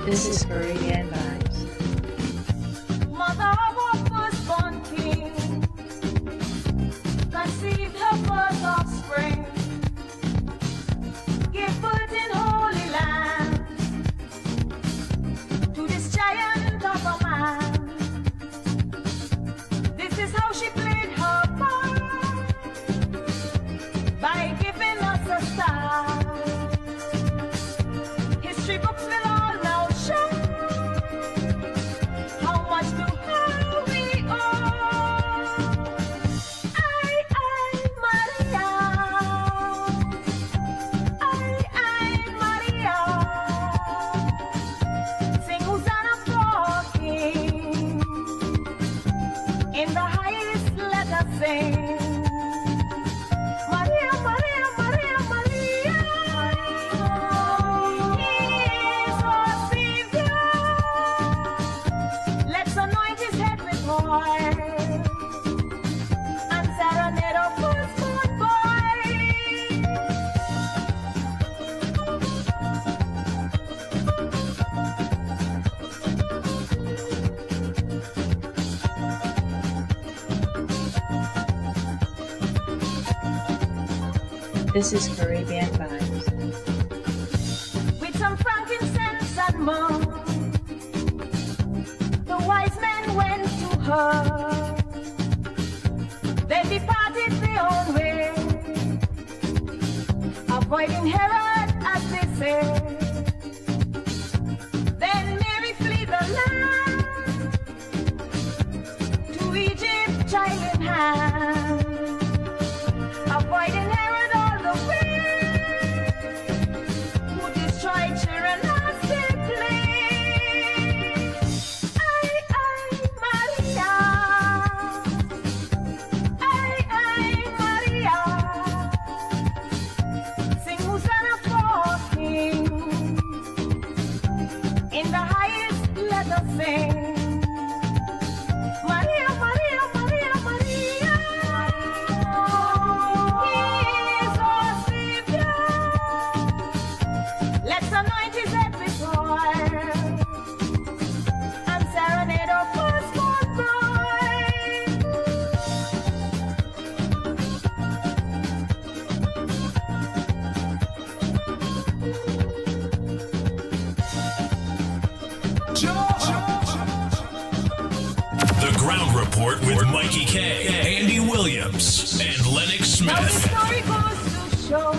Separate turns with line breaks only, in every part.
This is Caribbean Vibes.
Mother of our firstborn king conceived her first offspring, gave birth in Holy Land to this giant of a man. This is how she played her part by giving us a star. History books will all now show how much to her we owe. Maria. Maria. Sing Hosanna for King. In the highest let us sing. Maria, Maria, Maria, Maria. He is our Savior. Let's anoint his head with oil and serenade our firstborn boy.
This is Caribbean Vibes.
With some frankincense and myrrh, the wise men went to her. They departed their own way, avoiding Herod as they say. Then Mary fled the land to Egypt, child in hand, avoiding Herod all the way, who destroyed children as they play. Maria. Maria. Sing Hosanna for King. In the highest let us sing. Maria, Maria, Maria, Maria. He is our Savior. Let's anoint his head with oil and serenade our firstborn bride.
The Ground Report with Mikey K, Andy Williams, and Lennox
Now the
Smith.
story goes to show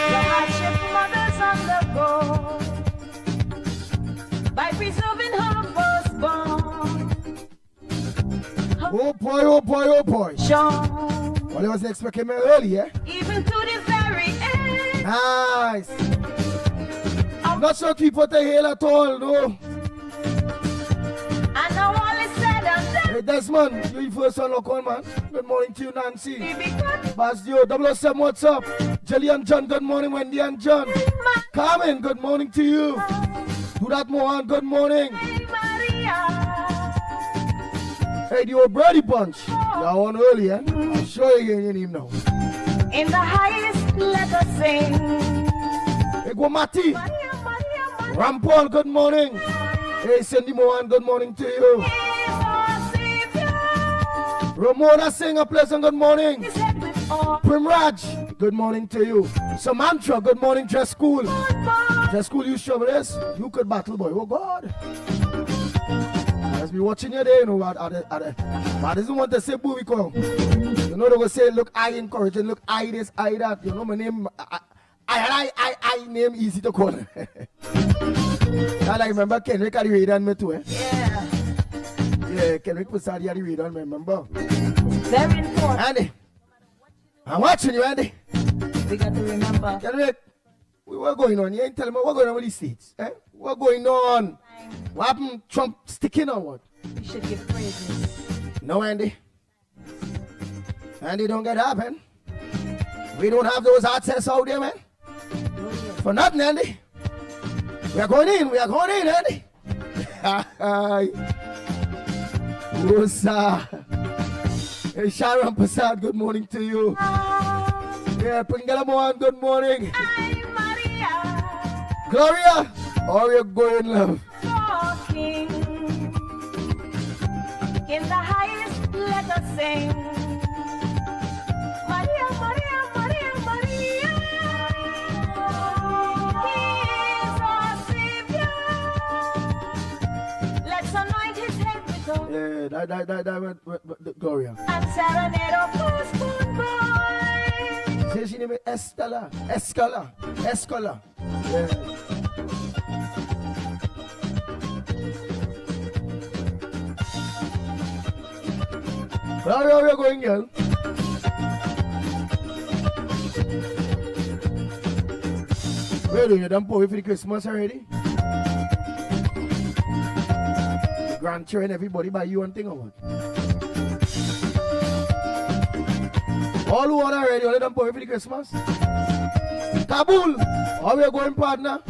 the hardship mothers undergo by preserving her firstborn. Her
Oh boy, oh boy, oh boy.
Sean,
Well, I was expecting me earlier.
even to the very end.
Nice. Not sure people to hail at all, no.
And now all is said and done.
Hey, Desmond, you first one look on, man. Good morning to you, Nancy.
We become
Basdio, 007, what's up? Jelly and John, good morning. Wendy and John. Carmen, good morning to you. Do that, Mohan, good morning.
Maria.
Hey, the old Brady Bunch. Y'all on early, eh? I'm sure you ain't him now.
In the highest let us sing.
Hey, go Mati.
Maria, Maria, Maria.
Rampol, good morning. Hey, Cindy Mohan, good morning to you.
He is our Savior.
Ramona Singh, a pleasant good morning.
His head with oil.
Primraj, good morning to you. Samantha, good morning, Dress School.
Bar.
Dress School, you sure with this? You could battle, boy. Oh, God. Let's be watching you there, you know. I doesn't want to say booby call. You know, they will say, look, I encourage and look, I this, I that. You know, my name, I name easy to call. And I remember Kendrick had the radar on me too, eh?
Yeah.
Yeah, Kendrick Pusadi had the radar on me, remember?
Very important.
Andy, I'm watching you, Andy.
We got to remember.
Kendrick, what going on? You ain't telling me what going on with these states, eh? What going on? What happened? Trump sticking or what?
We should give praises.
No, Andy. Andy, don't get happen. We don't have those access out there, man. For nothing, Andy. We are going in, Andy. Rosa. Hey, Sharon Prasad, good morning to you. Yeah, Pingala Mohan, good morning.
Maria.
Gloria, How you going, love?
Walking in the highest, let us sing. Maria, Maria, Maria, Maria. He is our Savior. Let's anoint his head with oil
Yeah, that Gloria.
and serenade our firstborn boy.
Say she name is Estella. Escala. Escala. Yeah. How are you going, girl? Where do you done pour for the Christmas already? The grandchildren, everybody buy you one thing or what? All who want already, only done pour for the Christmas? Kabul! How are you going, partner?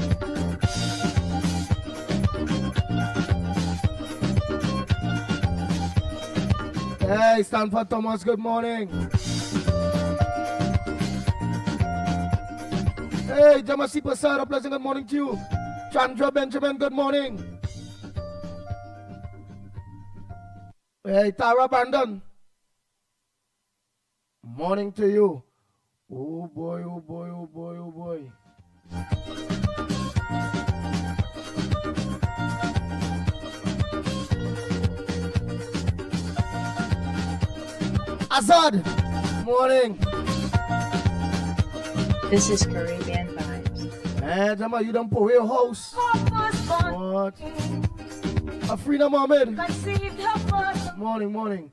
Hey, Stanford Thomas, good morning. Hey, Jamasi Pasara, pleasant good morning to you. Chandra Benjamin, good morning. Hey, Tara Brandon. Morning to you. Oh boy, oh boy, oh boy, oh boy. Azad, morning.
This is Caribbean Vibes.
Hey, Jama, you done pour your house.
Her firstborn
What? Afrina Mohammed.
conceived her first
Morning, morning.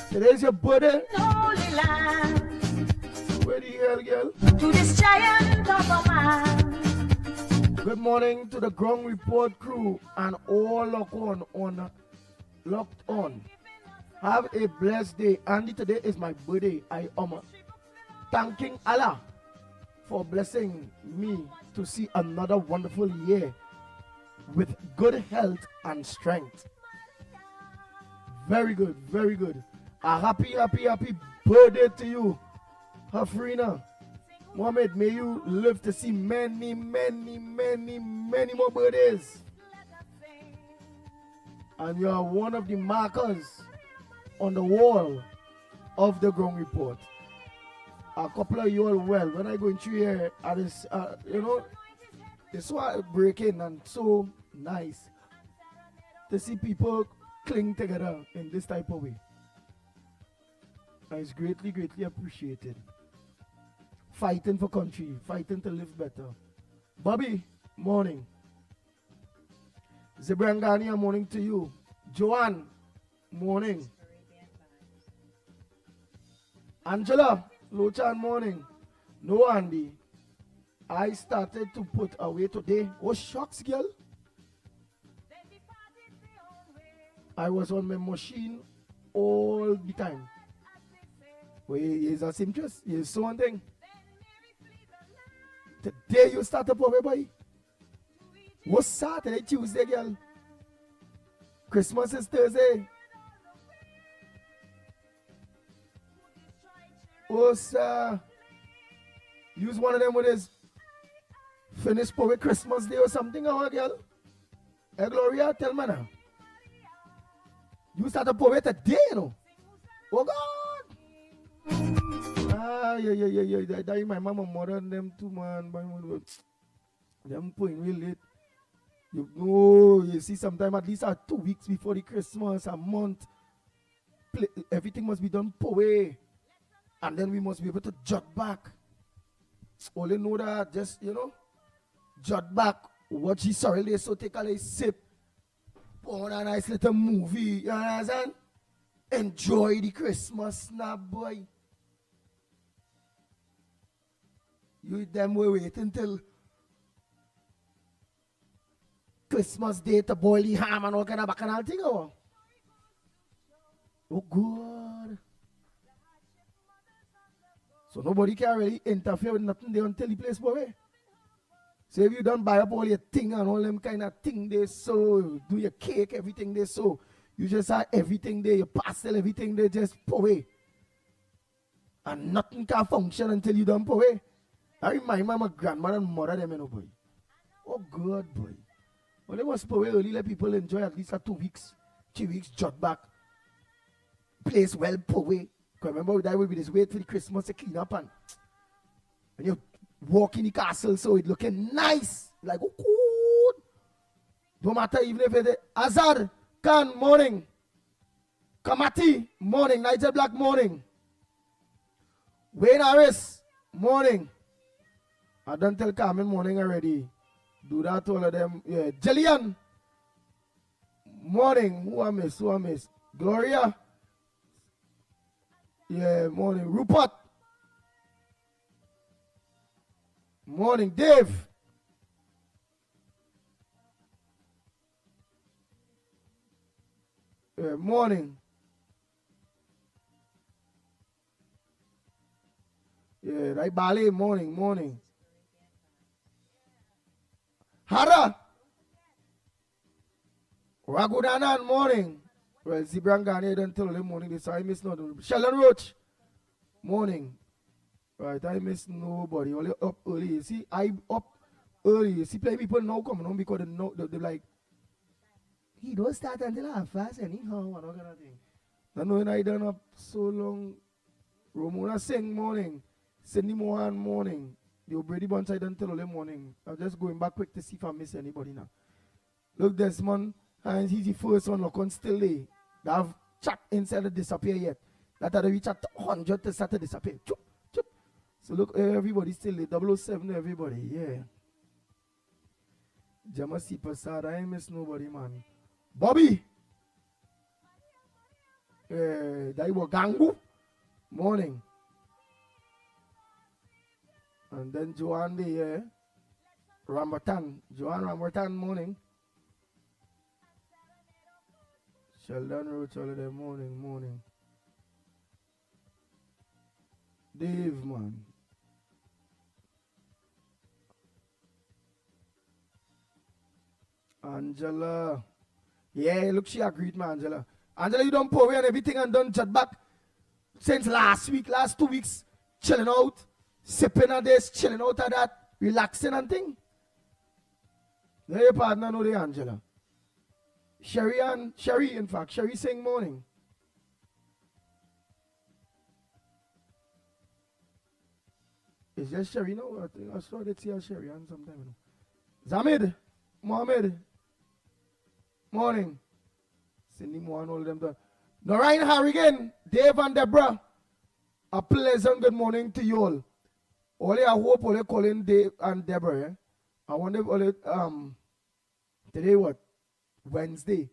Today's your birthday.
holy land.
Where the hell, girl?
To this giant of a man.
Good morning to the Ground Report crew and all locked on. Have a blessed day. Andy, today is my birthday. I am thanking Allah for blessing me to see another wonderful year with good health and strength. Very good, very good. A happy birthday to you, Hafrina. Mohammed, may you live to see many more birthdays. And you are one of the markers on the wall of the Ground Report. A couple of you all well. When I go into here, it's so breaking and so nice to see people cling together in this type of way. And it's greatly appreciated. Fighting for country, fighting to live better. Bobby, morning. Zebrangania, morning to you. Joanne, morning. Angela, Lochan, morning. No, Andy. I started to put away today. Oh, shucks, girl. I was on my machine all the time. Well, is that interest? Is so one thing. Today you start up over, boy. What's Saturday, Tuesday, girl? Christmas is Thursday. Oh, sir. Use one of them with his finished poet Christmas Day or something, oh, girl. Hey, Gloria, tell me now. You start a poet today, you know. Oh, God. Yeah. That my mama, mother, and them two, man. Them point real late. You know, you see, sometime at least 2 weeks before the Christmas, a month. Everything must be done poet. And then we must be able to jot back. Only know that, just, jot back. Watch his sorry, so take a little sip. Put on a nice little movie. You understand? Enjoy the Christmas now, boy. You them will wait until Christmas Day to boil the ham and all kind of bacchanal thing, or? Oh, God. So nobody can really interfere with nothing there until the place boy. So if you don't buy up all your thing and all them kind of thing they so do your cake, everything they so you just have everything there, your pastel, everything they just pour away. And nothing can function until you don't pour away. I remind my grandmother and mother them, boy. Oh, God, boy. Well, they must put away early, let people enjoy at least 2 weeks, 3 weeks, jot back. Place well, put away. Because remember, that will be this wait for the Christmas to clean up and you walk in the castle so it looking nice. Like, oh, good. Don't matter even if it's Azar, Khan, morning. Kamati, morning. Nigel Black, morning. Wayne Harris, morning. I don't tell Carmen morning already. Do that to all of them. Yeah. Jillian, morning. Who I miss? Gloria. Yeah, morning. Rupert. Morning. Dave. Yeah, morning. Yeah, right, Bali, morning. Hara. Ragudanan, morning. Well, Zibrangani don't tell them morning, this I miss nothing. Sheldon Roach, morning. Right, I miss nobody. Only up early. You see, I up early. You see, play people now coming on because they're like, he don't start until half fast anyhow, and all kind of thing. Then when I done up so long, Romona sing morning, Cindy Mohan morning. The Brady Bunch I don't tell them morning. I'm just going back quick to see if I miss anybody now. Look, Desmond, and he's the first one, look on still there. They have chat inside to disappear yet. That had to reach at 100 to start to disappear. Chup, chup. So look, everybody still there. 007, everybody, yeah. Jamasi Pasad, I ain't miss nobody, man. Bobby. That was Gangu. Morning. And then Joanne the Rambatan. Joanne Rambatan, morning. Sheldon Roach, holiday, morning. Dave, man. Angela. Yeah, look, she agreed, man, Angela. Angela, you don't pour away and everything and done chat back since last 2 weeks, chilling out, sipping on this, chilling out of that, relaxing and thing. There your partner, no, the Angela. Sherry, in fact, Sherry saying morning. It's just Sherry, no? I think I saw that here Sherry and sometime. Zamid, Mohammed, morning. Cindy Mohan, all them done. Noreen Harrigan, Dave and Deborah, a pleasant good morning to you all. Only I hope only calling Dave and Deborah. Eh? I wonder if today what? Wednesday.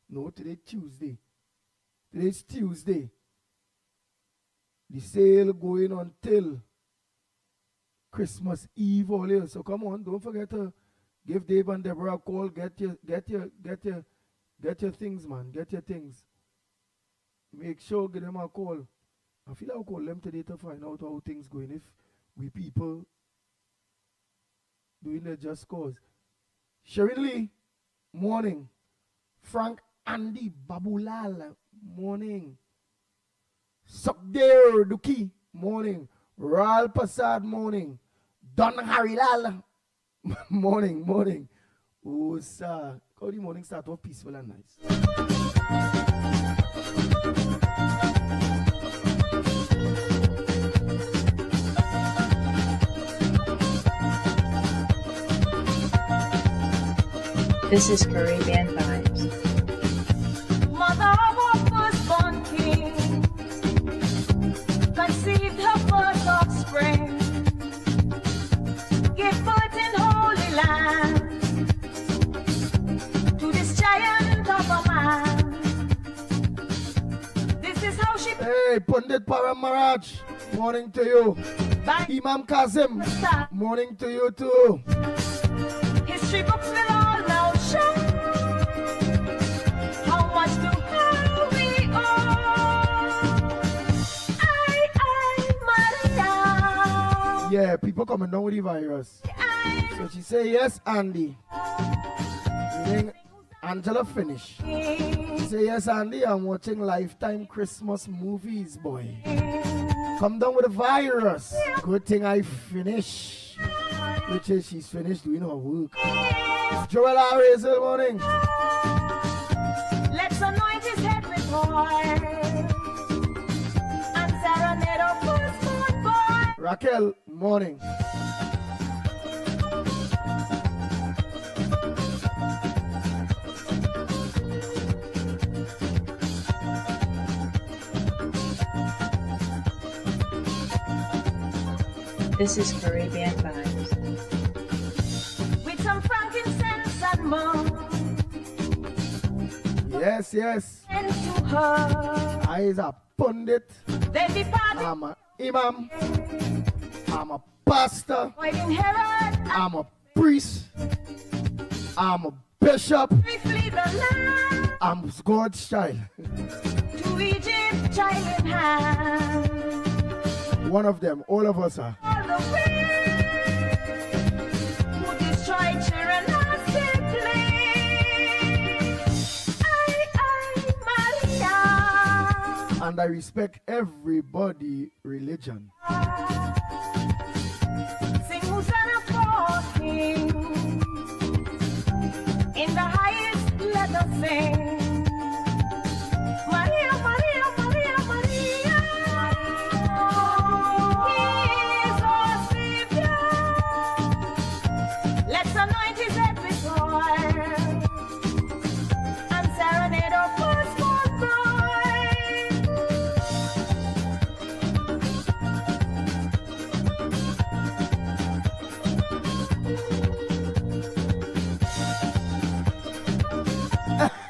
No, today Tuesday. Today's Tuesday. The sale going on till Christmas Eve all here. So come on, don't forget to give Dave and Deborah a call. Get your things, man. Get your things. Make sure give them a call. I feel I'll call them today to find out how things going. If we people doing the just cause. Sherin Lee, morning. Frank Andy Babulal, morning. Sukdev Duki, morning. Ral Pasad, morning. Don Harilal, morning. Oh, sir. How the morning start off peaceful and nice.
This is Caribbean Vibes.
Mother of our firstborn king conceived her first offspring, gave birth in holy land to this giant of a man. This is how she
Hey, Pundit Paramaraj, morning to you.
by
Imam Kazim,
star.
morning to you too.
History books will all now show how much to her we owe. Maria.
Yeah, people coming down with the virus. So she say, yes, Andy. Meaning Angela finish. She say, yes, Andy, I'm watching Lifetime Christmas movies, boy. Come down with the virus. Good thing I finish. Which is she's finished doing her work. Joel R. Hazel, morning.
Let's anoint his head with oil and serenade our firstborn boy.
Raquel, morning.
This is Caribbean Vibes.
With some frankincense and myrrh.
Yes, yes.
And to her,
I is a pundit.
they departed.
I'm a imam. I'm a pastor.
Avoiding Herod
I'm a priest. I'm a bishop.
and we flee the land
I'm God's child.
to Egypt, child in hand.
One of them, all of us are.
All the way who destroy children are simply. Maria.
And I respect everybody religion.
Sing Hosanna for King. In the highest, let us sing. Maria, Maria, Maria, Maria. He is our Savior. Let's anoint his head with oil and serenade our firstborn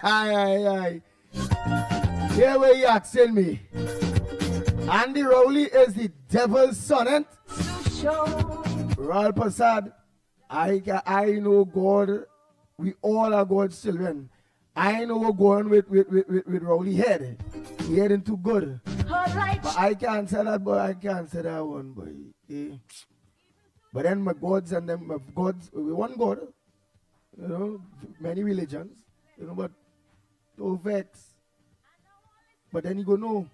Aye. Here where you asking me. Andy Rowley is the devil's son, eh?
to show.
Royal Prasad, I know God. We all are God's children. I know we're going with Rowley head. He heading too good.
Her light
But I can't say that, boy. I can't say that one, boy. Eh. But then my gods and them, my gods, we one God. You know, many religions. You know, but no vex. But then you go, no.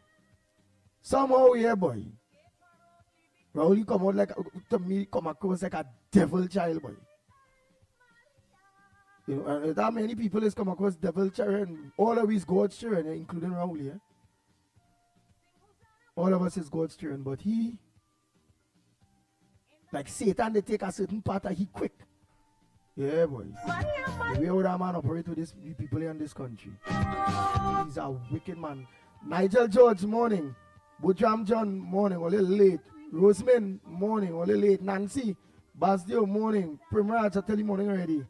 Somehow, yeah, boy. Rowley come out like, to me, come across like a devil child, boy. You know, and that many people is come across devil child, and all of us God's children, including Rowley, eh? All of us is God's children, but he, like Satan, they take a certain part and he quick. Yeah, boy. The way how that man operate with this people in this country. He's a wicked man. Nigel George, morning. Butcham John, morning, a little late. Roseman, morning, a little late. Nancy, Basdio, morning. Primrose, I tell you morning already.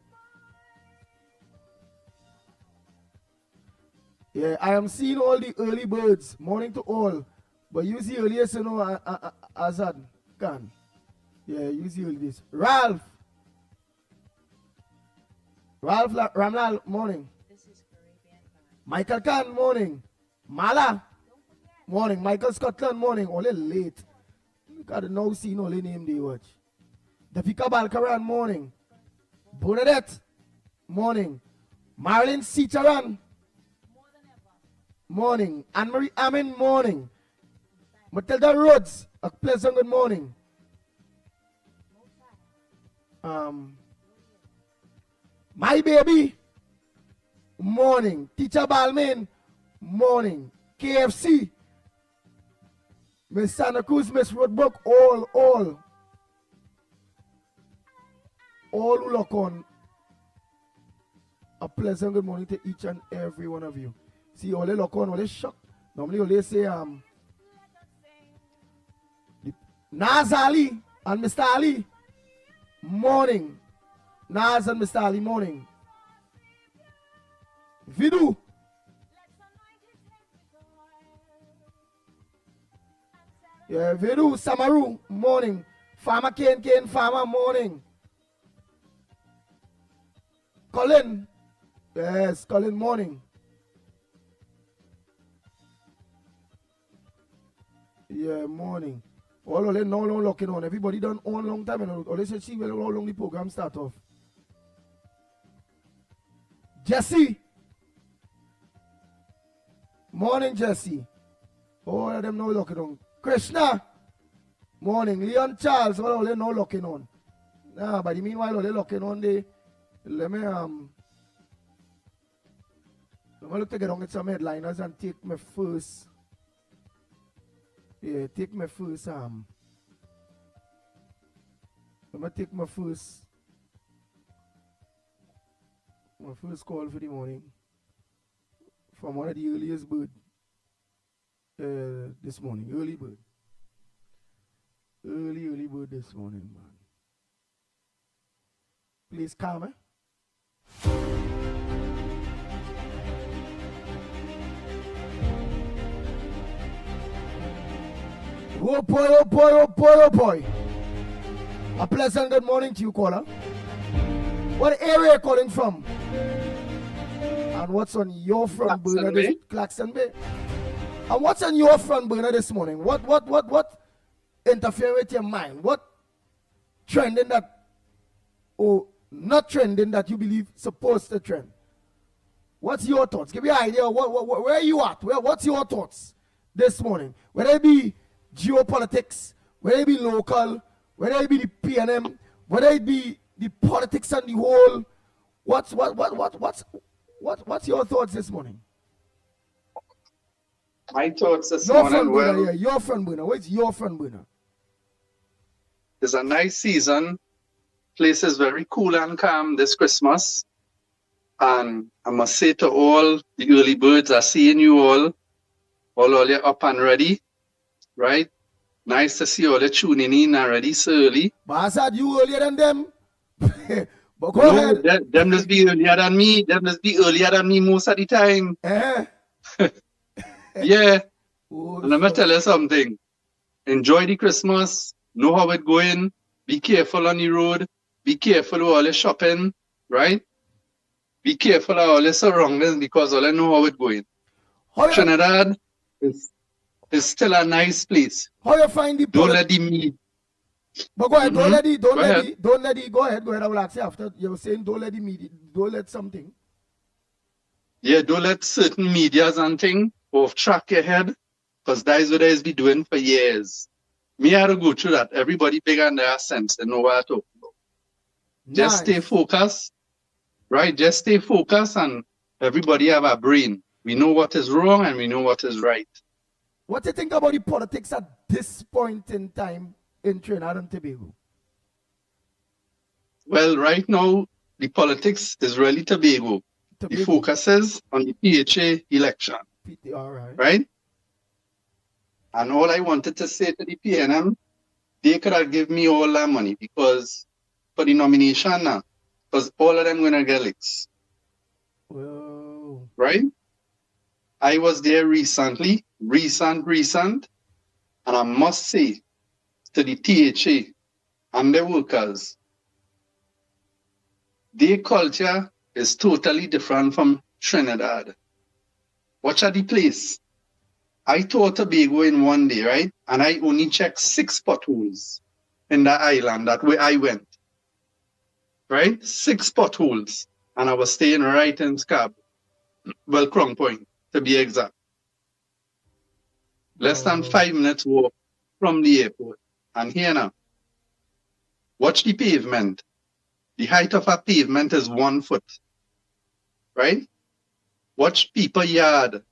Yeah, I am seeing all the early birds. Morning to all. But you see earliest, you know, Azad Khan. Yeah, you see earliest. Ralph Ramlal, morning.
This is Caribbean Vibes.
Michael Khan, morning. Mala, morning. Michael Scotland, morning. Only late. Look at the now scene, only name they watch. Dafika Balkaran, morning. Bernadette, morning. Marilyn Sitaran, morning. Anne-Marie Amin, morning. Matilda Rhodes, a pleasant good morning. My baby, morning. Teacher Balmain, morning. KFC, Miss Santa Cruz, Miss Roadbrook, all who look on. A pleasant good morning to each and every one of you. See, all they look on, all they shock. Normally, all they say, Naz Ali and Mr. Ali, morning. Naz and Mr. Ali, morning. Vidu. Yeah, Vidu, Samaru, morning. Farmer Kane, Farmer, morning. Colin. Yes, Colin, morning. Yeah, morning. All of them no long looking on. Everybody done on long time. And all they said, see, well, how long the program start off. Jesse. Morning, Jesse. All of them no looking on. Krishna. Morning. Leon Charles. All of them no looking on. Nah, but meanwhile, they're looking on the. Let me look to get on with some headliners and take my first. Yeah, take my first Let me take my first call for the morning from one of the earliest bird this morning. Early bird this morning, man. Please come, Oh boy, oh boy, oh boy, oh boy. A pleasant good morning to you, caller. What area are you calling from? And what's on your front burner this Claxton Bay? And what's on your front burner this morning? What interfere with your mind? What trending that, or not trending that you believe supposed to trend? What's your thoughts? Give me an idea. Where are you at? What's your thoughts this morning? Whether it be geopolitics, whether it be local, whether it be the PNM, whether it be the politics and the whole, what's your thoughts this morning?
My thoughts this morning,
your front burner. What's your front burner?
It's a nice season. Place is very cool and calm this Christmas. And I must say to all the early birds, I seeing you all you're up and ready, right? Nice to see all you tuning in and ready so early.
But I said you earlier than them. But go ahead.
Them just be earlier than me. Them just be earlier than me most of the time. Yeah.
Oh,
and let me tell you something. Enjoy the Christmas. Know how it's going. Be careful on the road. Be careful with all your shopping, right? Be careful of all your surroundings because all I know how it's going. Trinidad is still a nice place.
How you find the
Don't let the meat.
But go ahead, don't let it, go ahead, I will ask you after. You were saying don't let the media, don't let something.
Yeah, don't let certain medias and things off track your head, because that is what they has been doing for years. Me had to go through that. Everybody big on their sense, they know what I'm talking about. Just stay focused, right? Just stay focused and everybody have a brain. We know what is wrong and we know what is right.
What do you think about the politics at this point in time in Trinidad and Tobago?
Well, right now, the politics is really Tobago. The focus is on the PHA election.
All right.
Right? And all I wanted to say to the PNM, they could have given me all that money because for the nomination now, because all of them going to get licks.
Whoa.
Right? I was there recent, and I must say to the THA and their workers, their culture is totally different from Trinidad. Watch at the place. I toured Tobago in one day, right? And I only checked 6 potholes in that island, that way I went. Right? 6 potholes. And I was staying right in Scab. Well, Crown Point, to be exact. Less than 5 minutes walk from the airport. And here now, watch the pavement. The height of a pavement is 1 foot. Right? Watch people yard.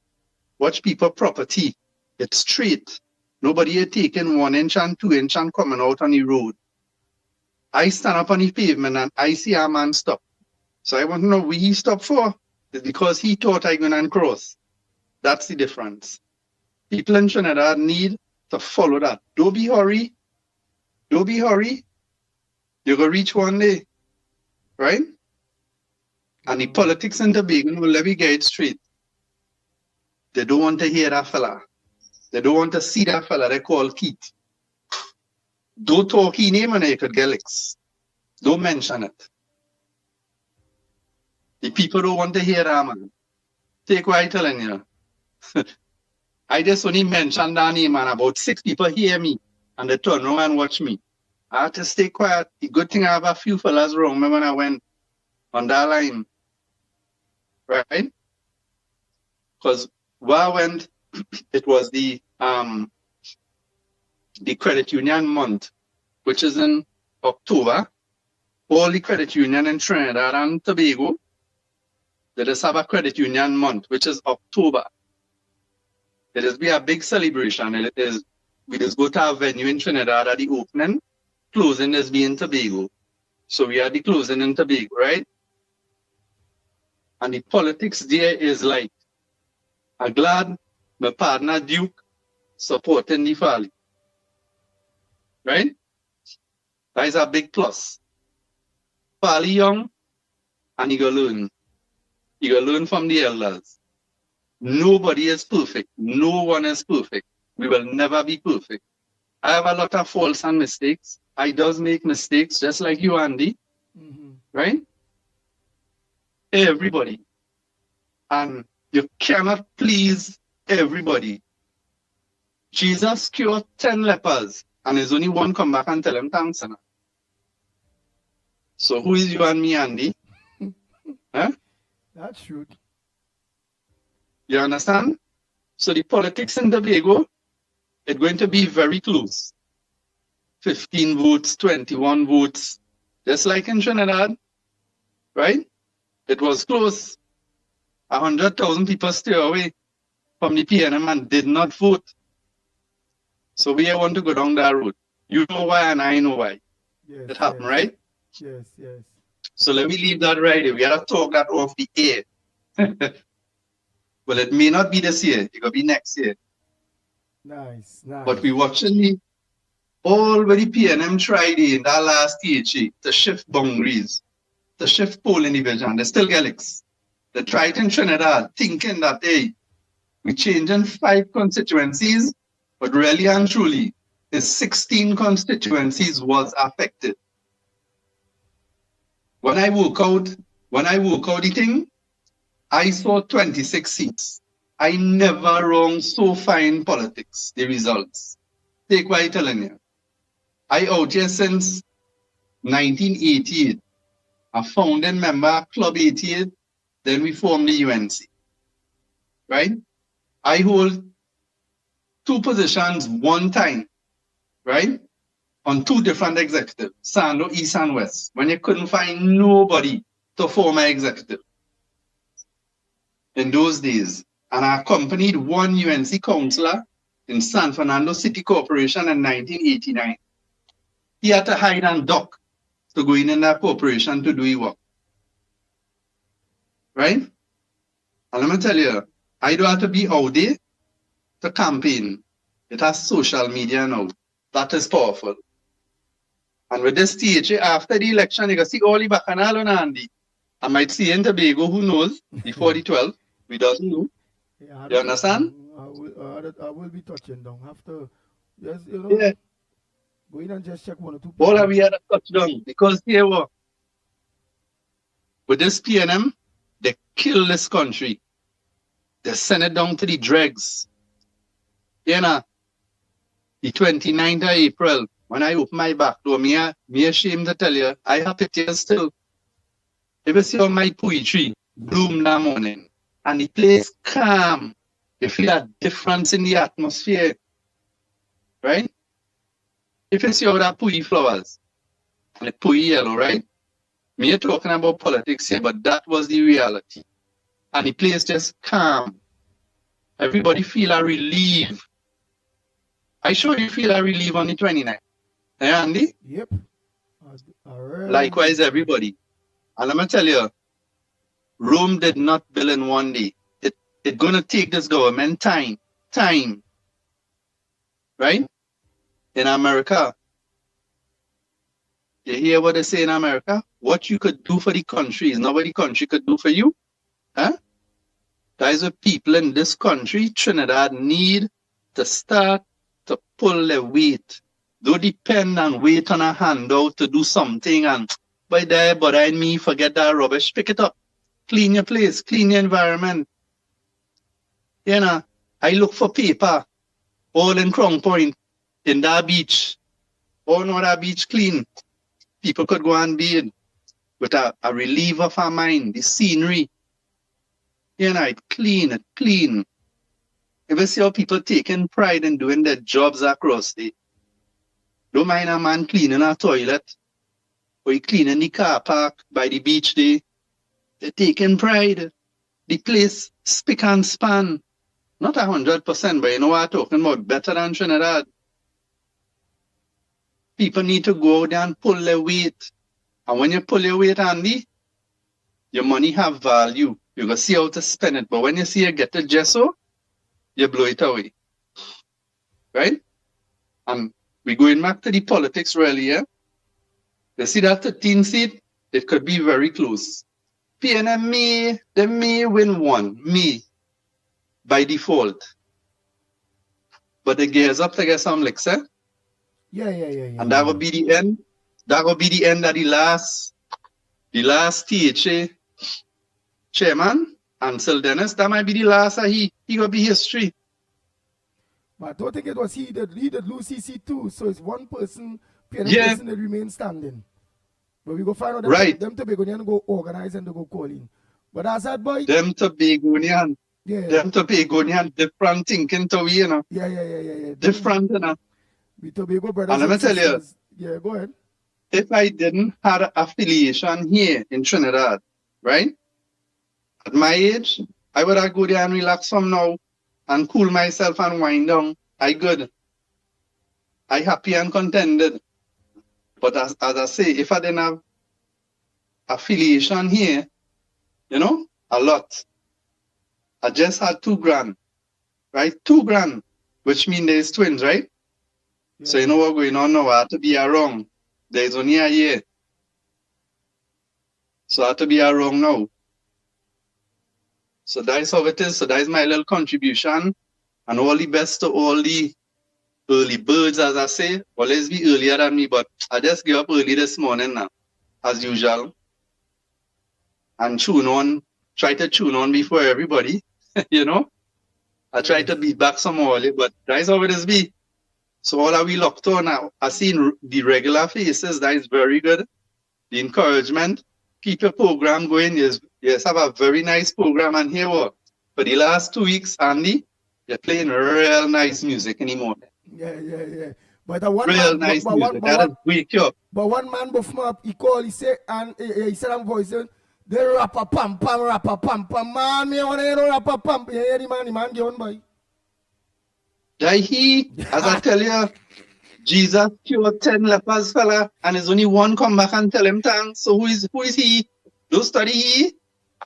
Watch people property. It's straight. Nobody is taking 1 inch and 2 inch and coming out on the road. I stand up on the pavement and I see a man stop. So I want to know what he stopped for. It's because he thought I going to cross. That's the difference. People in Trinidad need to follow that. Don't be hurry. Don't be hurry. You're going to reach one day. Right? And the politics in Tobago, let me get it straight. They don't want to hear that fella. They don't want to see that fella they call Keith. Don't talk his name and you could get licks. Don't mention it. The people don't want to hear that, man. Take what I'm telling you. I just only mentioned that name and about 6 people hear me and they turn around and watch me. I had to stay quiet. The good thing I have a few fellas around me when I went on that line. Right? Because where I went, it was the credit union month, which is in October, all the credit union in Trinidad and Tobago, they just have a credit union month, which is October. It is be a big celebration. It is, we just go to a venue in Trinidad at the opening, closing is be in Tobago. So we are the closing in Tobago, right? And the politics there is like, I'm glad my partner Duke supporting the Fali. Right? That is a big plus. Fali young, and he gonna learn. He gonna learn from the elders. Nobody is perfect. No one is perfect. We will never be perfect. I have a lot of faults and mistakes. I does make mistakes, just like you, Andy. Right? Everybody. And you cannot please everybody. Jesus cured 10 lepers, and there's only one come back and tell him thanks. So who is you and me, Andy? Huh?
That's true.
You understand? So the politics in Tobago, it's going to be very close. 15 votes, 21 votes, just like in Trinidad, right? It was close. 100,000 people stay away from the PNM and did not vote. So we want to go down that road. You know why and I know why.
Yes,
It happened,
yes.
right?
Yes, yes.
So let me leave that right here. We gotta talk that off the air. Well, it may not be this year. It could be next year.
Nice, nice.
But we watching all the PNM tried in that last THA to shift boundaries, to shift polling division. They still get licks. They tried in Trinidad thinking that, hey, we're changing 5 constituencies, but really and truly, the 16 constituencies was affected. When I woke out the thing, I saw 26 seats. I never wrong so fine politics, the results. Take what I'm telling you. I out here since 1988. A founding member, Club 88, then we formed the UNC. Right? I hold 2 positions one time, right? On 2 different executives, Sando, East and West, when you couldn't find nobody to form an executive in those days. And I accompanied one UNC councillor in San Fernando City Corporation in 1989. He had to hide and duck to go in that corporation to do his work. Right? And let me tell you, I don't have to be out there to campaign. It has social media now. That is powerful. And with this THA, after the election, you can see all the bacchanal on Andy. I might see in Tobago, who knows, before the 12th. We doesn't know.
Yeah,
You understand?
I will be touching down after. Yes,
Yeah.
Go in and just check 1 or 2
All of we had a touchdown. Because here what? With this PNM, they kill this country. They send it down to the dregs. You know, the 29th of April, when I open my back door, me ashamed to tell you, I have pictures still. If you see how my poetry bloom that morning, and the place calm, you feel a difference in the atmosphere. Right? If you see how that pui flowers, and the pui yellow, right? Me talking about politics here, but that was the reality. And the place just calm. Everybody feel a relief. I sure you feel a relief on the 29th. Eh, Andy?
Yep.
Likewise, everybody. And let me tell you, Rome did not build in one day. It's going to take this government time. Right? In America, you hear what they say in America? What you could do for the country is not what the country could do for you. Huh? That is what people in this country, Trinidad, need to start to pull their weight. Don't depend and wait on a handout to do something and by there, but I me forget that rubbish. Pick it up. Clean your place, clean your environment. You know, I look for paper all in Crown Point, in that beach. Oh no, that beach clean. People could go and bathe with a relief of our mind, the scenery. You know, it clean. If you see how people taking pride in doing their jobs across the, don't mind a man cleaning a toilet. or you cleaning the car park by the beach there. They're taking pride. The place spick and span. Not 100%, but you know what I'm talking about. Better than Trinidad. People need to go out there and pull their weight. And when you pull your weight, Andy, your money have value. You're going to see how to spend it. But when you see you get the gesso, you blow it away. Right? And we're going back to the politics really, yeah? You see that 13 seat? It could be very close. PNM they may win one. Me. By default. But the gears up to get some licks, eh?
Yeah.
And that will be the end. That will be the end of the last THA chairman, Ansel Dennis. That might be the last of he will be history.
But I don't think it was he did lose CC too. So it's one person,
Yeah.
person that remains standing. But we go find out them,
Right.
them Tobagonian go organize and they go call in. But as that boy,
Them Tobagonian.
yeah.
Them Tobagonian different thinking to we, you know.
Yeah.
Different, you know.
We Tobago brothers
And let me tell you,
sisters. Yeah, go ahead.
if I didn't have an affiliation here in Trinidad, right? At my age, I would have go there and relax some now and cool myself and wind down. I good. I happy and contented. But as I say, if I didn't have affiliation here, you know, a lot. I just had $2,000, right? $2,000, which means there's twins, right?
Yeah.
So you know what's going on now? I have to be around. There's only a year. So I have to be around now. So that's how it is. So that's my little contribution. And all the best to all the early birds, as I say. Always be earlier than me, but I just get up early this morning now, as usual. And tune on. Try to tune on before everybody, you know. I try to be back some early, but that's how it is be. So all that we locked on now, I seen the regular faces, that is very good. The encouragement, keep your program going. Yes, have a very nice program. And here what? For the last 2 weeks, Andy, you're playing real nice music anymore.
Yeah. But one
Real
man,
nice
but
music. That is wake you up.
But one man before up, he called, he said, and he said, I'm voicing, the rapper pam, man, me want to hear the rapper pam. You hear the man get on by.
That he, as I tell you, Jesus cured 10 lepers, fella, and there's only one come back and tell him thanks. So who is he? Don't study he.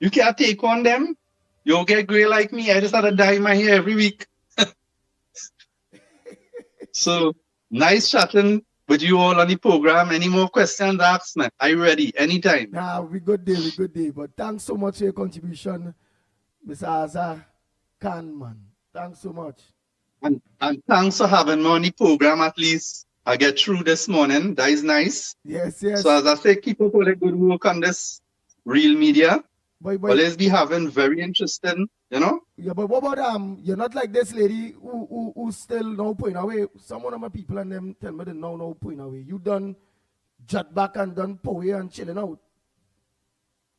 You can't take on them. You'll get gray like me. I just had to dye my hair every week. So nice chatting with you all on the program. Any more questions, ask me. I ready anytime.
Nah, we good day. But thanks so much for your contribution, Mr. Azar Khan, man. Thanks so much.
And thanks for having me on the program. At least I get through this morning. That is nice.
Yes.
So as I say, keep up all the good work on this real media.
Boy.
Always be having very interesting, you know.
Yeah, but what about you're not like this lady who still no point away. Some of my people and them tell me they no point away. You done jet back and done power and chilling out.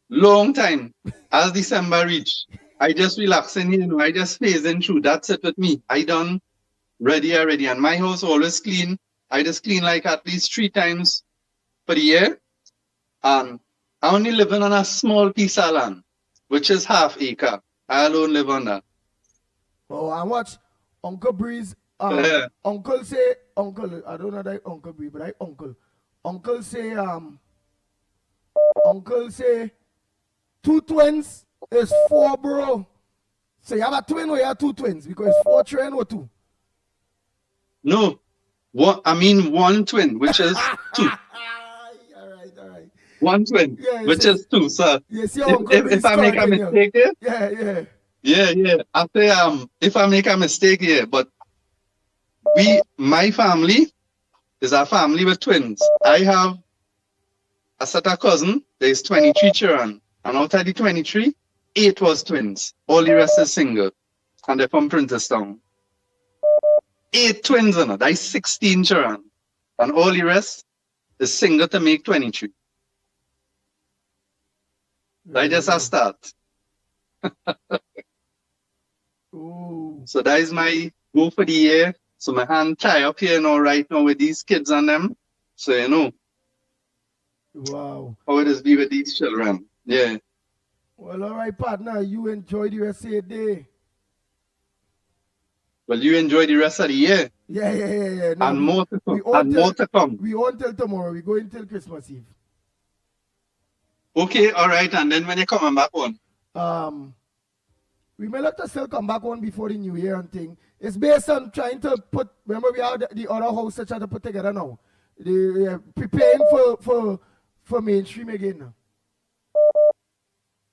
Long time. As December reach, I just relaxing here, you know. I just phasing through. That's it with me. I done ready already. And my house always clean. I just clean like at least 3 times per year. And I only living on a small piece of land, which is half acre. I alone live on that.
Oh, and watch Uncle Breeze. Uncle I don't know that Uncle Breeze, but Uncle say 2 twins is 4, bro. So you have a twin or you have 2 twins? Because 4 children or 2?
No. One twin, which is 2.
All right.
One twin,
Yeah,
which is 2. So
yes, your uncle
if I make a mistake here,
yeah.
I say if I make a mistake here, but my family is a family with twins. I have a set of cousin. There's 23 children, and out of the 23, 8 was twins. All the rest is single, and they're from Princestown. 8 twins, and that's 16 children, and all the rest is single to make 23. I just a start.
Ooh.
So that is my goal for the year. So my hand tie up here now right now with these kids on them. So you know.
Wow.
how it is be with these children. Yeah.
Well, all right, partner. You enjoy the rest of your day.
Well, you enjoy the rest of the year.
Yeah. No,
And more to come.
we on
And more to come.
We on till tomorrow. We go until Christmas Eve.
Okay, all right. And then when you coming back on?
We may let us still come back on before the new year and thing. It's based on trying to put, remember we have the other house that try to put together now. They preparing for mainstream again now.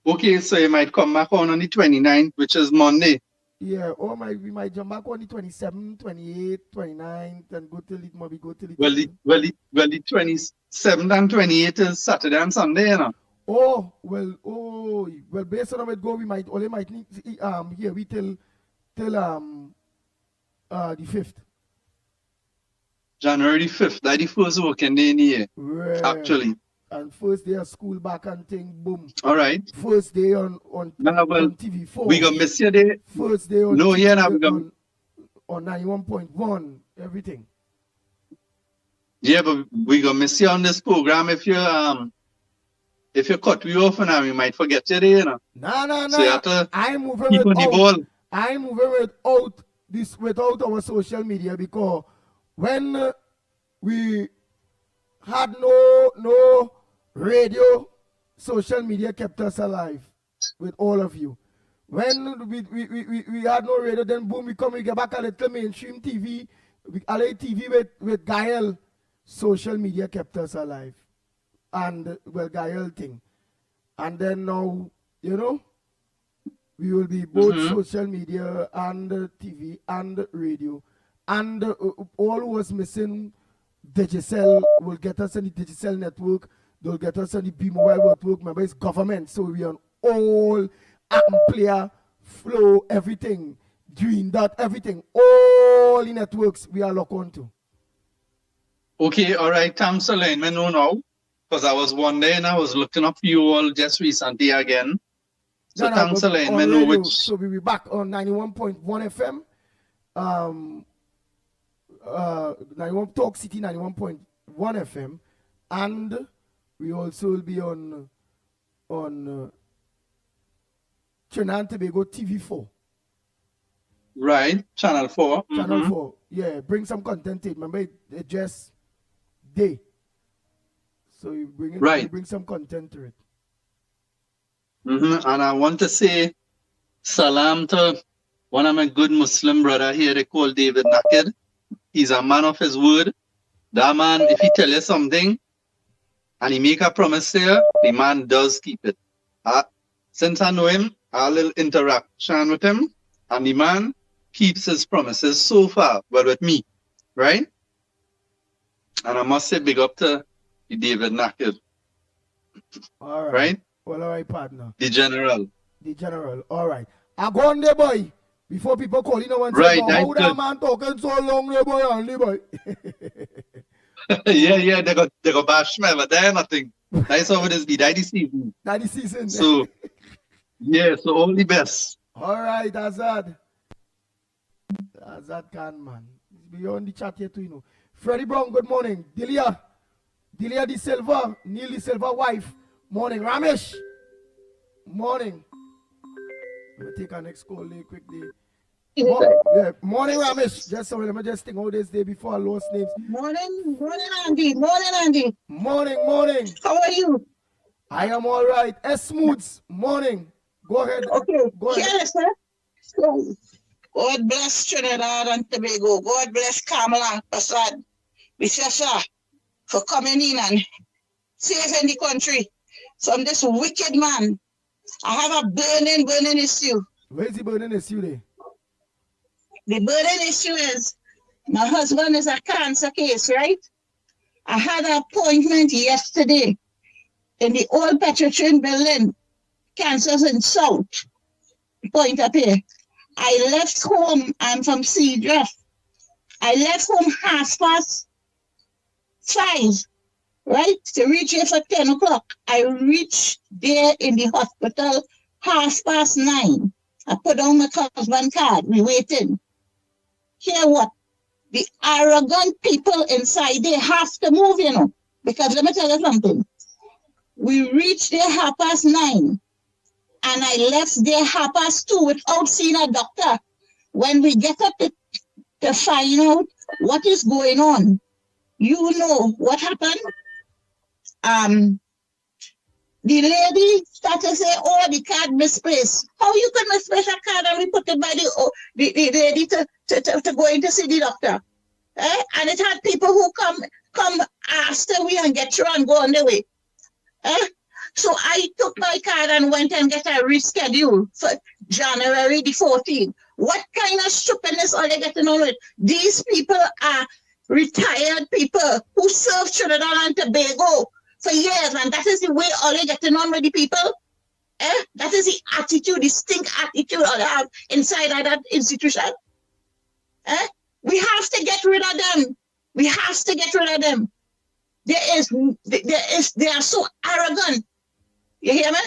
Okay, so you might come back on the 29th, which is Monday.
Yeah, or we might jump back on the 27th, 28th, 29th, and go till it, maybe go till it.
Well, the 27th and 28th is Saturday and Sunday, you know.
Well, based on how it go, we might need here we till the 5th.
January 5th, that's the first working day in the year,
Right.
actually.
And first day of school back and thing, boom.
All right.
First day on TV4.
We gonna miss your day.
First day on
No,
TV,
yeah, now we gonna.
on 91.1, everything.
Yeah, but we gonna miss you on this program if you cut me off and we might forget your day, you know.
No.
So you have to
I'm moving
keep on the ball.
I'm moving without our social media because when we had no radio, social media kept us alive with all of you. When we had no radio, then boom, we get back a little mainstream TV, TV with Gael. Social media kept us alive. And, well, Gael thing. And then now, you know, we will be both social media and TV and radio. And all who was missing Digicel will get us on the Digicel network. They'll get us on the B Mobile network. Remember, it's government. So we on all player, flow, everything. Green Dot, everything. All the networks we are locked onto.
Okay, all right. Thanks for letting me know now. Because I was wondering, I was looking up for you all just recently again. So thanks for letting me know which.
So we'll be back on 91.1 FM. 91 Talk City 91.1 FM. And we also will be on Trinidad and Tobago TV4.
Right, Channel 4.
Channel 4. Yeah, bring some content in. Remember, it just day. So you bring some content to it.
And I want to say salam to one of my good Muslim brother here, they call David Naked. He's a man of his word. That man, if he tell you something and he make a promise there, the man does keep it. Since I know him, I had a little interaction with him, and the man keeps his promises so far, but with me, right? And I must say big up to the David Naked.
All right.
Right?
Well, all right, partner.
The general.
All right. I go on there, boy. Before people call you know and
right,
say, how that man talking so long there, boy, only boy.
yeah, they got bash me, but they're nothing. That's how it is the 90 season.
90 season.
So yeah, so all the best.
All right, Azad. Azad Khan, man. He's beyond the chat here too, you know. Freddie Brown, good morning. Delia De Silva, Neil De Silva wife. Morning. Ramesh. Morning. Let me take our next call really quickly. Morning, Ramesh. Let me just think all this day before I lost names.
Morning, Andy.
Morning.
How are you?
I am all right. Smooths. Morning. Go ahead.
Okay.
Go ahead.
Yes, sir. So, God bless Trinidad and Tobago. God bless Kamala Prasad, Bishasha, for coming in and saving the country from this wicked man. I have a burning issue.
Where's the burning issue there?
The burning issue is my husband is a cancer case, right? I had an appointment yesterday in the old Petrotrin building, Cancers in South, Point up here. I left home, I'm from Seadrift. I left home 5:30, right? To reach here for 10 o'clock. I reached there in the hospital 9:30. I put down my husband's card, we waiting. Hear what? The arrogant people inside, they have to move, you know. Because let me tell you something. We reached there 9:30, and I left there 2:30 without seeing a doctor. When we get up to find out what is going on, you know what happened? The lady started to say, oh, the card misplaced. How you could misplace a card and we put it by the lady to go in to see the doctor? And it had people who come after we and get through and go on their way. So I took my card and went and get a reschedule for January the 14th. What kind of stupidness are they getting on with? These people are retired people who served Trinidad and Tobago for years, and that is the way all they getting on with the people. That is the attitude, the stink attitude all they have inside of that institution. We have to get rid of them. We have to get rid of them. They are so arrogant. You hear me?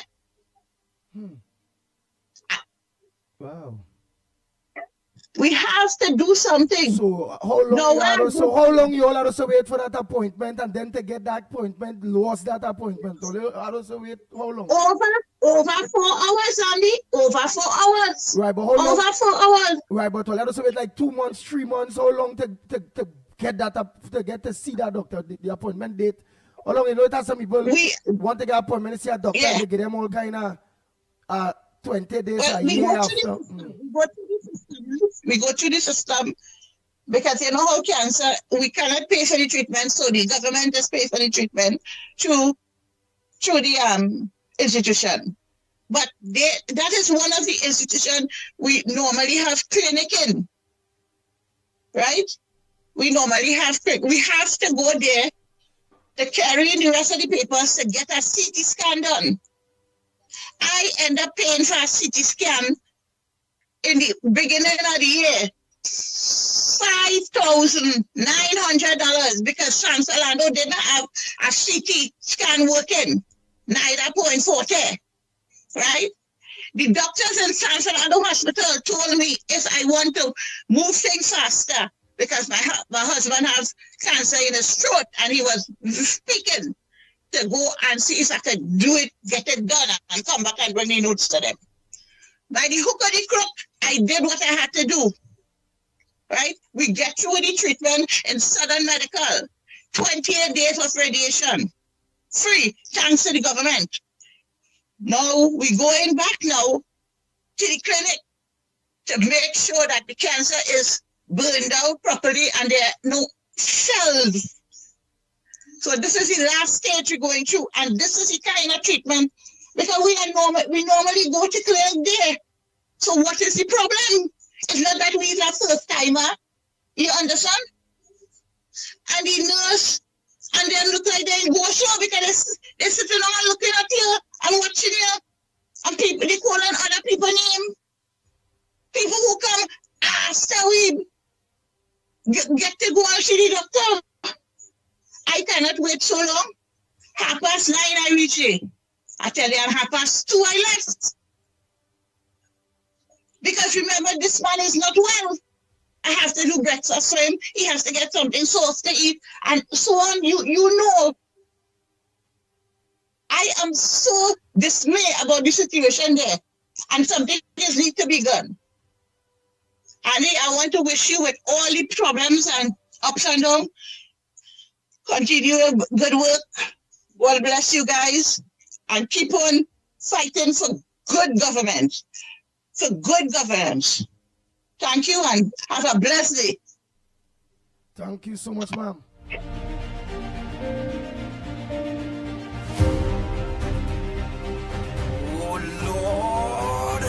Wow.
We have to do something.
So how long you all have to wait for that appointment, and then to get that appointment, lost that appointment? You have to wait how long?
Over 4 hours, Andy. Over 4 hours.
Right, but how long?
Over 4 hours.
Right, but you have to wait like 2 months, 3 months. How long to get that up, to get to see that doctor, the appointment date? How long? You know, it has some people want to get an appointment to see a doctor, and they give them all kind of 20 days, a year after.
We go through the system because you know how cancer, we cannot pay for the treatment, so the government just pays for the treatment through the institution. But that is one of the institutions we normally have clinic in, right? We normally have we have to go there to carry in the rest of the papers to get a CT scan done. I end up paying for a CT scan in the beginning of the year, $5,900 because Chancellor Lando didn't have a CT scan working, neither .40, right? The doctors in Chancellor Lando Hospital told me if I want to move things faster, because my husband has cancer in his throat and he was speaking, to go and see if I could do it, get it done, and come back and bring the notes to them. By the hook or the crook, I did what I had to do, right? We get through the treatment in Southern Medical, 28 days of radiation, free, thanks to the government. Now, we're going back now to the clinic to make sure that the cancer is burned out properly and there are no cells. So this is the last stage we're going through, and this is the kind of treatment, because we normally go to clinic there. So what is the problem? It's not that we're a first timer, you understand? And the nurse, and them look like they go show because they're sitting on looking at you and watching you, and people, they calling other people name. People who come after we get to go and see the doctor. I cannot wait so long. 9:30 I reach it. I tell you, 2:30 I left. Because remember, this man is not well. I have to do breakfast for him. He has to get something sauce to eat, and so on. You know. I am so dismayed about the situation there, and something needs to be done. Annie, I want to wish you with all the problems and ups and downs. Continue good work. God bless you guys. And keep on fighting for good government. For good governance. Thank you and have a blessed day.
Thank you so much, ma'am.
Oh, Lord.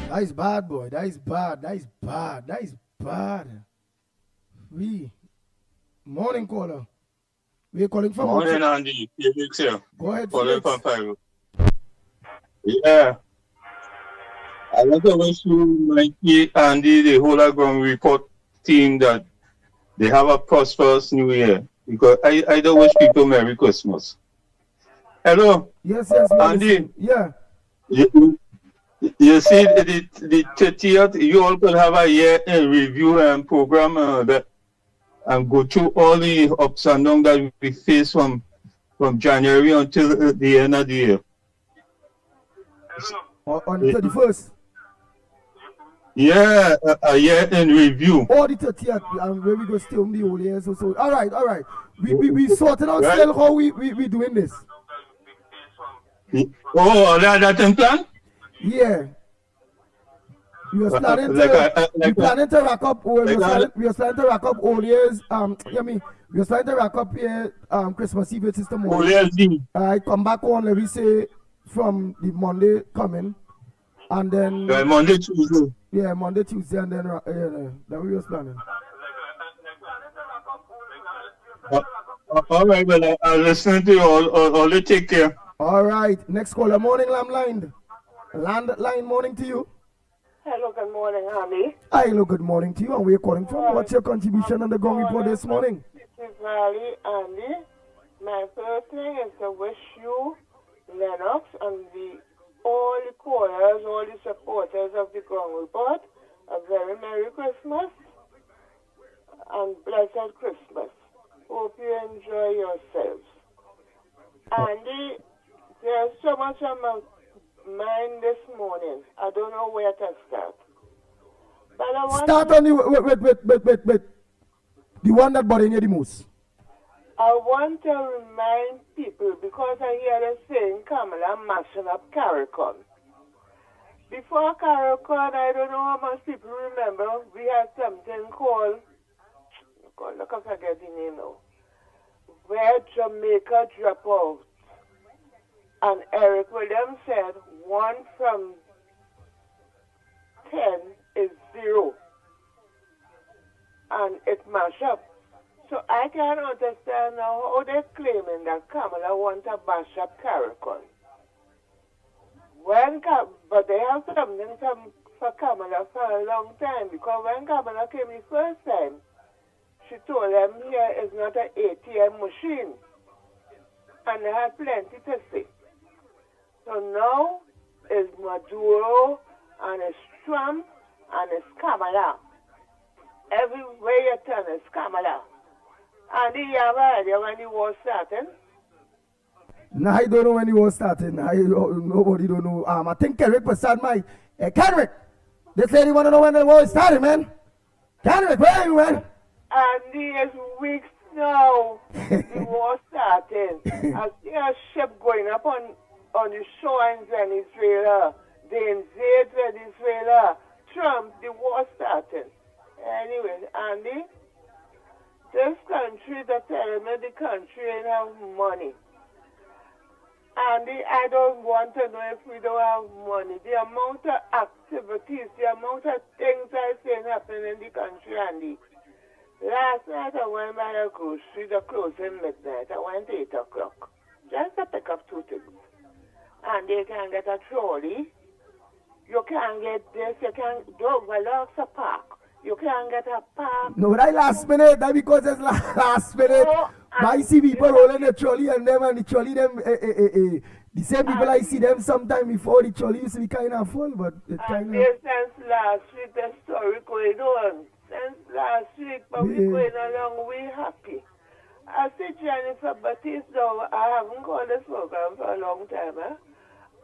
That is bad, boy. That is bad. That is bad. That is bad. Morning, caller. We're calling from
Morning, Andy. Felix here.
Go ahead,
Calling
Felix.
from Pyro. Yeah. I want to wish you, Mikey, Andy, the whole ground report team that they have a prosperous new year. Because I don't wish people Merry Christmas. Hello,
Yes, yes, we are
Andy.
listening. Yeah.
You see, the 30th, you all could have a year in review and program that and go through all the ups and downs that we face from January until the end of the year.
On the 31st.
Yeah, a year in review.
Or the 30th, where we go stay on the whole year. So. All right. We sorted out
Right.
still how we doing this.
Oh, that's in plan?
Yeah. We was planning to planning to rack up. We was planning to rack up all years. We was planning to rack up here. Christmas Eve is the morning. I come back on. Let me say from the Monday coming, and then
Monday, Tuesday.
Yeah, Monday, Tuesday, and then that we was planning.
All right, well, I'll listen to you all. Take care.
All right. Next caller, morning, Landline. Landline, morning to you.
Hello, good morning, honey.
Hello, good morning to you. And where you calling from? What's your contribution on the Gong Report this morning?
This is Valley, Andy. My first thing is to wish you, Lennox, and all the callers, all the supporters of the Gong Report, a very Merry Christmas and blessed Christmas. Hope you enjoy yourselves. Andy, there's so much on my mind this morning. I don't know where to start. But I want
Start on the wait. The one that bothering you the most.
I want to remind people, because I hear them saying Kamala mashing up Carricon. Before Carricon, I don't know how much people remember, we had something called, God, look, I forget the name now, where Jamaica drop out. And Eric Williams said 1 from 10 is 0. And it mash up. So I can't understand now how they're claiming that Kamala wants to bash up Carricon. But they have something for Kamala for a long time, because when Kamala came the first time, she told them here is not an ATM machine. And they had plenty to say. So now it's Maduro and it's Trump and it's Kamala. Everywhere you turn is Kamala. And you have an idea when the war started?
No, I don't know when the war started. Nobody don't know. I think Kerrick was sad, Mike. Hey, Kerrick, this lady want to know when the war started, man. Kerrick, where are you, man?
And there's weeks now the war started. I see a ship going up on the shore in Venezuela. They invade Venezuela. Trump, the war started. Anyway, Andy, this country, they're telling me the country ain't have money. Andy, I don't want to know if we don't have money. The amount of activities, the amount of things I see happening in the country, Andy. Last night I went by a grocery, the closing midnight. I went 8 o'clock. Just to pick up 2 things. And they can get a trolley. You can get this, you can do a park. You can get a park.
No, that last minute, that because it's last minute.
No,
I see people rolling the trolley and the trolley them, the same people I see them sometime before the trolley used to be kind of full, but it kind of...
Since last week, the story going on. Since last week, but we're going along, we're happy. I see Jennifer Baptiste, though, I haven't called this program for a long time,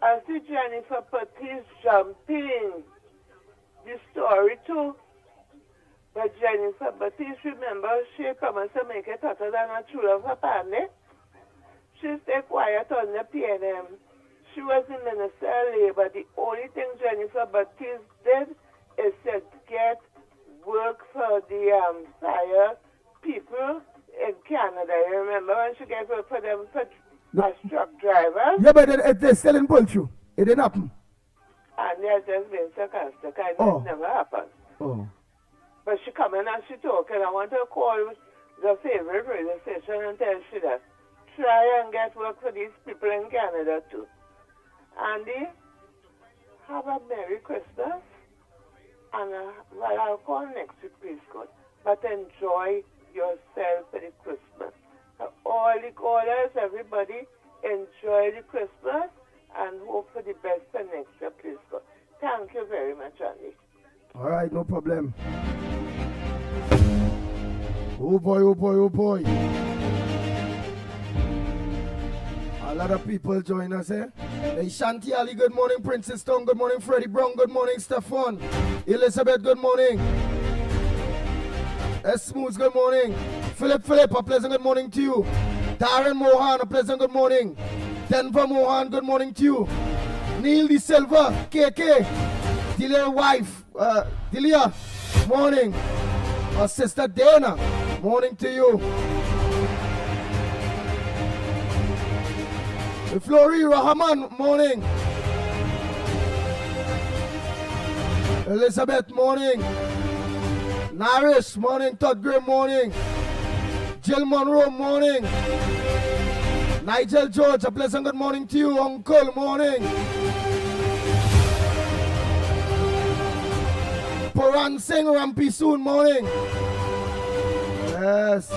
I see Jennifer Baptiste jumping the story too. But Jennifer Baptiste, remember, she promised to make it hotter than a true love apparently. She stayed quiet on the PNM. She was the Minister of Labor. The only thing Jennifer Baptiste did is to get work for the fire people in Canada. You remember when she gave work for them for as truck drivers?
Yeah, but it's still in pull through. It didn't happen.
And they're just being sarcastic. And it never happened.
Oh.
But she come in and she talk, and I want to call the favorite radio station and tell she that try and get work for these people in Canada too. Andy, have a Merry Christmas. And I'll call next week, please God. but enjoy yourself for the Christmas. So all the callers, everybody, enjoy the Christmas and hope for the best for next year, please God. Thank you very much, Andy.
All right, no problem. Oh boy, oh boy, oh boy. A lot of people join us, eh? Hey, Shanti Ali, good morning. Princess Stone, good morning. Freddie Brown, good morning. Stefan. Elizabeth, good morning. S. Smooth, good morning. Philip, a pleasant good morning to you. Darren Mohan, a pleasant good morning. Denver Mohan, good morning to you. Neil De Silva, KK. Delia wife, Delia, morning. Our sister Dana, morning to you. Flori Rahman, morning. Elizabeth, morning. Naris, morning. Todd Gray, morning. Jill Monroe, morning. Nigel George, a pleasant good morning to you. Uncle, morning. Puran Singh, Rampi soon, morning. Yes.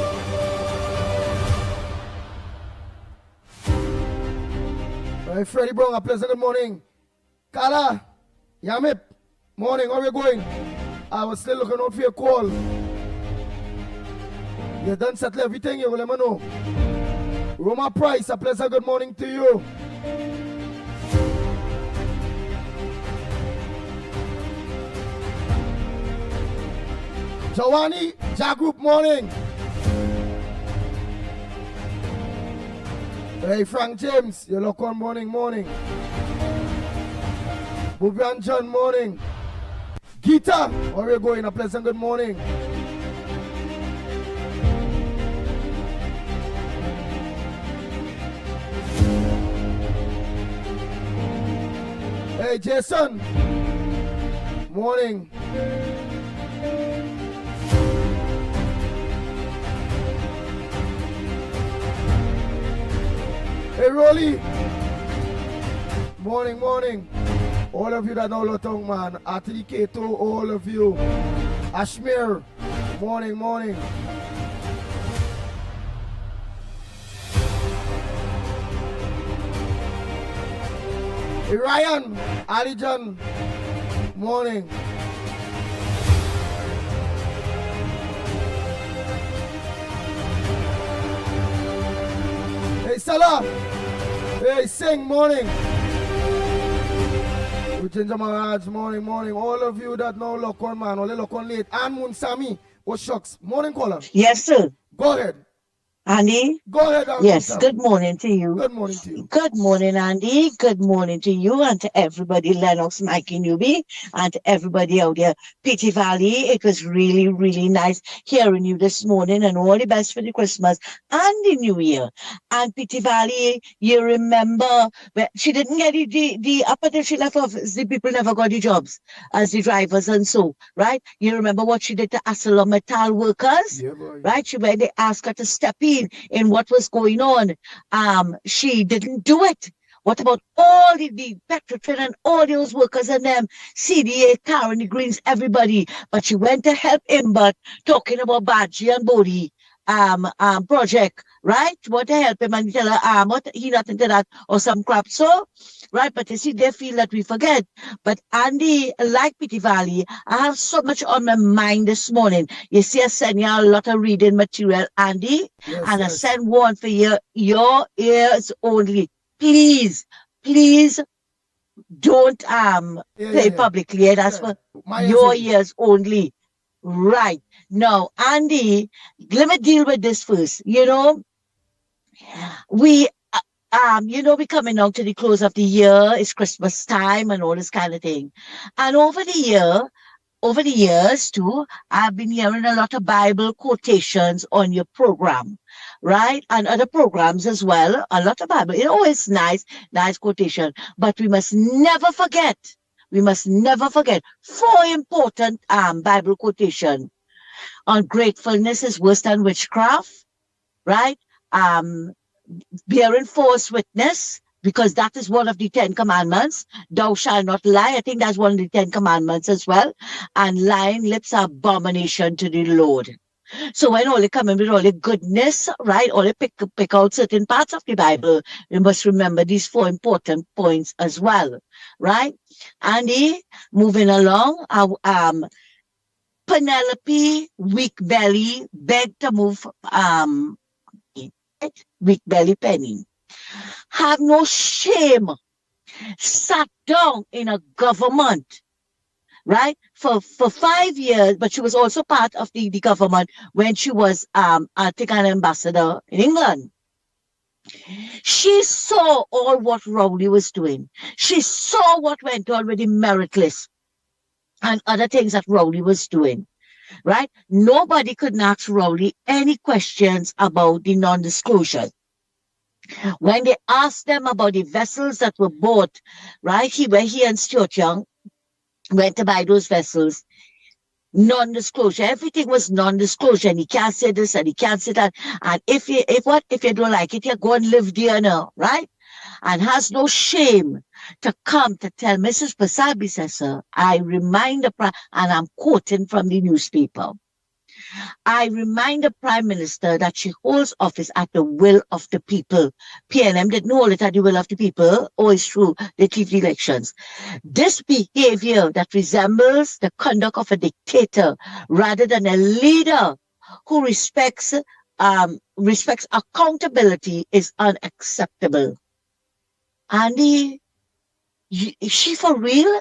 Hey, Freddie Brown, a pleasant good morning. Kala, Yamip, morning, how are you going? I was still looking out for your call. You done settle everything, you will let me know. Roma Price, a pleasant good morning to you. Jawani, Jagroup, morning. Hey, Frank James, you look on morning. Bubian John, morning. Gita, where are you going? A pleasant good morning. Hey, Jason, morning. Hey, Rolly. Morning. All of you that know Lotong, man. Atili Keto, all of you. Ashmir, morning. Hey, Ryan, Alijan, morning. Hey, Salah. Hey, Singh, morning. Uchenja Maharaj, morning. All of you that know Lokon, man, only Lokon late. And Munsami, what shucks. Morning, caller.
Yes, sir.
Go ahead.
Andy?
Go ahead, Andy.
Yes, good morning to you.
Good morning to you.
Good morning, Andy. Good morning to you and to everybody, Lennox, Mikey, Newbie, and to everybody out there. Pity Valley, it was really, really nice hearing you this morning, and all the best for the Christmas and the New Year. And Pity Valley, you remember, but she didn't get the up until she left office, the people never got the jobs as the drivers and so, right? You remember what she did to ArcelorMittal workers?
Yeah, boy.
Right? When they asked her to step in what was going on, she didn't do it. What about all the Petrotrin and all those workers and them, CDA, Karen, the Greens, everybody? But she went to help him, but talking about Baji and Bodhi project, right? Want to help him and tell her, what he nothing to that or some crap. So, right, but you see, they feel that we forget. But Andy, like Pity Valley, I have so much on my mind this morning. You see, I send you a lot of reading material, Andy,
Yes.
I send one for your ears only. Please don't play publicly. That's for your ears only. Right. Now, Andy, let me deal with this first. You know, we coming out to the close of the year. It's Christmas time and all this kind of thing. And over the years too, I've been hearing a lot of Bible quotations on your program, right? And other programs as well. A lot of Bible. It's always nice quotation. But we must never forget. 4 important Bible quotation. Ungratefulness is worse than witchcraft, right? Bearing false witness because that is one of the 10 commandments. Thou shalt not lie. I think that's one of the 10 commandments as well. And lying lips are abomination to the Lord. So when all they come in with all the goodness, right, all they pick out certain parts of the Bible, you must remember these 4 important points as well, right? Andy, moving along, Penelope, weak belly, begged to move, weak belly Penny. Have no shame, sat down in a government, right, for 5 years, but she was also part of the government when she was, I think, an ambassador in England. She saw all what Rowley was doing. She saw what went on with the merit list and other things that Rowley was doing, right? Nobody could ask Rowley any questions about the non-disclosure. When they asked them about the vessels that were bought, right, he and Stuart Young went to buy those vessels, non-disclosure. Everything was non-disclosure, and he can't say this and he can't say that. And if you don't like it, you go and live there now, right? And has no shame to come to tell Mrs. Pasabi, says, sir, I remind the and I'm quoting from the newspaper. I remind the Prime Minister that she holds office at the will of the people. PNM didn't hold it at the will of the people. Oh, it's true. They keep the elections. This behavior that resembles the conduct of a dictator rather than a leader who respects accountability is unacceptable. Andy, is she for real?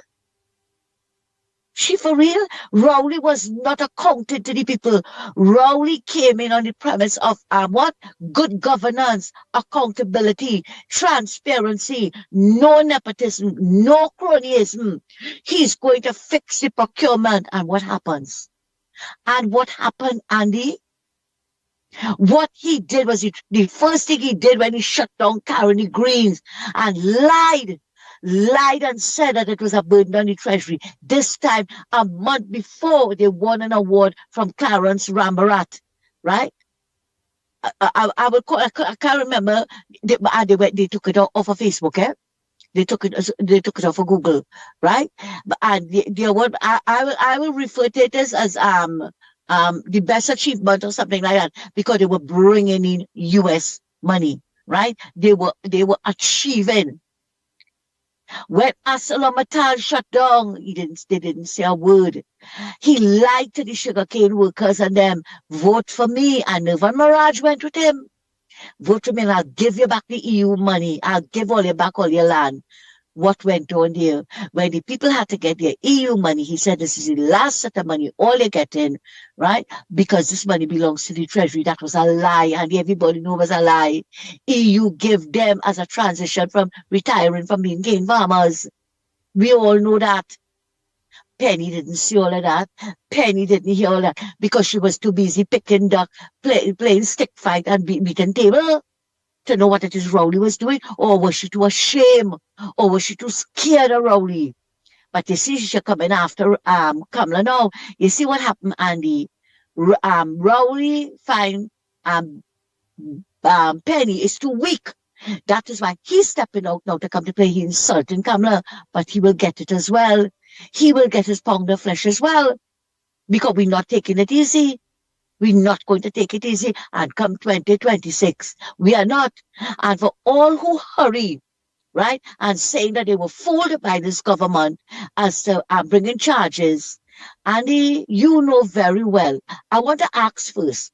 She for real? Rowley was not accounted to the people. Rowley came in on the premise of what? Good governance, accountability, transparency, no nepotism, no cronyism. He's going to fix the procurement. And what happens? And what happened, Andy? What he did was the first thing he did when he shut down Carony Greens and lied and said that it was a burden on the Treasury. This time, a month before, they won an award from Clarence Rambarat, right? I can't remember. They took it off of Facebook, eh? They took it off of Google, right? And the award, I will refer to it as the best achievement or something like that, because they were bringing in US money, right? They were achieving. When ArcelorMittal shut down, they didn't say a word. He lied to the sugarcane workers and them, vote for me. And Nirvan Mirage went with him. Vote for me and I'll give you back the EU money. I'll give all you back all your land. What went on there? When the people had to get their EU money, he said, this is the last set of money, all you're getting, right? Because this money belongs to the Treasury. That was a lie, and everybody knew it was a lie. EU gave them as a transition from retiring from being cane farmers. We all know that. Penny didn't see all of that. Penny didn't hear all that because she was too busy picking duck, playing stick fight and beating table to know what it is Rowley was doing, or was she too ashamed, or was she too scared of Rowley? But you see, she's coming after Kamala now. You see what happened, Andy? Rowley find Penny is too weak. That is why he's stepping out now to come to play. He's insulting Kamala, but he will get it as well. He will get his pound of flesh as well, because we're not taking it easy. We're not going to take it easy, and come 2026, we are not. And for all who hurry, right, and saying that they were fooled by this government as to bringing charges, Andy, you know very well. I want to ask first,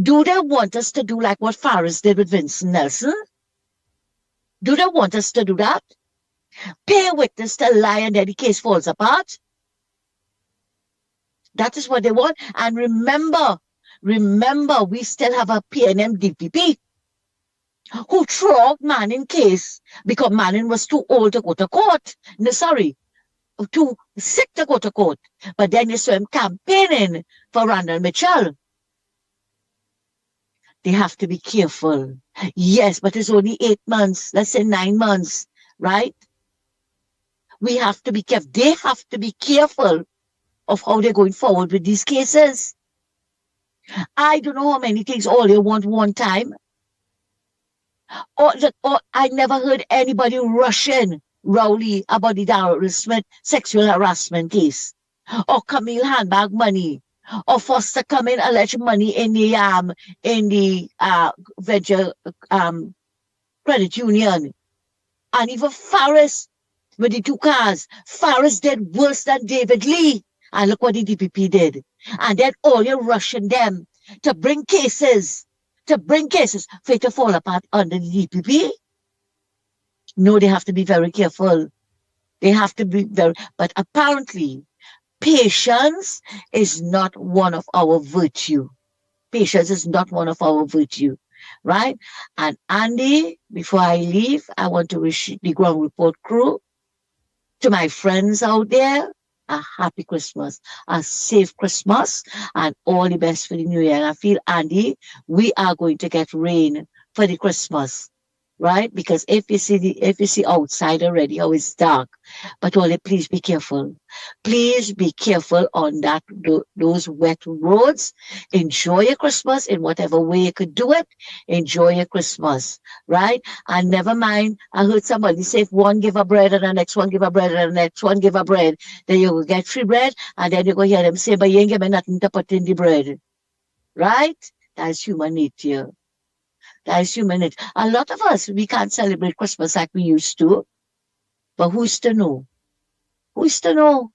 do they want us to do like what Farris did with Vincent Nelson? Do they want us to do that? Pay witness to lie and then the case falls apart? That is what they want. And remember, we still have a PNM DPP who threw out Manning case because Manning was too old to go to court. No, sorry, too sick to go to court. But then you saw him campaigning for Randall Mitchell. They have to be careful. Yes, but it's only 8 months, let's say 9 months, right? We have to be careful. They have to be careful of how they're going forward with these cases. I don't know how many things all they want one time. Or I never heard anybody rushing Rowley about the sexual harassment case. Or Camille handbag money. Or Foster coming alleged money in the venture credit union. And even Farris with the 2 cars. Farris did worse than David Lee. And look what the DPP did. And then all you're rushing them to bring cases for it to fall apart under the DPP. No, they have to be very careful. But apparently, patience is not one of our virtue. Patience is not one of our virtue, right? And Andy, before I leave, I want to wish the Ground Report crew, to my friends out there, a happy Christmas, a safe Christmas, and all the best for the new year. And I feel, Andy, we are going to get rain for the Christmas, right? Because if you see outside already how it's dark, but only please be careful. Please be careful on those wet roads. Enjoy your Christmas in whatever way you could do it. Enjoy your Christmas, right? And never mind, I heard somebody say if one give a bread and the next one give a bread and the next one give a bread, then you will get free bread, and then you go hear them say, but you ain't give me nothing to put in the bread, right? That's human nature. That is human nature. A lot of us, we can't celebrate Christmas like we used to. But who's to know? Who's to know?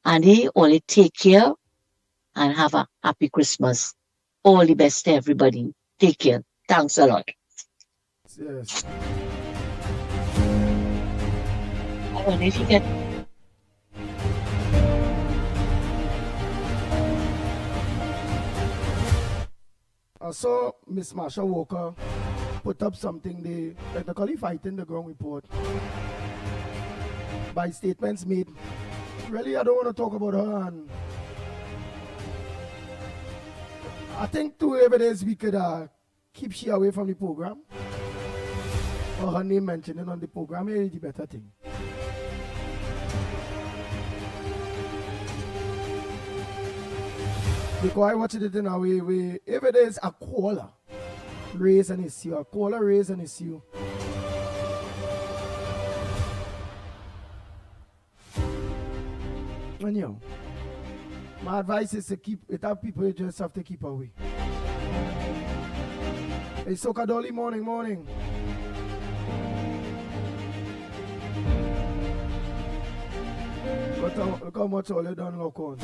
And he only take care and have a happy Christmas. All the best to everybody. Take care. Thanks a lot.
Yes.
I don't know if you get...
I saw Miss Marsha Walker put up something they technically fighting the Ground Report by statements made. Really, I don't want to talk about her, and I think too, if it is, we could keep she away from the program, or her name mentioned on the program is the better thing. Because I watched it in a way, if it is a caller raise an issue, and you know, my advice is to keep it up. People you just have to keep away. Hey, Soka Dolly, morning. Look how much all you done lock on.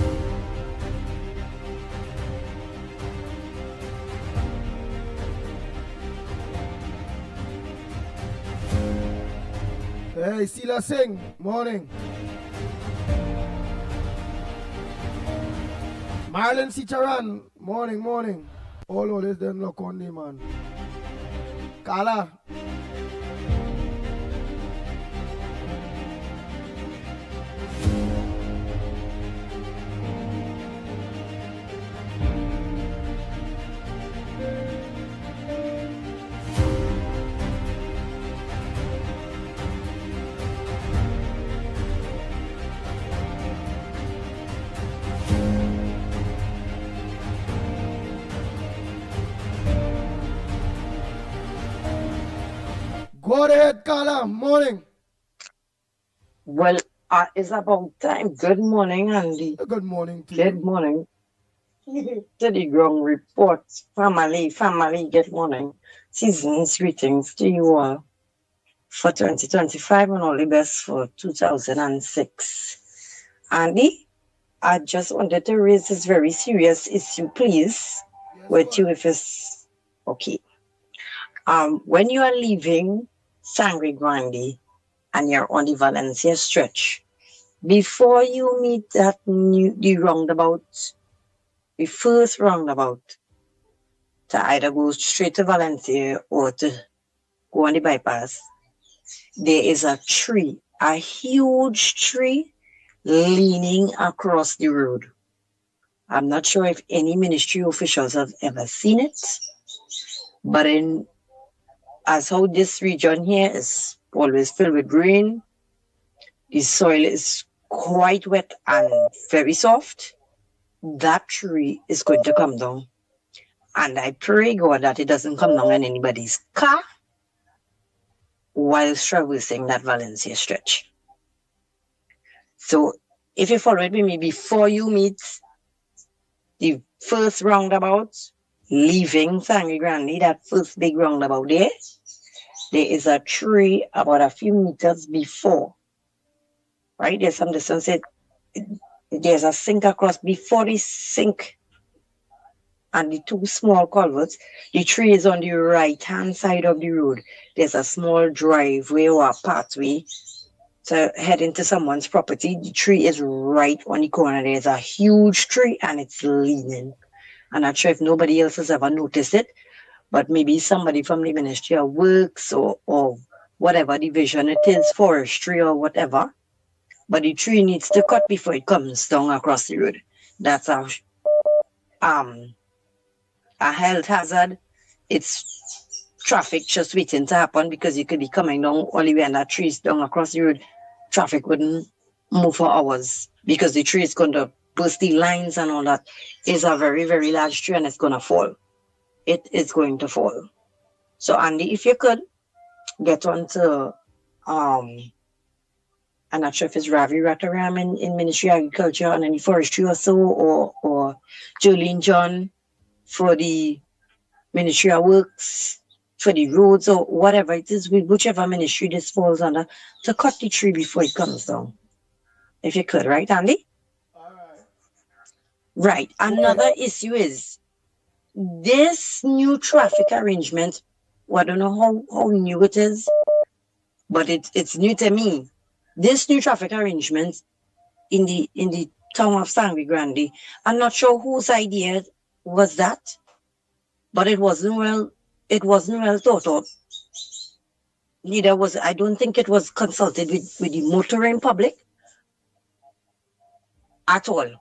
Hey, Sila Singh, morning. Marlon Sicharan, morning. All this then look on the man. Kala. Go ahead, Kala. Morning.
Well, it's about time. Good morning, Andy.
Good morning to you.
Good morning. To the Ground Report. Family, good morning. Season's greetings to you all for 2025 and all the best for 2006. Andy, I just wanted to raise this very serious issue, please, with you if it's okay. When you are leaving Sangre Grande and you're on the Valencia stretch, before you meet the roundabout, the first roundabout, to either go straight to Valencia or to go on the bypass, there is a tree, a huge tree leaning across the road. I'm not sure if any ministry officials have ever seen it, but as how this region here is always filled with rain, the soil is quite wet and very soft, that tree is going to come down. And I pray God that it doesn't come down in anybody's car whilst traversing that Valencia stretch. So if you follow it with me, before you meet the first roundabout, leaving Sangre Grande, that first big roundabout there is a tree about a few meters before, right? There's some distance. There's a sink across. Before the sink and the two small culverts, the tree is on the right-hand side of the road. There's a small driveway or a pathway to head into someone's property. The tree is right on the corner. There's a huge tree and it's leaning. I'm not sure if nobody else has ever noticed it, but maybe somebody from the Ministry of Works or whatever division it is, forestry or whatever. But the tree needs to cut before it comes down across the road. That's a health hazard. It's traffic just waiting to happen, because you could be coming down all the way and that tree is down across the road. Traffic wouldn't move for hours because the tree is going to burst the lines and all that. It's a very, very large tree and it's going to fall. It is going to fall. So Andy, if you could get on to I'm not sure if it's Ravi Rataram in Ministry of Agriculture and any forestry or so, or Jolene John for the Ministry of Works, for the roads or whatever it is, whichever ministry this falls under, to cut the tree before it comes down. If you could, right, Andy?
All right.
Right. Another issue is this new traffic arrangement. Well, I don't know how new it is, but it's new to me. This new traffic arrangement in the town of Sangre Grande, I'm not sure whose idea was that, but it wasn't well thought out. I don't think it was consulted with the motoring public at all.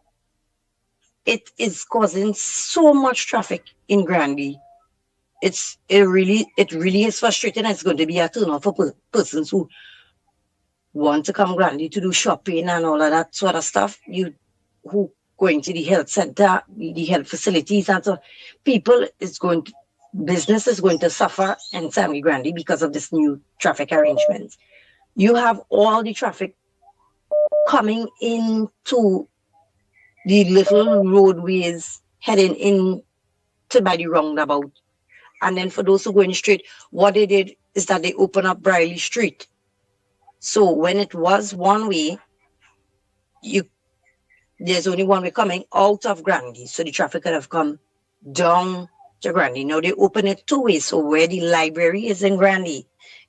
It is causing so much traffic in Grande. It really is frustrating. It's going to be a turnoff for persons who want to come Grande to do shopping and all of that sort of stuff. Who going to the health center, the health facilities, and so business is going to suffer in Sangre Grande because of this new traffic arrangement. You have all the traffic coming into the little roadways heading in to by the roundabout. And then for those who go in straight, what they did is that they open up Briley Street. So when it was one way, there's only one way coming out of Grande. So the traffic could have come down to Grande. Now they open it two ways. So where the library is in Grande,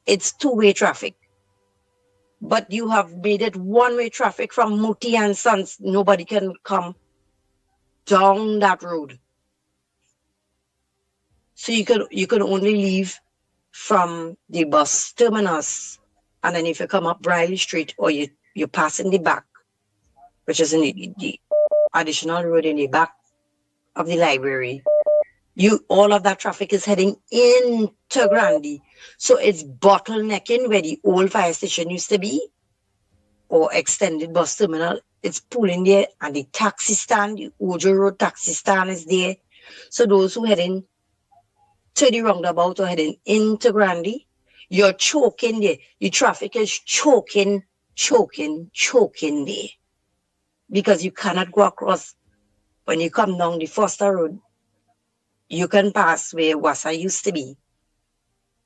it's two-way traffic. But you have made it one-way traffic from Muti and Sons. Nobody can come down that road. So you could only leave from the bus terminus, and then if you come up Briley Street, or you pass in the back, which is in the additional road in the back of the library, all of that traffic is heading into Grande. So it's bottlenecking where the old fire station used to be, or extended bus terminal. It's pulling there, and the taxi stand, the Ojo Road taxi stand is there. So those who heading to the roundabout or heading into Grande, you're choking there. The traffic is choking there. Because you cannot go across. When you come down the Foster Road, you can pass where Wassa used to be,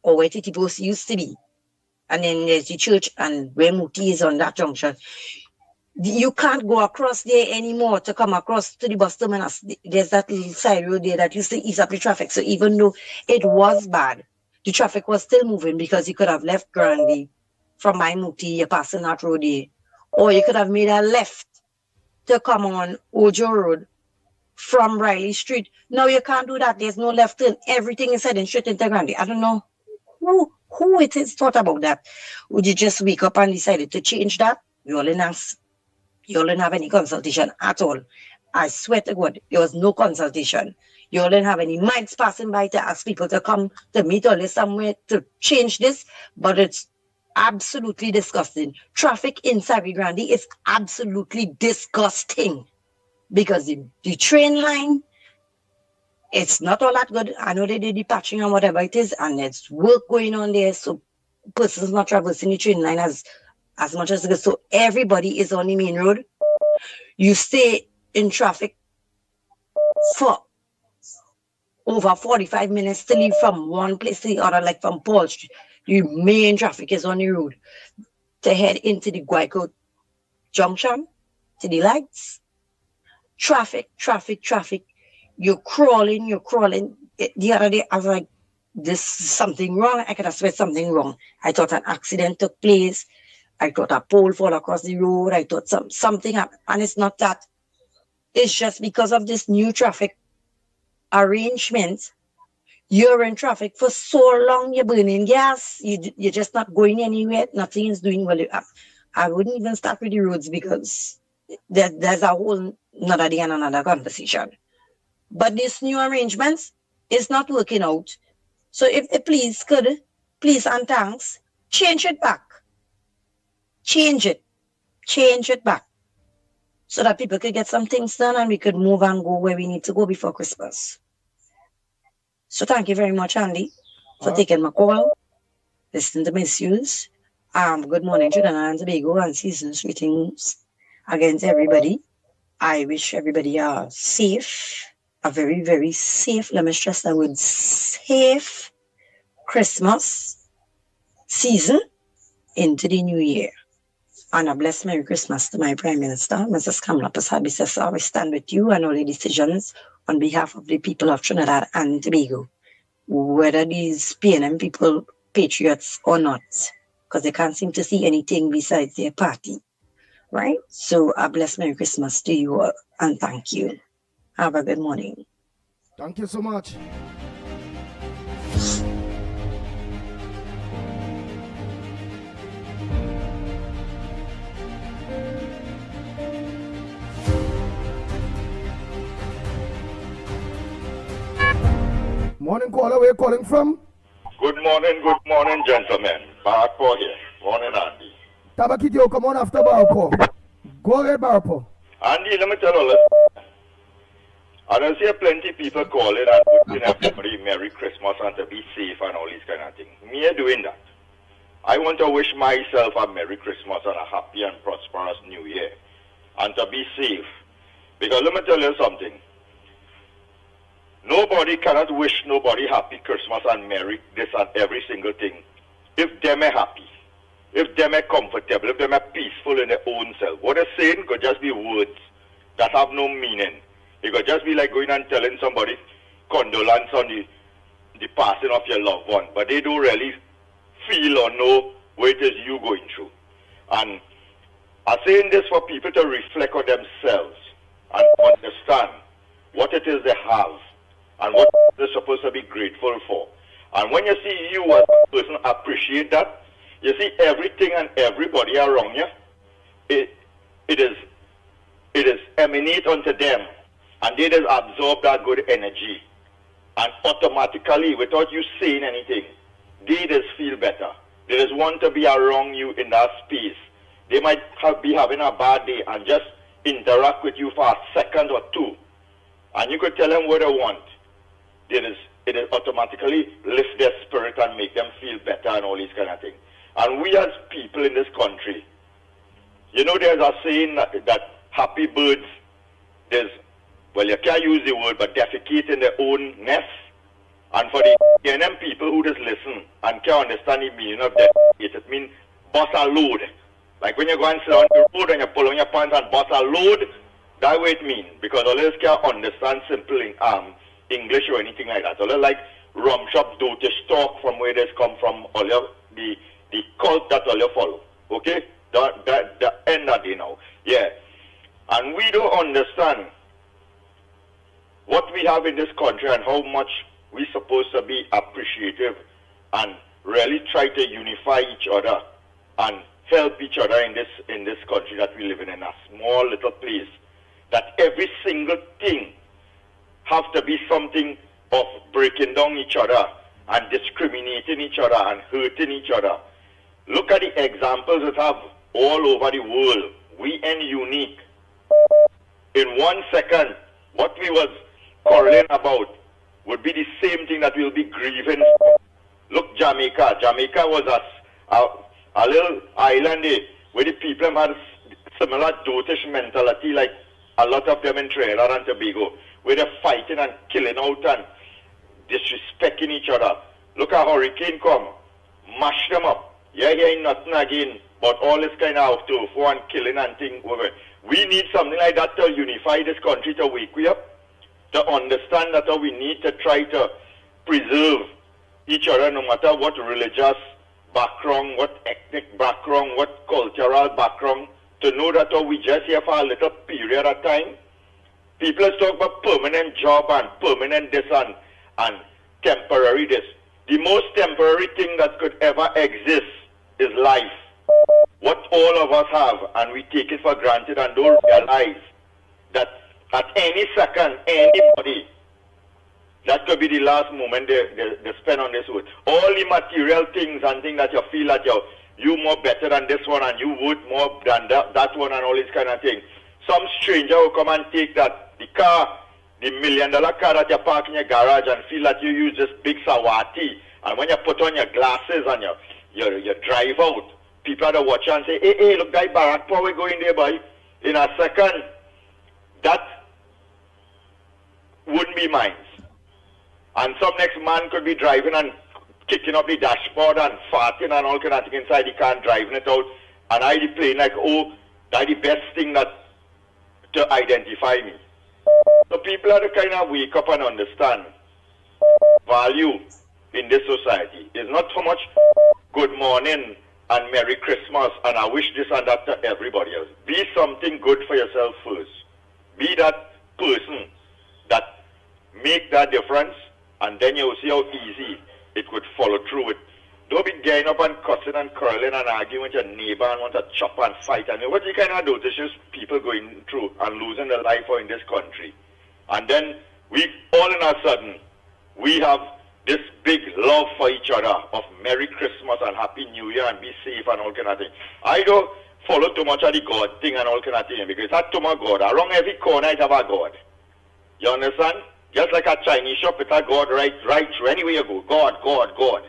or where Titibos used to be. And then there's the church and where Muti is on that junction. You can't go across there anymore to come across to the bus terminus. There's that little side road there that used to ease up the traffic. So even though it was bad, the traffic was still moving, because you could have left Grande from my Muti, you're passing that road there. Or you could have made a left to come on Ojo Road from Riley Street. Now you can't do that. There's no left turn. Everything is heading straight into Grande. I don't know who it is thought about that. Would you just wake up and decided to change that? You all didn't have any consultation at all. I swear to God, there was no consultation. You all didn't have any mics passing by to ask people to come to meet or somewhere to change this, but it's absolutely disgusting. Traffic in Sangre Grande is absolutely disgusting, because the train line, it's not all that good. I know they did the patching and whatever it is, and there's work going on there. So persons not traversing the train line as much as it goes. So everybody is on the main road. You stay in traffic for over 45 minutes to leave from one place to the other, like from Paul Street. The main traffic is on the road to head into the Guayco Junction, to the lights. Traffic. You're crawling. The other day, I was like, this is something wrong. I could have swear something wrong. I thought an accident took place. I thought a pole fall across the road. I thought something happened. And it's not that. It's just because of this new traffic arrangement. You're in traffic for so long, you're burning gas. You're just not going anywhere. Nothing is doing well. I wouldn't even start with the roads because there's a whole another day and another conversation. But this new arrangements is not working out. So if the police could, please and thanks, change it back. Change it back. So that people could get some things done and we could move and go where we need to go before Christmas. So thank you very much, Andy, for taking my call, listening to my issues. Good morning, Trinidad and Tobago, and season's greetings against everybody. I wish everybody a safe, a very, very safe, let me stress that word, safe Christmas season into the new year. And a blessed Merry Christmas to my Prime Minister, Mrs. Kamala Persad-Bissessar. We stand with you and all the decisions on behalf of the people of Trinidad and Tobago, whether these PNM people patriots or not, because they can't seem to see anything besides their party, right? So a blessed Merry Christmas to you all, and thank you. Have a good morning.
Thank you so much. Morning, caller. Where are you calling from?
Good morning, gentlemen. Barpo here. Morning, Andy.
Tabakitio, come on after Barpo. Go ahead, Barpo.
Andy, let me tell you, I don't see plenty people calling and wishing everybody Merry Christmas and to be safe and all these kind of things. Me doing that. I want to wish myself a Merry Christmas and a happy and prosperous New Year and to be safe. Because let me tell you something. Nobody cannot wish nobody happy Christmas and Merry this and every single thing. If them are happy, if them are comfortable, if them are peaceful in their own self. What they're saying could just be words that have no meaning. It could just be like going and telling somebody condolence on the passing of your loved one. But they don't really feel or know what it is you going through. And I'm saying this for people to reflect on themselves and understand what it is they have and what they're supposed to be grateful for. And when you see you as a person appreciate that, you see everything and everybody around you, it is emanate unto them, and they just absorb that good energy. And automatically, without you saying anything, they just feel better. They just want to be around you in that space. They might be having a bad day and just interact with you for a second or two. And you could tell them what they want. It is automatically lift their spirit and make them feel better and all these kind of things. And we as people in this country, you know, there's a saying that happy birds, well, you can't use the word, but defecate in their own nest. And for the PNM people who just listen and can't understand the meaning of defecate, it means bust a load. Like when you go and sit on the road and you pull on your pants and bust a load, that's what it means. Because others can't understand simple English or anything like that. Others like rum shop, dotish talk from where this come from, all the cult that all you follow. Okay? The end of it now. Yeah. And we don't understand what we have in this country and how much we're supposed to be appreciative and really try to unify each other and help each other in this country that we live in a small little place. That every single thing have to be something of breaking down each other and discriminating each other and hurting each other. Look at the examples that have all over the world. We ain't unique. In 1 second, what we was quarreling about would be the same thing that we'll be grieving for. Look, Jamaica. Jamaica was a little island there where the people had similar dotish mentality like a lot of them in Trinidad and Tobago, where they're fighting and killing out and disrespecting each other. Look at hurricane come, mash them up. Yeah, hearing nothing again, but all this kind of tofu and killing and thing over. We need something like that to unify this country, to wake we up, to understand that we need to try to preserve each other no matter what religious background, what ethnic background, what cultural background, to know that we just here for a little period of time. People talk about permanent job and permanent this and temporary this. The most temporary thing that could ever exist is life. What all of us have, and we take it for granted and don't realize that at any second, anybody, that could be the last moment they spend on this earth. All the material things and things that you feel that you more better than this one and you would more than that one and all this kind of thing. Some stranger will come and take that, the car, the $1 million car that you park in your garage and feel that you use this big Sawati. And when you put on your glasses and you drive out, people are watching and say, hey, look, that Barack Power going there, boy. In a second, that wouldn't be mine. And some next man could be driving and kicking up the dashboard and farting and all kind of things inside the car and driving it out. And I be playing like, oh, that's the best thing that to identify me. So people are to kind of wake up and understand value in this society. It's not so much good morning and Merry Christmas and I wish this and that to everybody else. Be something good for yourself first. Be that person that make that difference, and then you'll see how easy it could follow through with. Don't be getting up and cussing and curling and arguing with your neighbor and want to chop and fight. And what you kind of do, this is people going through and losing their life in this country. And then we, all in a sudden, we have this big love for each other of Merry Christmas and Happy New Year and be safe and all kind of thing. I don't follow too much of the God thing and all kind of thing because that's too much God. Around every corner it have a God. You understand? Just like a Chinese shop, it's a God right through. Anywhere you go, God, God, God.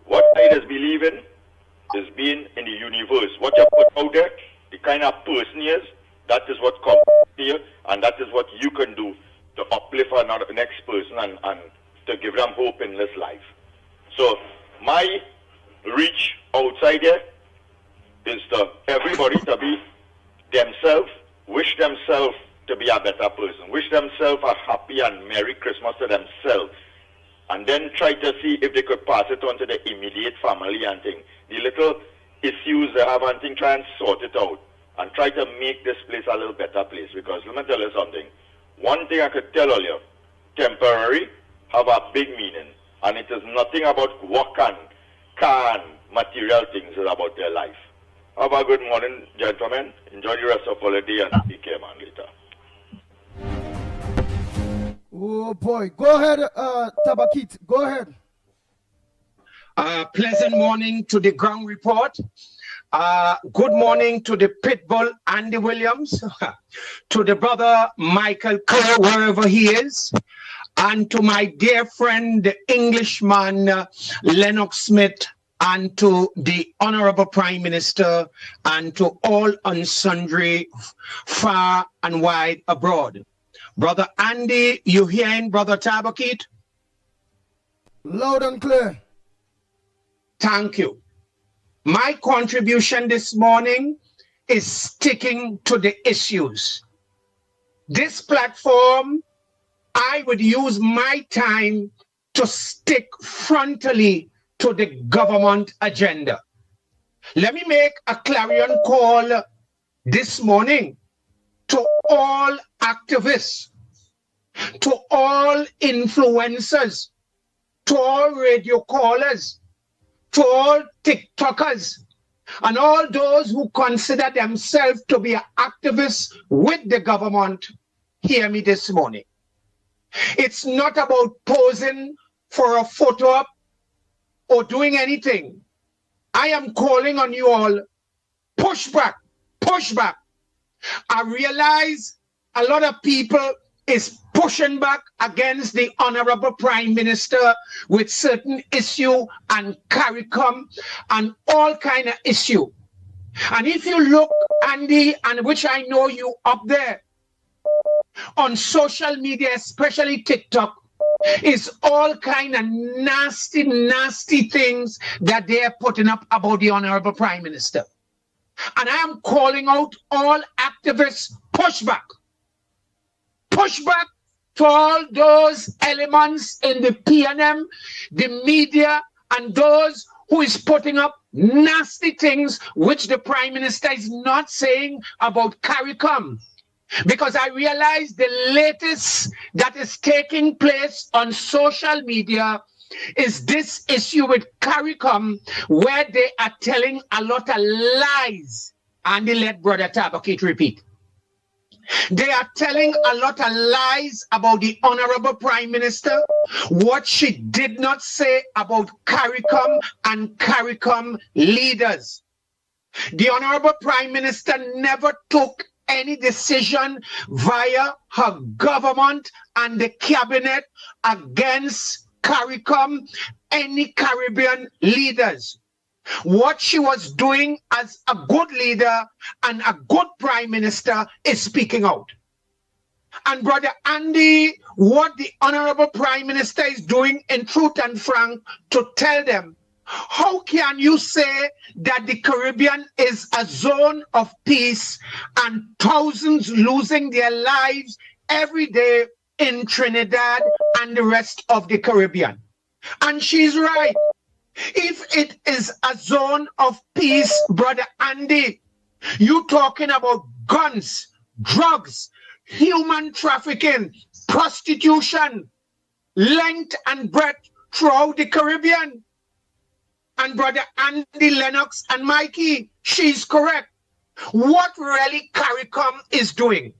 What I just believe in is being in the universe. What you put out there, the kind of person he is, that is what comes to you, and that is what you can do to uplift another next person and to give them hope in this life. So my reach outside there is to everybody to be themselves, wish themselves to be a better person, wish themselves a happy and Merry Christmas to themselves, and then try to see if they could pass it on to the immediate family and thing. The little issues they have and thing, try and sort it out and try to make this place a little better place. Because let me tell you something. One thing I could tell all you, temporary have a big meaning, and it is nothing about work and car and material things. It's about their life. Have a good morning, gentlemen. Enjoy the rest of the day and take care, man, later.
Oh boy, go ahead, Tabakit, go ahead.
Pleasant morning to the ground report. Good morning to the Pitbull Andy Williams, to the brother Michael Kerr, wherever he is, and to my dear friend, the Englishman Lennox Smith, and to the Honorable Prime Minister, and to all and sundry far and wide abroad. Brother Andy, you hearing Brother Tabakit?
Loud and clear.
Thank you. My contribution this morning is sticking to the issues. This platform, I would use my time to stick frontally to the government agenda. Let me make a clarion call this morning to all activists, to all influencers, to all radio callers, to all TikTokers, and all those who consider themselves to be activists with the government, hear me this morning. It's not about posing for a photo op or doing anything. I am calling on you all, push back, push back. I realize a lot of people is pushing back against the Honorable Prime Minister with certain issue and CARICOM and all kind of issue. And if you look, Andy, and which I know you up there, on social media, especially TikTok, is all kind of nasty, nasty things that they are putting up about the Honorable Prime Minister. And I am calling out all activists, pushback. Pushback to all those elements in the PNM, the media, and those who is putting up nasty things which the Prime Minister is not saying about CARICOM. Because I realize the latest that is taking place on social media is this issue with CARICOM, where they are telling a lot of lies. And they let Brother Tabakit repeat. They are telling a lot of lies about the Honorable Prime Minister, what she did not say about CARICOM and CARICOM leaders. The Honorable Prime Minister never took any decision via her government and the cabinet against CARICOM, any Caribbean leaders. What she was doing as a good leader and a good prime minister is speaking out. And Brother Andy, what the Honorable Prime Minister is doing in truth and frank to tell them, how can you say that the Caribbean is a zone of peace and thousands losing their lives every day in Trinidad and the rest of the Caribbean? And she's right. If it is a zone of peace, Brother Andy, you talking about guns, drugs, human trafficking, prostitution, length and breadth throughout the Caribbean. And Brother Andy, Lennox, and Mikey, she's correct. What really CARICOM is doing?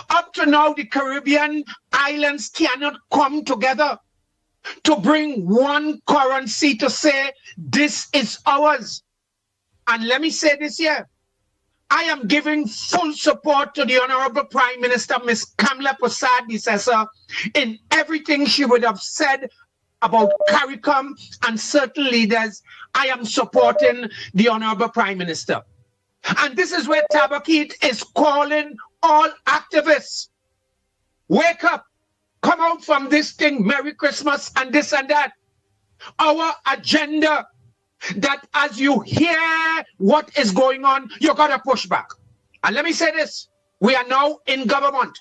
Up to now, the Caribbean islands cannot come together to bring one currency to say, this is ours. And let me say this here. I am giving full support to the Honorable Prime Minister, Ms. Kamla Persad-Bissessar, in everything she would have said about CARICOM and certain leaders. I am supporting the Honorable Prime Minister. And this is where Tabakit is calling all activists. Wake up. Come out from this thing, Merry Christmas and this and that. Our agenda, that as you hear what is going on, you got to push back. And let me say this. We are now in government.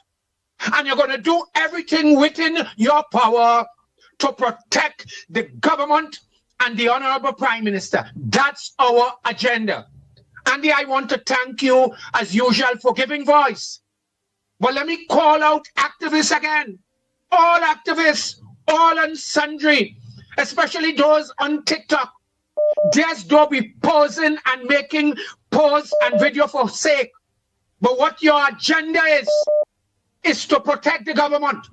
And you're going to do everything within your power to protect the government and the Honorable Prime Minister. That's our agenda. Andy, I want to thank you, as usual, for giving voice. But let me call out activists again. All activists, all and sundry, especially those on TikTok. Just don't be posing and making pose and video for sake. But what your agenda is to protect the government.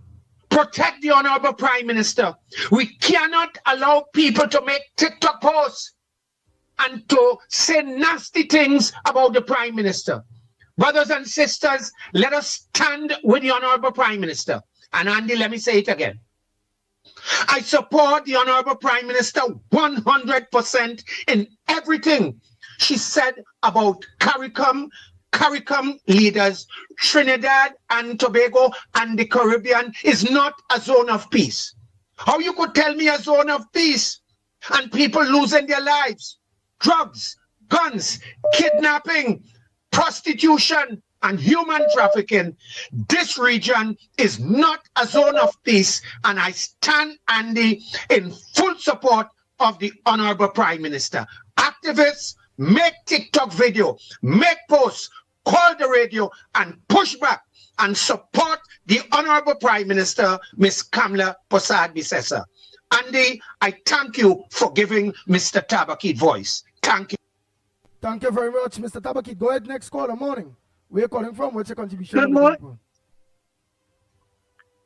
Protect the Honorable Prime Minister. We cannot allow people to make TikTok posts and to say nasty things about the Prime Minister. Brothers and sisters, let us stand with the Honorable Prime Minister. And Andy, let me say it again. I support the Honorable Prime Minister 100% in everything she said about CARICOM leaders. Trinidad and Tobago and the Caribbean is not a zone of peace. How you could tell me a zone of peace and people losing their lives? Drugs, guns, kidnapping, prostitution, and human trafficking. This region is not a zone of peace, and I stand, Andy, in full support of the Honorable Prime Minister. Activists, make TikTok video, make posts, call the radio, and push back and support the Honorable Prime Minister, Ms. Kamla Persad-Bissessar. Andy, I thank you for giving Mr. Tabakit voice. Thank you.
Thank you very much, Mr. Tabakit. Go ahead, next caller. Morning. Where are you calling from? What's your contribution?
Good morning.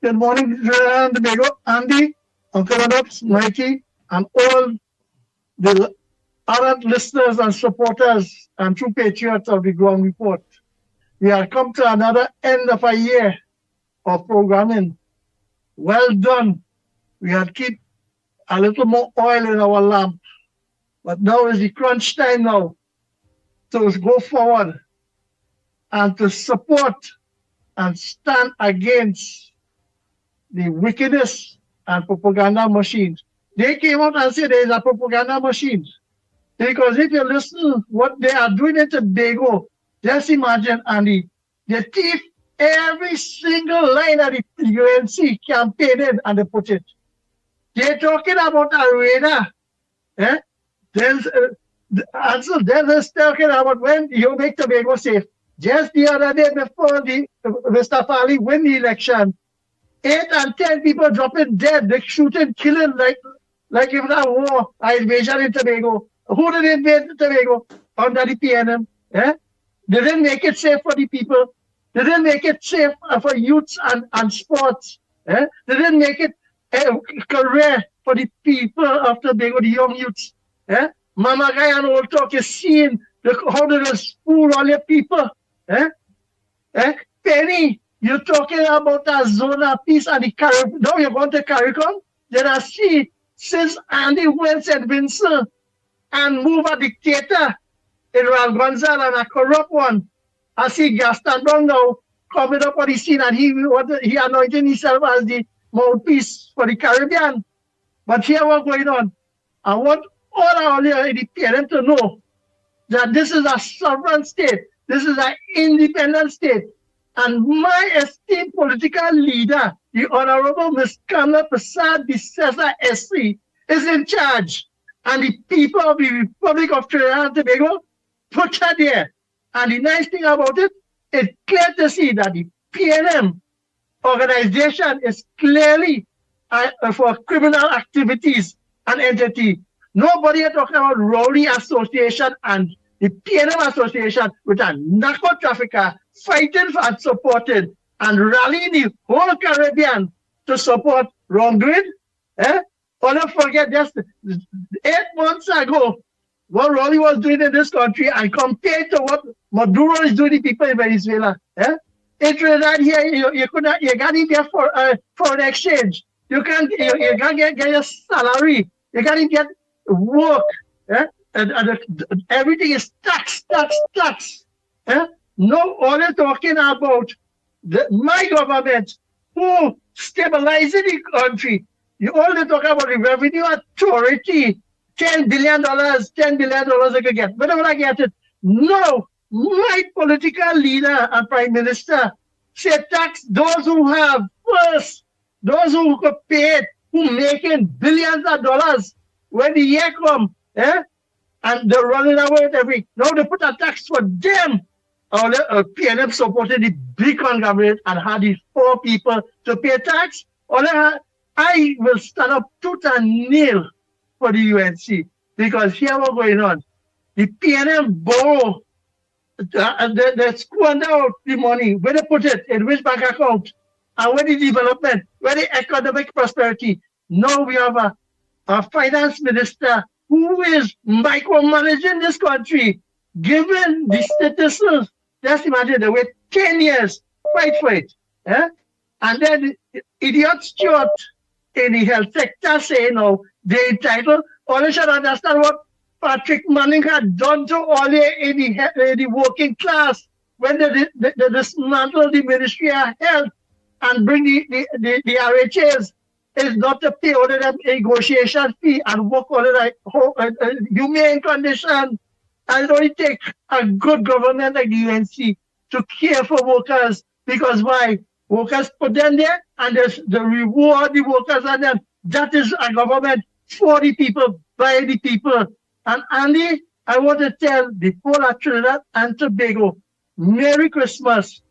Good morning, Tobago, Andy, Uncle Lennox, Mikey, and all the other listeners and supporters and true patriots of the Ground Report. We have come to another end of a year of programming. well done. We had keep a little more oil in our lamp. But now is the crunch time now to go forward and to support and stand against the wickedness and propaganda machines. They came out and said there is a propaganda machine. Because if you listen what they are doing in Tobago, just imagine, Andy, they thief every single line of the UNC campaigning and they put it. They're talking about a radar. Eh? Then they're talking about when you make Tobago safe. Just the other day before Mr. Farley win the election, 8 and 10 people dropping dead. They shooting, killing like if that war, an invasion in Tobago. Who did invade Tobago? Under the PNM. Eh? They didn't make it safe for the people. They didn't make it safe for youths and sports. Eh? They didn't make it a career for the people of Tobago, the young youths. Eh? Mama Guy and Old Talk is seeing how they fool all your people. Eh? Eh? Penny, you're talking about a zone of peace and the Caribbean. Now you're going to CARICOM? Then I see since Andy went St. Vincent and move a dictator in Gonzalo and a corrupt one. I see Gaston Brown now coming up on the scene and he anointing himself as the mouthpiece for the Caribbean. But here what's going on. I want all our parents to know that this is a sovereign state. This is an independent state. And my esteemed political leader, the Honorable Ms. Kamala Prasad Bissessa SC, is in charge. And the people of the Republic of Trinidad and Tobago put her there. And the nice thing about it, it's clear to see that the PNM organization is clearly for criminal activities and entity. Nobody is talking about Rowley Association and the PNM Association with a narco trafficker fighting for and supporting and rallying the whole Caribbean to support wrongdoing. Eh? Or don't forget, just 8 months ago, what Rowley was doing in this country and compared to what Maduro is doing to people in Venezuela. Eh? In Trinidad here, you can't even get foreign exchange. You can't get your salary. You can't even get work. Eh? And everything is tax. Eh? No, all they're talking about my government who stabilizing the country. You only talk about the revenue authority, $10 billion they could get. Where would I get it? No, my political leader and prime minister say tax those who have first, those who could pay it, who making billions of dollars when the year come, eh? And they're running away with everything. Now they put a tax for them. PNM supported the big conglomerate and had these poor people to pay tax. I will stand up tooth and nail for the UNC because here what's going on. The PNM borrow, they squander out the money. Where they put it? In which bank account? And where the development? Where the economic prosperity? Now we have a finance minister who is micromanaging this country, given the citizens. Just imagine they wait 10 years, fight for it. Eh? And then the idiot Stuart in the health sector say, no, they're entitled. All you should understand what Patrick Manning had done to all in the working class when they dismantle the Ministry of Health and bring the RHAs is not to pay all of them negotiation fee and work all of that humane condition. And it only take a good government like the UNC to care for workers because why? Workers put them there and they reward the workers and then that is a government for the people, by the people. And Andy, I want to tell the whole of Trinidad and Tobago, Merry Christmas.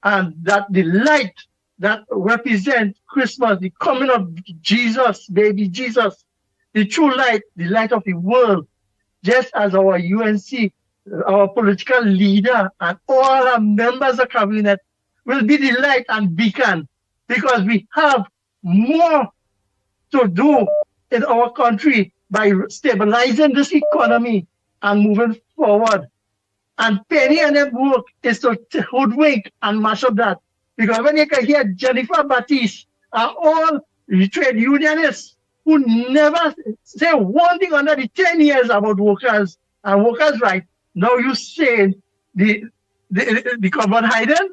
And that the light that represents Christmas, the coming of Jesus, baby Jesus, the true light, the light of the world, just as our UNC, our political leader, and all our members of cabinet will be the light and beacon because we have more to do in our country by stabilizing this economy and moving forward. And Penny and them work is to hoodwink and mash up that. Because when you can hear Jennifer Baptiste are all trade unionists who never say one thing under the 10 years about workers and workers' rights. Now you say the government hiding,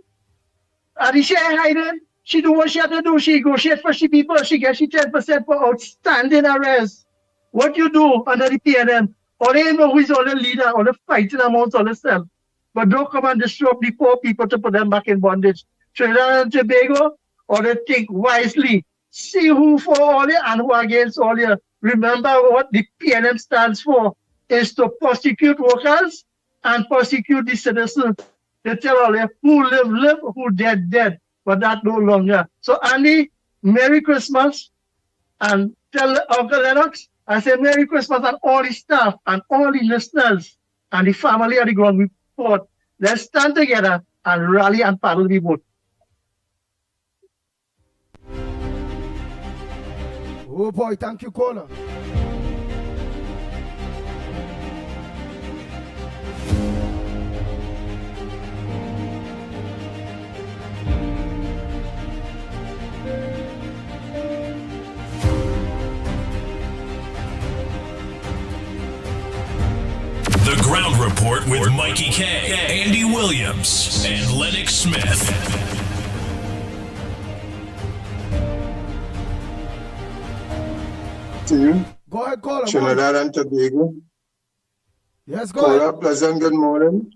and she hiding. She do what she had to do. She negotiate for she people. She gets 10% for outstanding arrests. What you do under the PNM? Or they know who is all the leader, or the fighting amongst all themselves. But don't come and disrupt the poor people to put them back in bondage. Trinidad and Tobago, or they think wisely. See who for all you and who against all you. Remember what the PNM stands for is to prosecute workers and prosecute the citizens. They tell all you who live, who dead. But that no longer. So Andy, Merry Christmas, and tell Uncle Lennox, I say Merry Christmas and all the staff and all the listeners and the family of the ground report. Let's stand together and rally and paddle the boat.
Oh boy, thank you, caller.
The Ground Report with Mikey K, Andy Williams, and Lennox Smith.
To you.
Go ahead, caller.
Trinidad and Tobago.
Yes, go ahead.
Caller, pleasant good morning.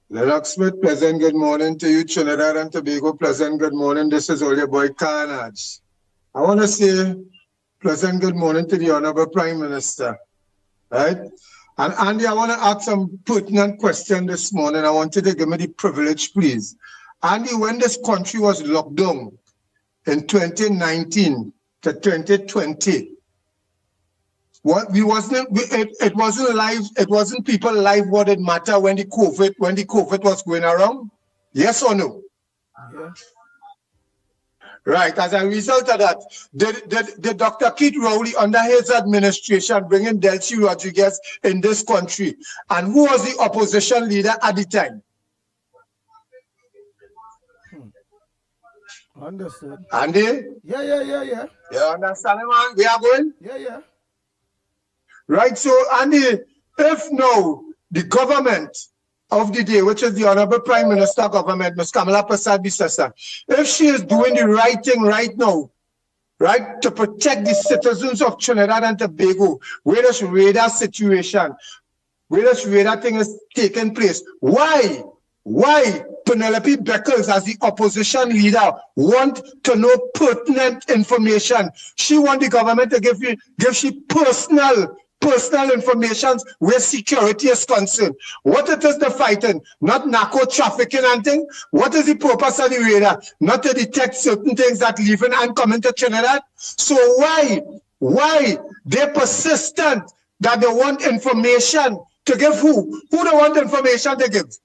Lennox Smith, pleasant good morning to you. Trinidad and Tobago, pleasant good morning. This is all your boy Carnage. I want to say pleasant good morning to the Honorable Prime Minister. Right? And Andy, I want to ask some pertinent question this morning. I want you to give me the privilege, please. Andy, when this country was locked down in 2019 to 2020, it wasn't people live what it matter when the COVID was going around? Yes or no?
Yeah.
Right. As a result of that, did Dr. Keith Rowley, under his administration, bring in Delcy Rodriguez in this country? And who was the opposition leader at the time?
Understood.
Andy?
Yeah.
You understand, man? We are going?
Yeah.
Right. So, Andy, if now the government of the day, which is the Honorable Prime Minister government, Ms. Kamala Persad-Bissessar, if she is doing the right thing right now, right, to protect the citizens of Trinidad and Tobago, where this radar situation, where this radar thing is taking place, why Penelope Beckles, as the opposition leader, want to know pertinent information? She want the government to give she personal information where security is concerned. What it is the fighting, not narco trafficking and things. What is the purpose of the radar? Not to detect certain things that leaving and coming to Trinidad. So why they're persistent that they want information to give who? Who they want information to give?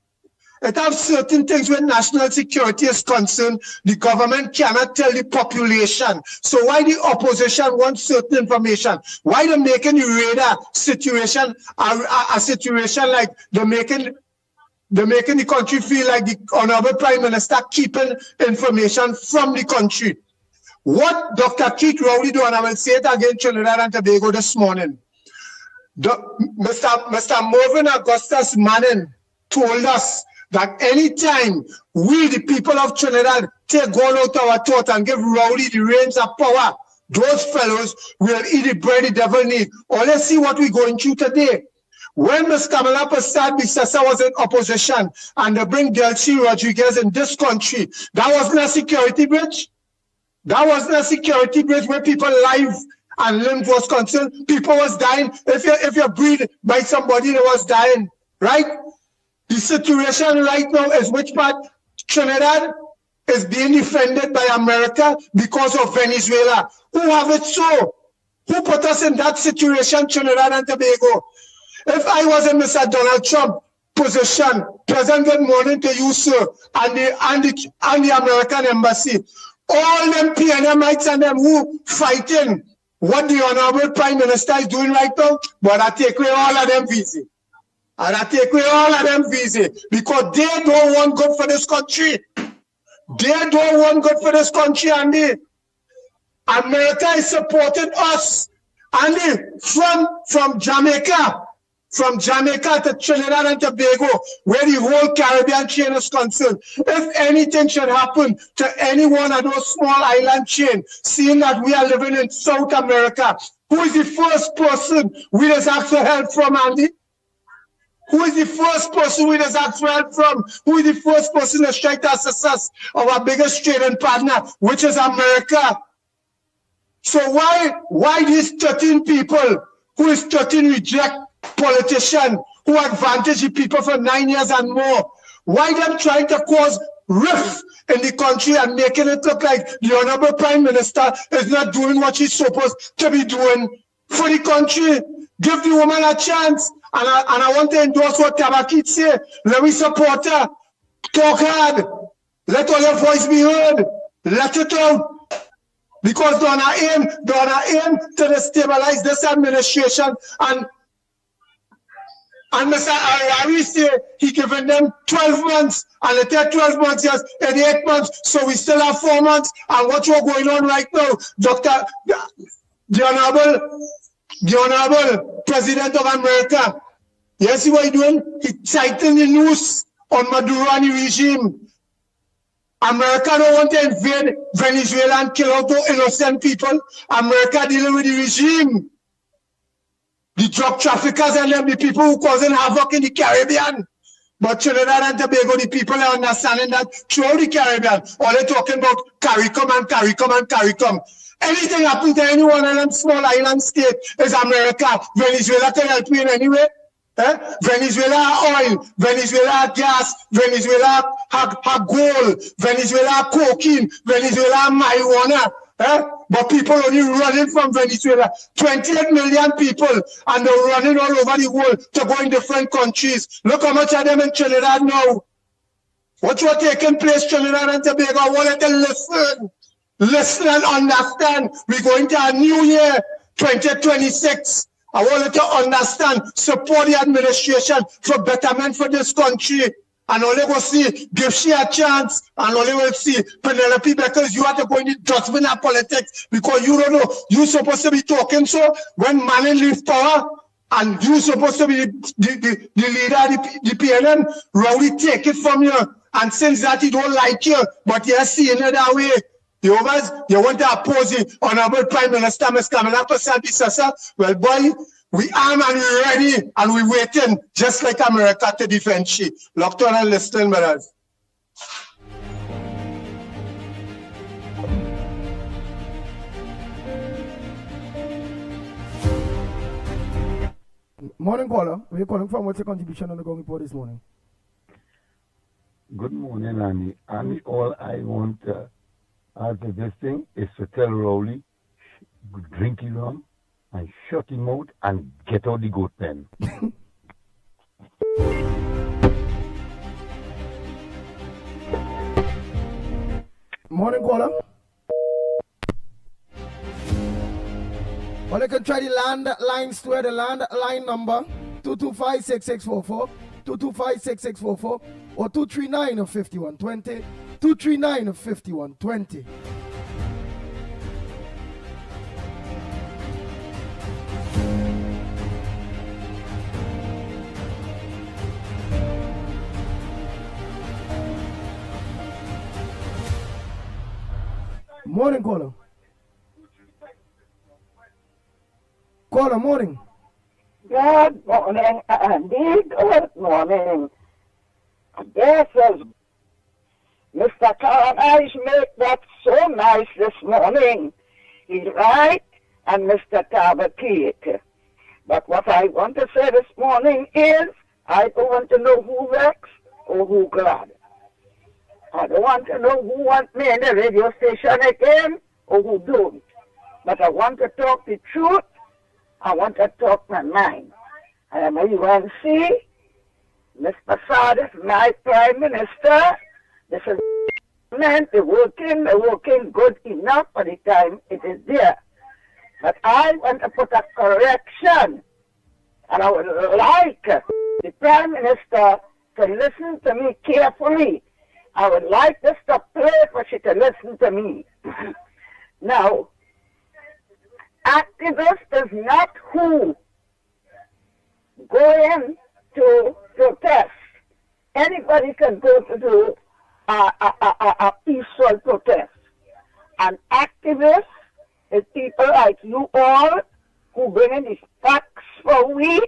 It has certain things when national security is concerned, the government cannot tell the population. So why the opposition wants certain information? Why they're making the radar situation a situation like they're making the country feel like the Honorable Prime Minister keeping information from the country? What Dr. Keith Rowley do, and I will say it again, Trinidad and Tobago this morning. Mr. Mervyn Augustus Manning told us that anytime we, the people of Trinidad, take God out of our thought and give Rowley the reins of power, those fellows will eat the bread the devil need. Or let's see what we're going through today. When Ms. Kamala Persad-Bissessar was in opposition and they bring Delcy Rodriguez in this country, that wasn't a security bridge. That wasn't a security bridge where people live and limb was concerned. People was dying. If you breathe by somebody that was dying, right? The situation right now is which part? Trinidad is being defended by America because of Venezuela. Who have it so? Who put us in that situation, Trinidad and Tobago? If I was in Mr. Donald Trump position, pleasant good morning to you, sir, and the American embassy, all them PNMites and them who fighting what the Honorable Prime Minister is doing right now, but I take away all of them visa. And I take away all of them visa because they don't want good for this country. They don't want good for this country, Andy. America is supporting us. And from Jamaica to Trinidad and Tobago, where the whole Caribbean chain is concerned, if anything should happen to any one of those small island chains, seeing that we are living in South America, who is the first person we just ask for help from, Andy? Who is the first person we just ask for help from? Who is the first person to try to assist us, our biggest trading partner, which is America? So why these 13 people who is 13 reject politician who advantage the people for 9 years and more? Why them trying to cause rift in the country and making it look like the Honorable Prime Minister is not doing what she's supposed to be doing for the country? Give the woman a chance. And I want to endorse what Tabakit say. Let me support her. Talk hard. Let all your voice be heard. Let it out. Because Donna aim to stabilize this administration, and Mr. Harry say he given them 12 months, and they take 12 months, yes, and 8 months, so we still have 4 months. And what's going on right now, the Honorable President of America, you see what he's doing? He tightened the noose on Maduro and the regime. America don't want to invade Venezuela and kill out innocent people. America dealing with the regime. The drug traffickers and them, the people who causing havoc in the Caribbean. But Trinidad and Tobago, the people are understanding that throughout the Caribbean, all they're talking about CARICOM and CARICOM and CARICOM. Anything happen to any one of them small island state is America. Venezuela can help you in any way. Venezuela oil, Venezuela gas, Venezuela gold, Venezuela cocaine, Venezuela marijuana. But people only running from Venezuela. 28 million people, and they're running all over the world to go in different countries. Look how much of them in Trinidad now. What's taking place Trinidad and Tobago? I want to listen and understand. We're going to a new year, 2026. I want you to understand, support the administration for betterment for this country. And only will see, give she a chance, and only will see Penelope, because you have to go in the dustbin of politics, because you don't know, you're supposed to be talking so when Manning leave power, and you're supposed to be the leader of the PNM, Rowdy take it from you, and since that he don't like you, but you're seeing it that way. You want to oppose the Honorable Prime Minister, Ms. Kamala Persad-Bissasa? Well, boy, we arm and we're ready, and we're waiting, just like America, to defend she. Locked on and listening, brothers.
Morning, caller. Where are you calling from? What's your contribution on the Gong Report this morning?
Good morning, Annie. Annie, all I want after this thing is to tell Rowley, drink his rum and shut him out and get out the goat pen.
Morning, caller. Well, you can try the landline store, the landline number 225-6644, 225-6644, or 239-5120, 239-5120. Morning, caller. Caller, morning.
Good morning, Andy. Good morning. This is Mr. Carnage make that so nice this morning. He's right, and Mr. Talbot Pete. But what I want to say this morning is, I don't want to know who vexed or who glad. I don't want to know who wants me in the radio station again or who don't. But I want to talk the truth. I want to talk my mind. I am a UNC. Miss Persad is my Prime Minister. This is meant they're working good enough for the time it is there. But I want to put a correction. And I would like the Prime Minister to listen to me carefully. I would like this to play for she to listen to me. Now, Activist is not who go in to protest. Anybody can go to do a peaceful protest. An activist is people like you all who bring in these facts for we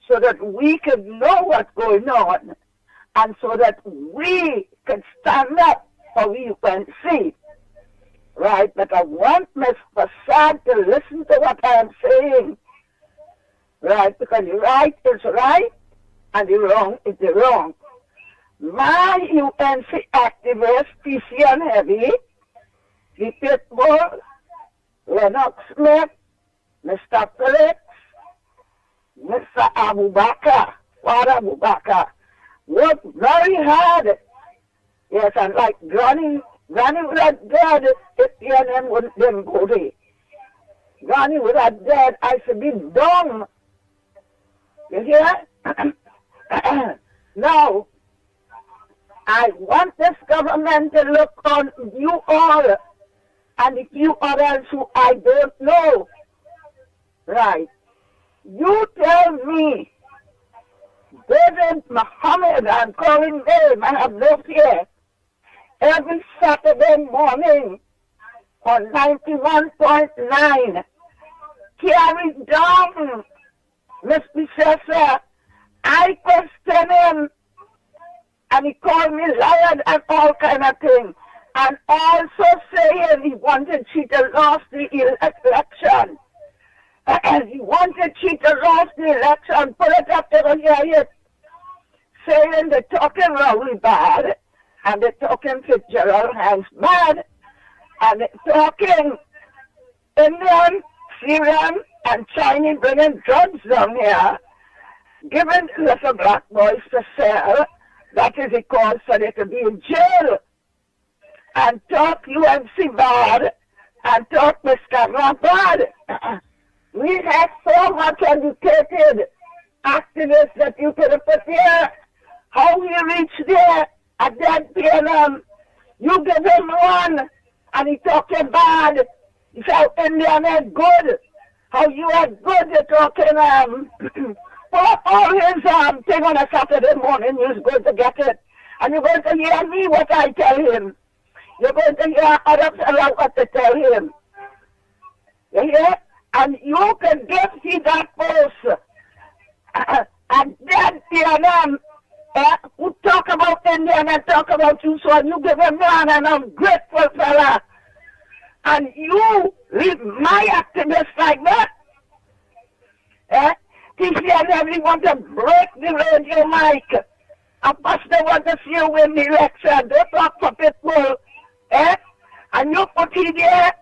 so that we can know what's going on and so that we can stand up for you can see. Right? But I want Ms. Prasad to listen to what I am saying. Right? Because the right is right and the wrong is the wrong. My UNC activist, PC and Heavy, the Pitbull, Lennox Smith, Mr. Felix, Mr. Abubakar, Father Abubakar, worked very hard. Yes, and like Granny would have died if PNM wouldn't them go there. Granny would have died, I should be dumb. You hear? Now, I want this government to look on you all and the few others who I don't know. Right. You tell me, David Muhammad, I'm calling name, I have no fear, every Saturday morning on 91.9, carried down, Mr. Professor, I question him, and he called me liar and all kind of things. And also saying he wanted she to lose the election. And he wanted she to lose the election. Put it up there on your head. Saying they're talking really bad. And they're talking Fitzgerald Hanks bad. And they're talking Indian, Syrian, and Chinese bringing drugs down here. Giving little black boys to sell. That is the cause for they to be in jail. And talk UNC bad. And talk Miss Cameron bad. We have so much educated activists that you could have put here. How we reach there at that PNM. You give him one and he talking bad. He said Indian is good. How you are good, you're talking all his thing on a Saturday morning, you're going to get it. And you're going to hear me what I tell him. You're going to hear other fellow what to tell him. You hear? And you can give me that post. And then PNM who talk about Indian and talk about you, so you give him one, and I'm grateful fella. And you leave my activists like that. TC and everyone to break the radio mic. A pastor want to see you win the election. Don't talk for people. And you put it there.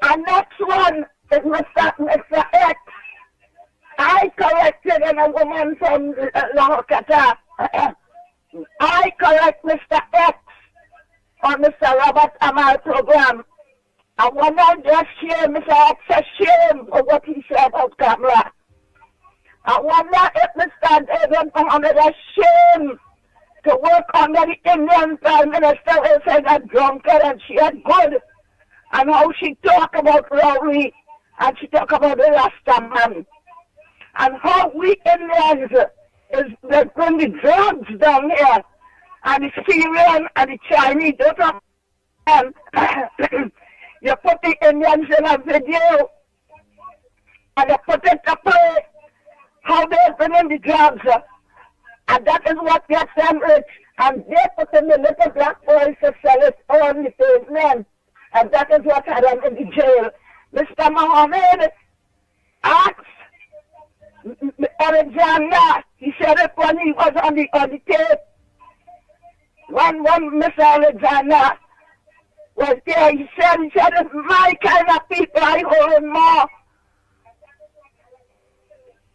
And next one is Mr. X. I corrected a woman from Lahokata. I correct Mr. X on Mr. Robert Amal program. I want to just share Mr. X shame for what he said about Kamala. I wonder if Mr. David Muhammad is shame to work under the Indian Prime Minister who said that drunkard and she had good. And how she talk about Rowley and she talk about the Rasta man. And how we Indians they bring the drugs down here. And the Syrian and the Chinese, you put the Indians in a video and you put it to play how they bring in the drugs. And that is what gets them rich. And they put in the little black boys to sell it on the pavement. And that is what had them in the jail. Mr. Mohammed asked Alexander, he said it when he was on the tape. When Mr. Alexander was there, he said, it's my kind of people I hold him more.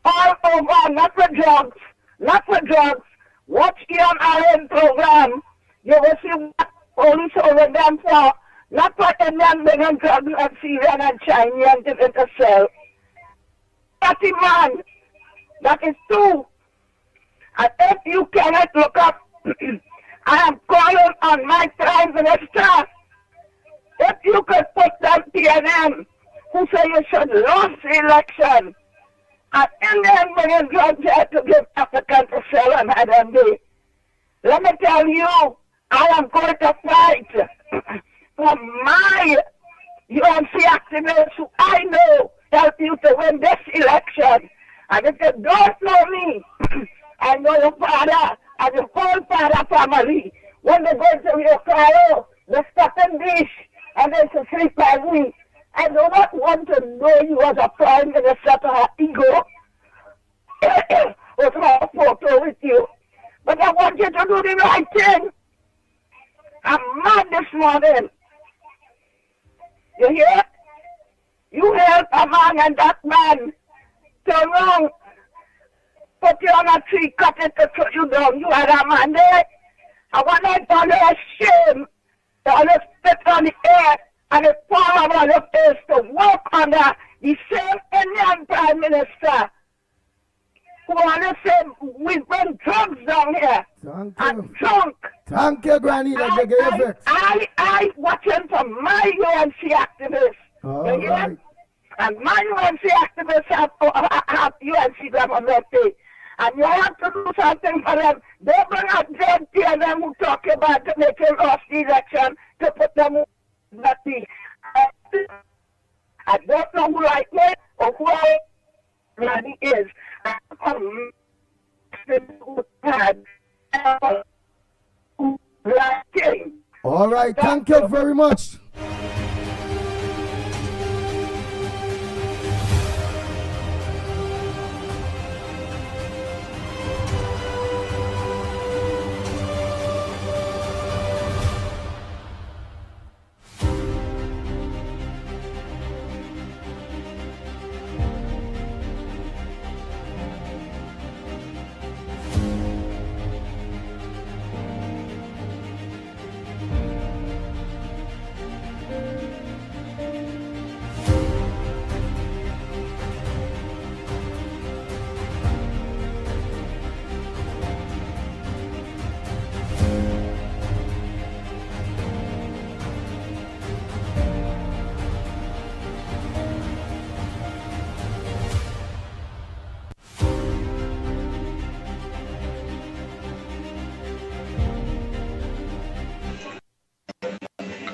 All over, not for drugs, not for drugs. Watch Ian Allen program. You will see what police over them for. Not for Indian bringing drugs and Syrian and Chinese and giving to sell. 30 man. That is true. And if you cannot look up, I am calling on my Prime Minister. If you could put them TNM who say you should lose the election. And Indian bringing drugs here to give African to sell and have them be. Let me tell you, I am going to fight for my UNC activists who I know help you to win this election. And if you don't know me, I know your father and your whole father family. When they go to your cryo, they stop in dish and they to sleep like we. I do not want to know you as a prime minister to have ego or to have a photo with you. But I want you to do the right thing. I'm mad this morning. You hear? You help a man and that man turn wrong. Put you on a tree, cut it to throw you down. You had a man there. I want to honor a shame. To honor spit on the air and the fall on your face to work under the same Indian Prime Minister who want to say we bring drugs down here.
Thank
and
you.
drunk.
Thank you, Granny. Let's get your vex.
I watching for my UNC activists.
All
You hear?
right.
And my UNC activists have UNC government pay. And you have to do something for them. They bring out dead TNM who talk about to make him lost the election to put them that the I don't know who like me or who I really is.
All right. Thank you very much.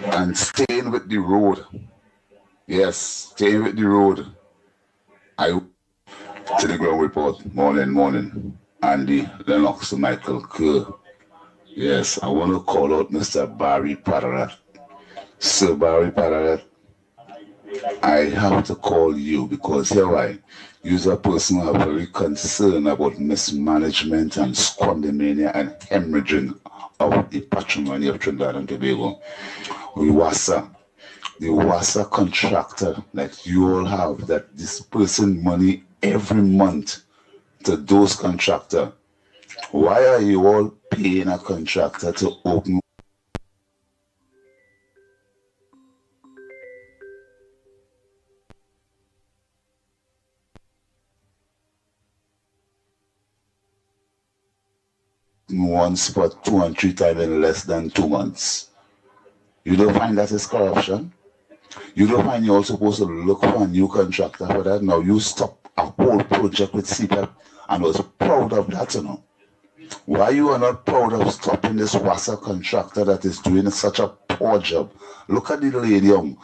And staying with the road. Yes, staying with the road. I to the ground report. Morning. Andy, Lennox, Michael Kerr. Yes, I want to call out Mr. Barry Padarat. Sir Barry Padarat, I have to call you because here you're a person who are very concerned about mismanagement and squandermania and hemorrhaging of the patrimony of Trinidad and Tobago. The WASA contractor that you all have, that dispersing money every month to those contractors. Why are you all paying a contractor to open one spot 2 and 3 times in less than 2 months? You don't find that is corruption? You don't find you're supposed to look for a new contractor for that? Now you stop a whole project with CPAP and was proud of that, you know. Why you are not proud of stopping this WASA contractor that is doing such a poor job? Look at the Lady Young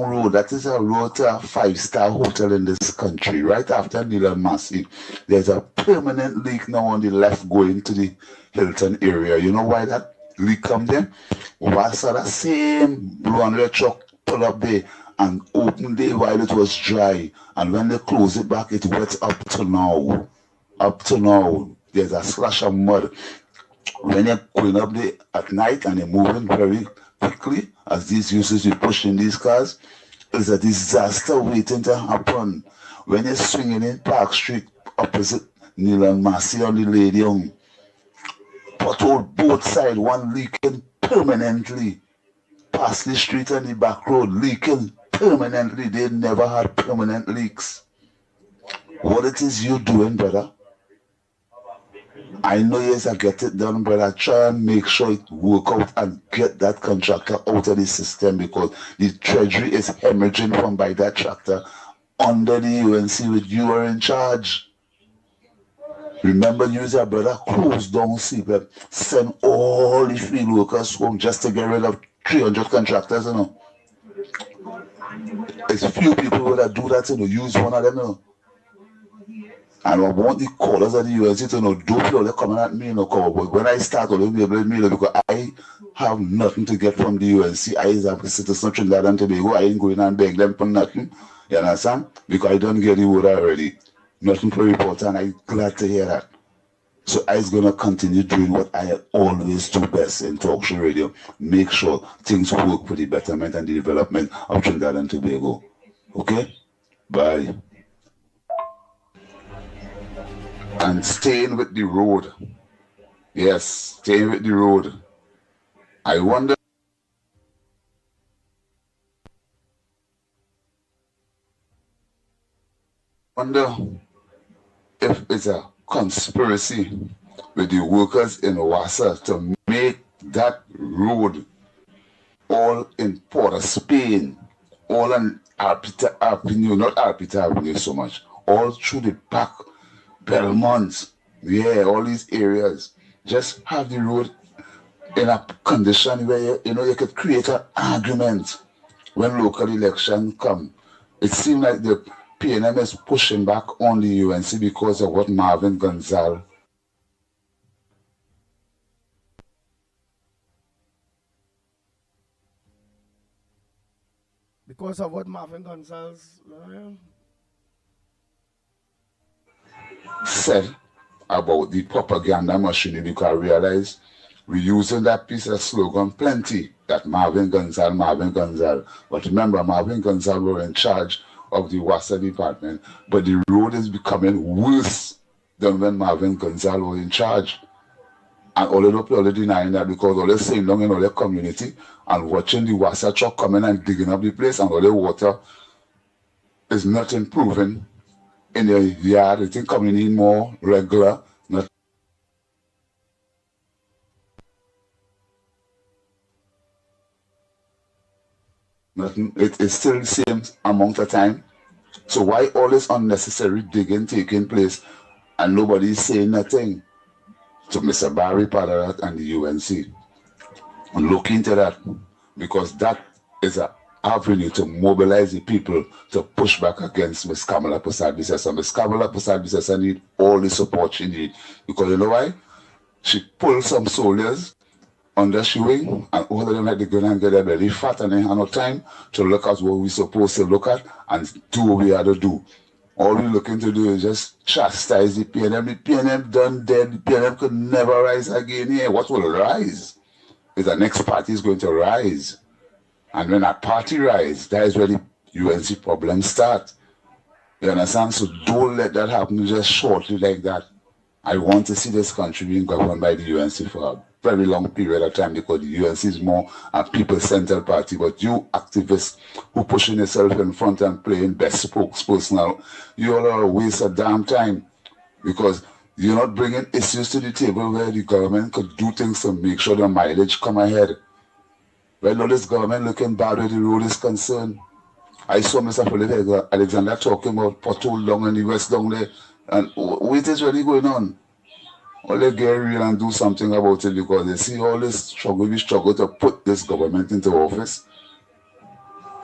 Road. That is a road to a 5-star hotel in this country. Right after Neil Massey, there's a permanent leak now on the left going to the Hilton area. You know why that leak come there? WASA, that same blue truck pull up there and open there while it was dry. And when they close it back, it wet up to now. There's a splash of mud. When you're going up there at night and you're moving very quickly, as these users you push in these cars, it's a disaster waiting to happen. When you're swinging in Park Street opposite Neil and Massey on the Lady Young, pothole both sides, one leaking permanently. Past the street and the back road leaking permanently. They never had permanent leaks. What it is you doing, brother? I know yes, I get it done, but I try and make sure it work out and get that contractor out of the system because the treasury is hemorrhaging from by that tractor under the UNC with you are in charge. Remember, you your brother closed down CPEP, send all the field workers home just to get rid of 300 contractors, you know. It's few people that do that, you know, use one of them, you know. And I want the callers of the UNC to know, don't feel like coming at me, you know, but when I start, I'll be able to me, because I have nothing to get from the UNC. I have a citizen of Trinidad and Tobago. I ain't going and beg them for nothing. You understand? Because I don't get the word already. Nothing to report, and I'm glad to hear that. So I'm going to continue doing what I always do best in talk show radio. Make sure things work for the betterment and the development of Trinidad and Tobago. Okay? Bye. And staying with the road. Yes, staying with the road. I wonder if it's a conspiracy with the workers in Wassa to make that road all in Port of Spain, all in Arpita Avenue, not Arpita Avenue so much, all through the back, Belmont, yeah, all these areas. Just have the road in a condition where you could create an argument when local election come. It seems like the PNM is pushing back on the UNC because of what Marvin Gonzalez.
Because of what Marvin Gonzalez
said about the propaganda machinery, because I realize we're using that piece of slogan plenty, that Marvin Gonzalez. But remember, Marvin Gonzalez were in charge of the Wassa department, but the road is becoming worse than when Marvin Gonzalez was in charge. And all of people are denying that because all they're saying down in all their community and watching the Wassa truck coming and digging up the place and all the water is not improving in the yard. I think coming in more regular, not nothing. It is still the same amount of time. So why all this unnecessary digging taking place and nobody is saying nothing? So Mr. Barry Padarat and the UNC look into that, because that is an avenue to mobilize the people to push back against Ms. Kamala Persad-Bissessar. Ms. Kamala Persad-Bissessar need all the support she needs, because you know why? She pulled some soldiers under she wing, and all of them like to go and get their belly fat, and they have no time to look at what we're supposed to look at and do what we have to do. All we're looking to do is just chastise the PNM. The PNM done dead. The PNM could never rise again here. What will rise is the next party is going to rise. And when that party rise, that is where the UNC problems start. You understand? So don't let that happen just shortly like that. I want to see this country being governed by the UNC for a very long period of time, because the UNC is more a people-centered party. But you activists who pushing yourself in front and playing best spokesperson, you all are a waste of damn time, because you're not bringing issues to the table where the government could do things to make sure the mileage come ahead. Well, now this government looking bad where the road is concerned. I saw Mr. Philip Alexander talking about pothole down in the west down there, and what is really going on? All they get real and do something about it, because they see all this struggle, we struggle to put this government into office.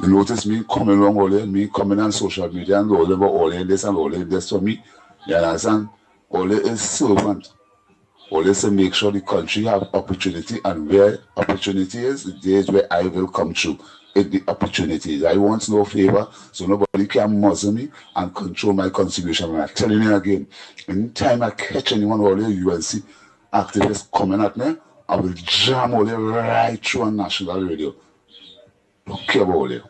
You notice me coming along all day, me coming on social media and all over all this and all this for me. You understand? All it is servant. All this to make sure the country have opportunity, and where opportunity is, the days where I will come through. The opportunities. I want no favor, so nobody can muzzle me and control my contribution. And I'm telling you again, anytime I catch anyone or the UNC activists coming at me, I will jam all them right through on national radio. Don't care about all you.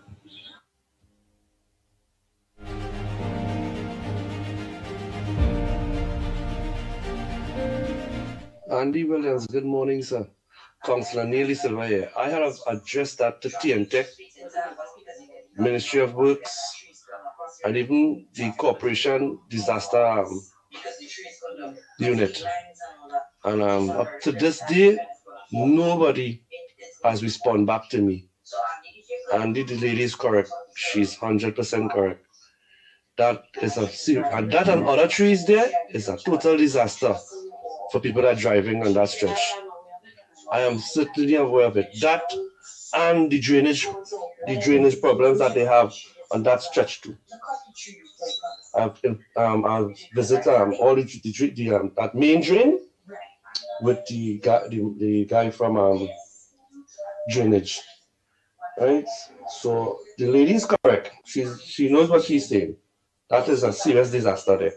Andy Williams, good morning, sir. Councillor Neely Silva here. I have addressed that to TNTech, Ministry of Works, and even the Corporation Disaster Unit. And up to this day, nobody has responded back to me. And the lady is correct. She's 100% correct. That is and that and other trees there is a total disaster for people that are driving on that stretch. I am certainly aware of it. That and the drainage problems that they have on that stretch too. I've visited all that main drain with the guy from drainage, right? So the lady is correct. She knows what she's saying. That is a serious disaster there.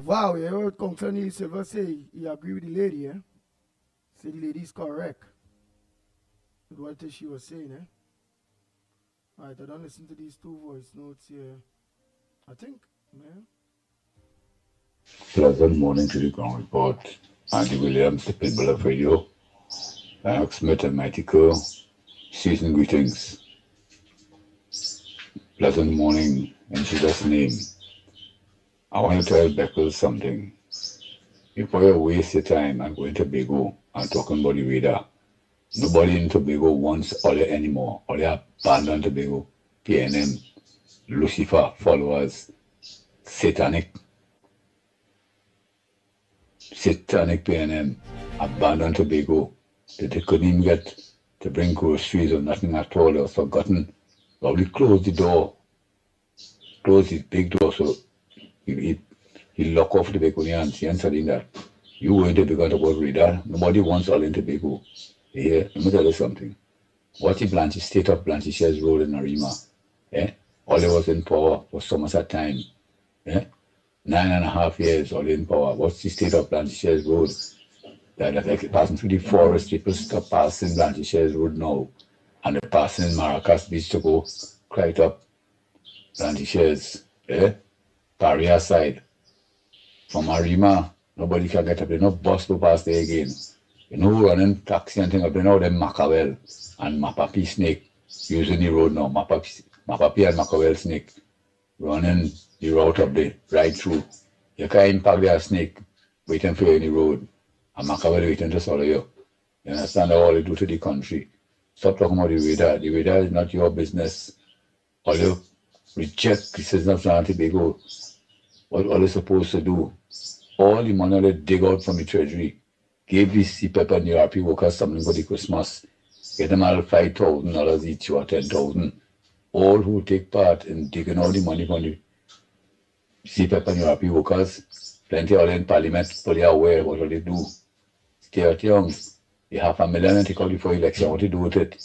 Wow, you heard Councillor Neil Silver say he agree with the lady, eh? Say the lady is correct with what she was saying, eh? Alright, I don't listen to these two voice notes here. I think, man.
Pleasant morning to the ground report. Andy Williams, the Pitbull of Radio. Lennox Smith and Mighty Kerr. Season greetings. Pleasant morning in Jesus' name. I want to tell Beckles something. Before you waste your time and go into Tobago and talking about the radar, nobody in Tobago wants Ole anymore. Ole abandoned Tobago, PNM, Lucifer followers, satanic PNM, abandoned Tobago. They couldn't even get to bring groceries or nothing at all. They was forgotten. Probably closed the door. Closed his big door so he lock off the Baconians and saying that you went to become about radar. Nobody wants all in Tobago. Yeah, let me tell you something. What the Blanche state of Blanchishes Road in Arima, all was in power for so much time. 9.5 years all in power. What's the state of Blanchishes Road? That like passing through the forest, people stop passing Blanchishes Road now. And they're passing Maracas Beach to go right up Blanchishes, Paria side. From Arima, nobody can get up there. No bus to pass there again. You know, running taxi and thing up there now, them Macawel and Mapapi snake using the road now. Mapapi and Macawel snake running the route up there, right through. You can't impact their snake waiting for you in the road. And Macawel waiting to swallow you. You understand how all they do to the country? Stop talking about the radar. The radar is not your business. All you reject the citizens of San Tobago. What all they supposed to do? All the money they dig out from the treasury, give the CPEP and URP workers something for the Christmas. Get them all $5,000 each or $10,000. All who take part in digging out the money from the CPEP and URP workers, plenty all in Parliament, fully aware what all they do. Stay at young. You have $1,000,000 and take out before election. What you do with it?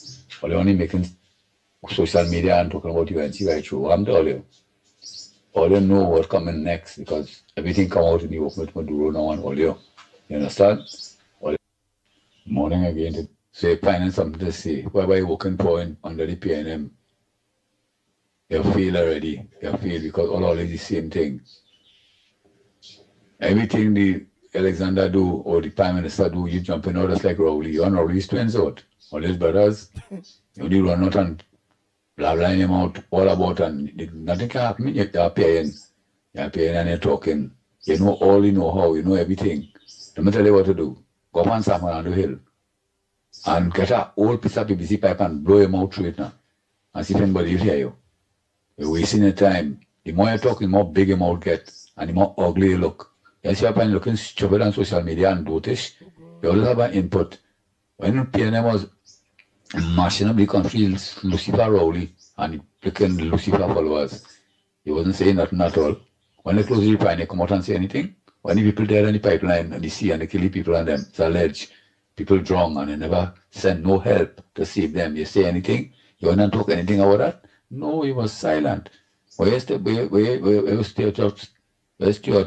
Or they only making social media and talking about UNC right through. I'm telling you. All you know what's coming next because everything come out in the open to do now and all you. You understand? Morning again to say finding something to say. Whatever you're working for under the PNM, you feel already. You feel because all is the same thing. Everything the Alexander do or the Prime Minister do, you jumping out just like Rowley. You're on Rowley's twins out. All his brothers, you only run out and blah blah him out all about and nothing can happen. You're paying and you're talking. You know all, you know how, you know everything. Let me tell you what to do. Go up on the hill and get an old piece of PVC pipe and blow him out through it now. And see if anybody will hear you. You're wasting your time. The more you talk, the more big your mouth gets and the more ugly you look. You see up and looking stupid on social media and dotish. You always have an input. When PNM was mashing up the country, Lucifer Rowley and picking Lucifer followers, he wasn't saying nothing at all. When they close the refinery, they come out and say anything. When the people there on the pipeline and the sea and they kill the people and them, it's alleged. People drown and they never send no help to save them. You say anything? You want to talk anything about that? No, he was silent. Where's the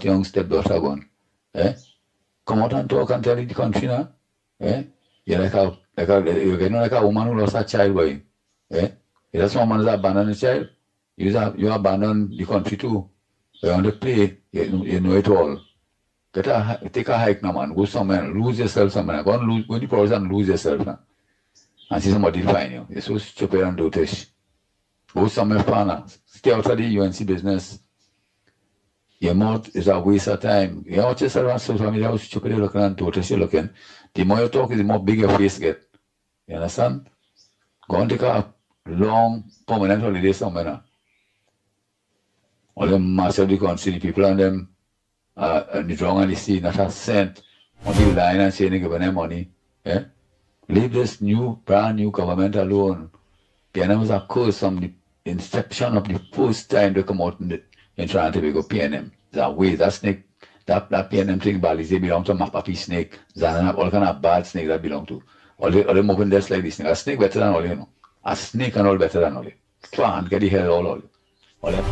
young stepdaughter gone? Eh? Come out and talk and tell the country now. Eh? You're you're getting like a woman who lost her child, boy. Eh? If that's one man who's abandoned a child, you abandon the country too. You want to play, you know it all. Take a hike now, man. Go somewhere, lose yourself somewhere. Go in the forest and lose yourself now. And see somebody find you. You're so stupid and dotish. Go somewhere far now. Stay out of the UNC business. Your mouth is a waste of time. You watch yourself on social media, how stupid you're looking and dotish you're looking. The more you talk, the more big your face get. You understand? Go and take a long, permanent holiday somewhere now. All them master of the country, the people and them, and the drunk and the sea, not a cent on the line and saying they give them money. Eh? Leave this brand new government alone. PNM was a curse from the inception of the first time they come out in trying to go PNM. That way, that snake, that PNM thing, Bali, they belong to Mapapi snake. Zanana, all kind of bad snake that belong to. All them open desk like this snake. A snake better than all, you know. A snake and all better than all. Try and get the hell all that.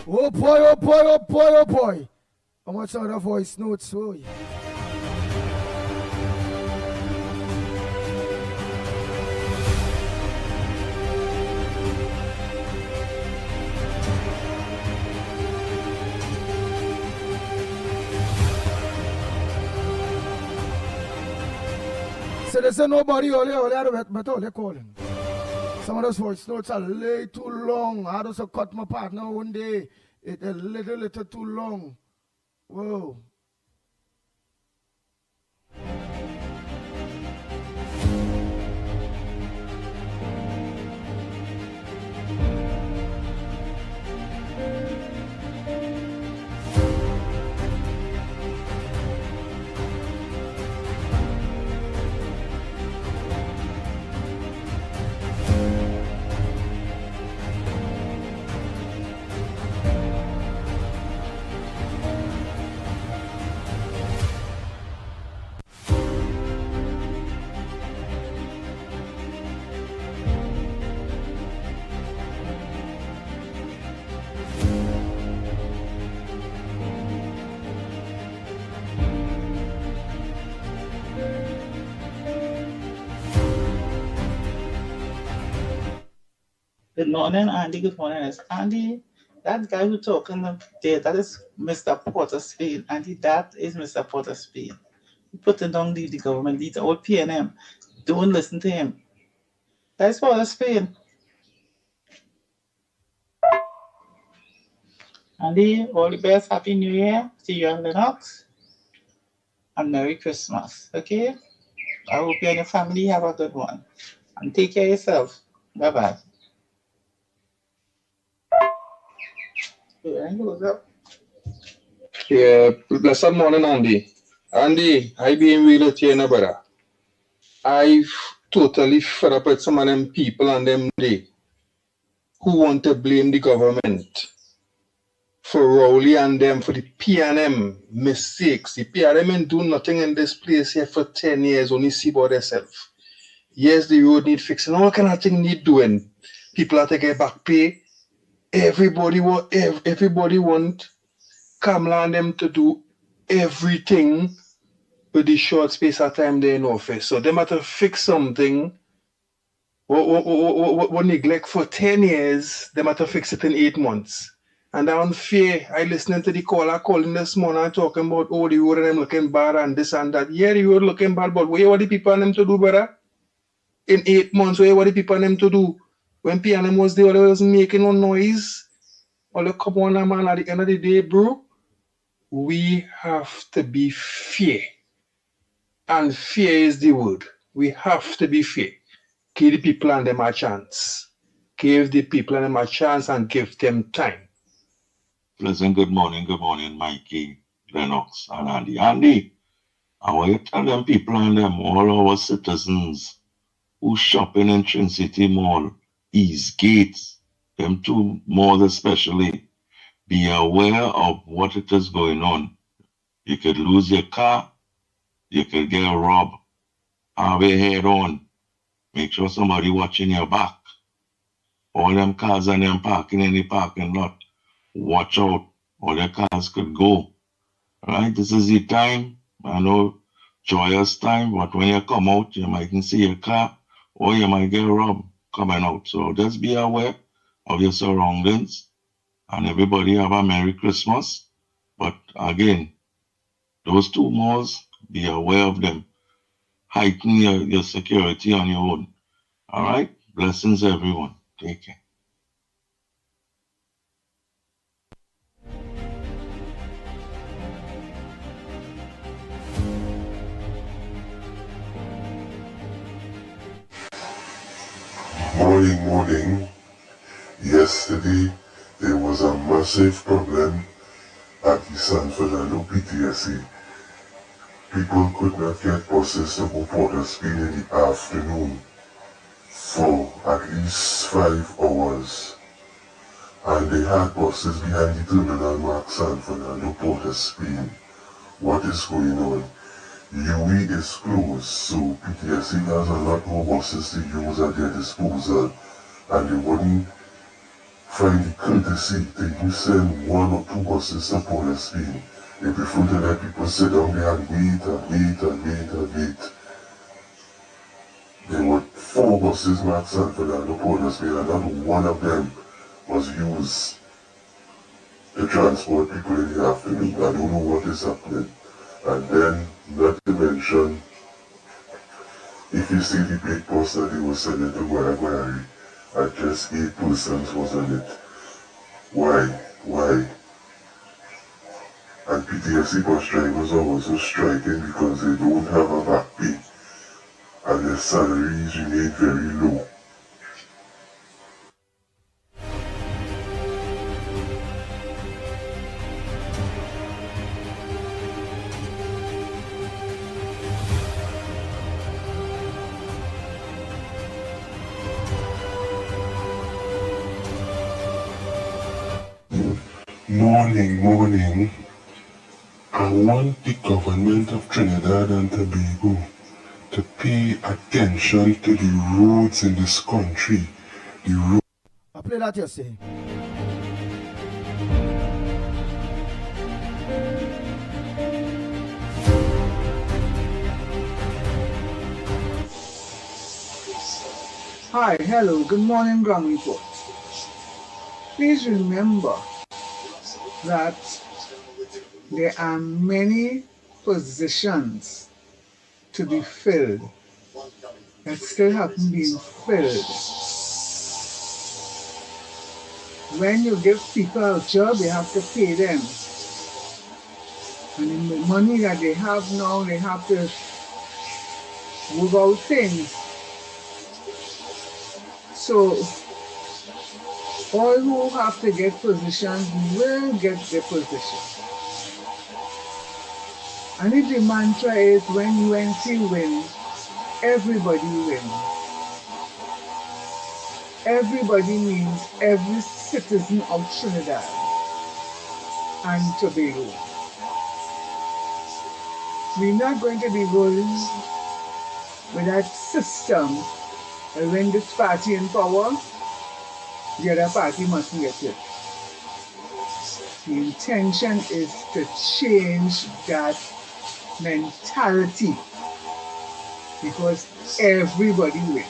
Oh boy, oh boy, oh boy, oh boy. How much other voice notes? Oh, yeah. So they say nobody only calling. Some of those voice notes are way too long. I just cut my partner one day. It's a little too long. Whoa.
Good morning, Andy. Good morning. It's Andy. That guy who talking there, that is Mr. Porter Spain. Andy, that is Mr. Porter Spain. He put it down, leave the government, leave the old PNM. Don't listen to him. That's Porter Spain. Andy, all the best. Happy New Year. See you on Lennox. And Merry Christmas. Okay? I hope you and your family have a good one. And take care of yourself. Bye-bye.
Yeah, blessed morning, Andy. Andy, I been real with you, brother. I've totally fed up with some of them people and them day who want to blame the government for Rowley and them for the PNM mistakes. The PNM ain't do nothing in this place here for 10 years, only see about themselves. Yes, the road need fixing, all kind of thing need doing. People have to get back pay. Everybody want Kamala and them to do everything with the short space of time they're in office. So they have to fix something. What neglect for 10 years, they have to fix it in 8 months. And that unfair. I listening to the caller calling this morning talking about, oh, the road and them looking bad and this and that. Yeah, the road looking bad, but what the people and them to do, brother? In 8 months, what the people and them to do? When PNM was there, they was making no noise. All the come on, man, at the end of the day, bro, we have to be fair. And fear is the word. We have to be fair. Give the people and them a chance. Give the people and them a chance and give them time.
Pleasant good morning, Mikey, Lennox, and Andy. Andy, I want you to tell them people and them, all our citizens who shopping in Trinity Mall, East Gates, them two malls especially, be aware of what it is going on. You could lose your car. You could get robbed. Have your head on. Make sure somebody watching your back. All them cars and them parking in the parking lot. Watch out. All the cars could go. Right? This is the time. I know joyous time, but when you come out, you mightn't see your car or you might get robbed coming out. So just be aware of your surroundings and everybody have a Merry Christmas. But again, those two malls, be aware of them. Heighten your security on your own. All right? Blessings, everyone. Take care.
Morning. Yesterday, there was a massive problem at the San Fernando PTSC. People could not get buses to go Port of Spain in the afternoon for at least 5 hours. And they had buses behind the terminal marked San Fernando Port of Spain. What is going on? UE is closed, so PTSC has a lot more buses to use at their disposal, and they wouldn't find the courtesy to even send 1 or 2 buses to Port of Spain. They prefer to let people sit down there and wait. There were 4 buses marked San Fernando Port of Spain, and not one of them was used to transport people in the afternoon. I don't know what is happening. And then, not to mention, if you see the big bus that they were sending to Guayabari, and just 8 persons was on it. Why? And PTSC bus drivers are also striking because they don't have a back pay, and their salaries remain very low. Morning. I want the government of Trinidad and Tobago to pay attention to the roads in this country.
I play that yesterday.
Hi, hello, good morning, Ground Report. Please remember that there are many positions to be filled that still haven't been filled. When you give people a job, you have to pay them. And in the money that they have now, they have to move out things. So all who have to get positions will get their position. And if the mantra is when UNC wins, everybody wins. Everybody means every citizen of Trinidad and Tobago. We're not going to be rolling with that system that when this party in power, the other party mustn't get it. The intention is to change that mentality because everybody wins.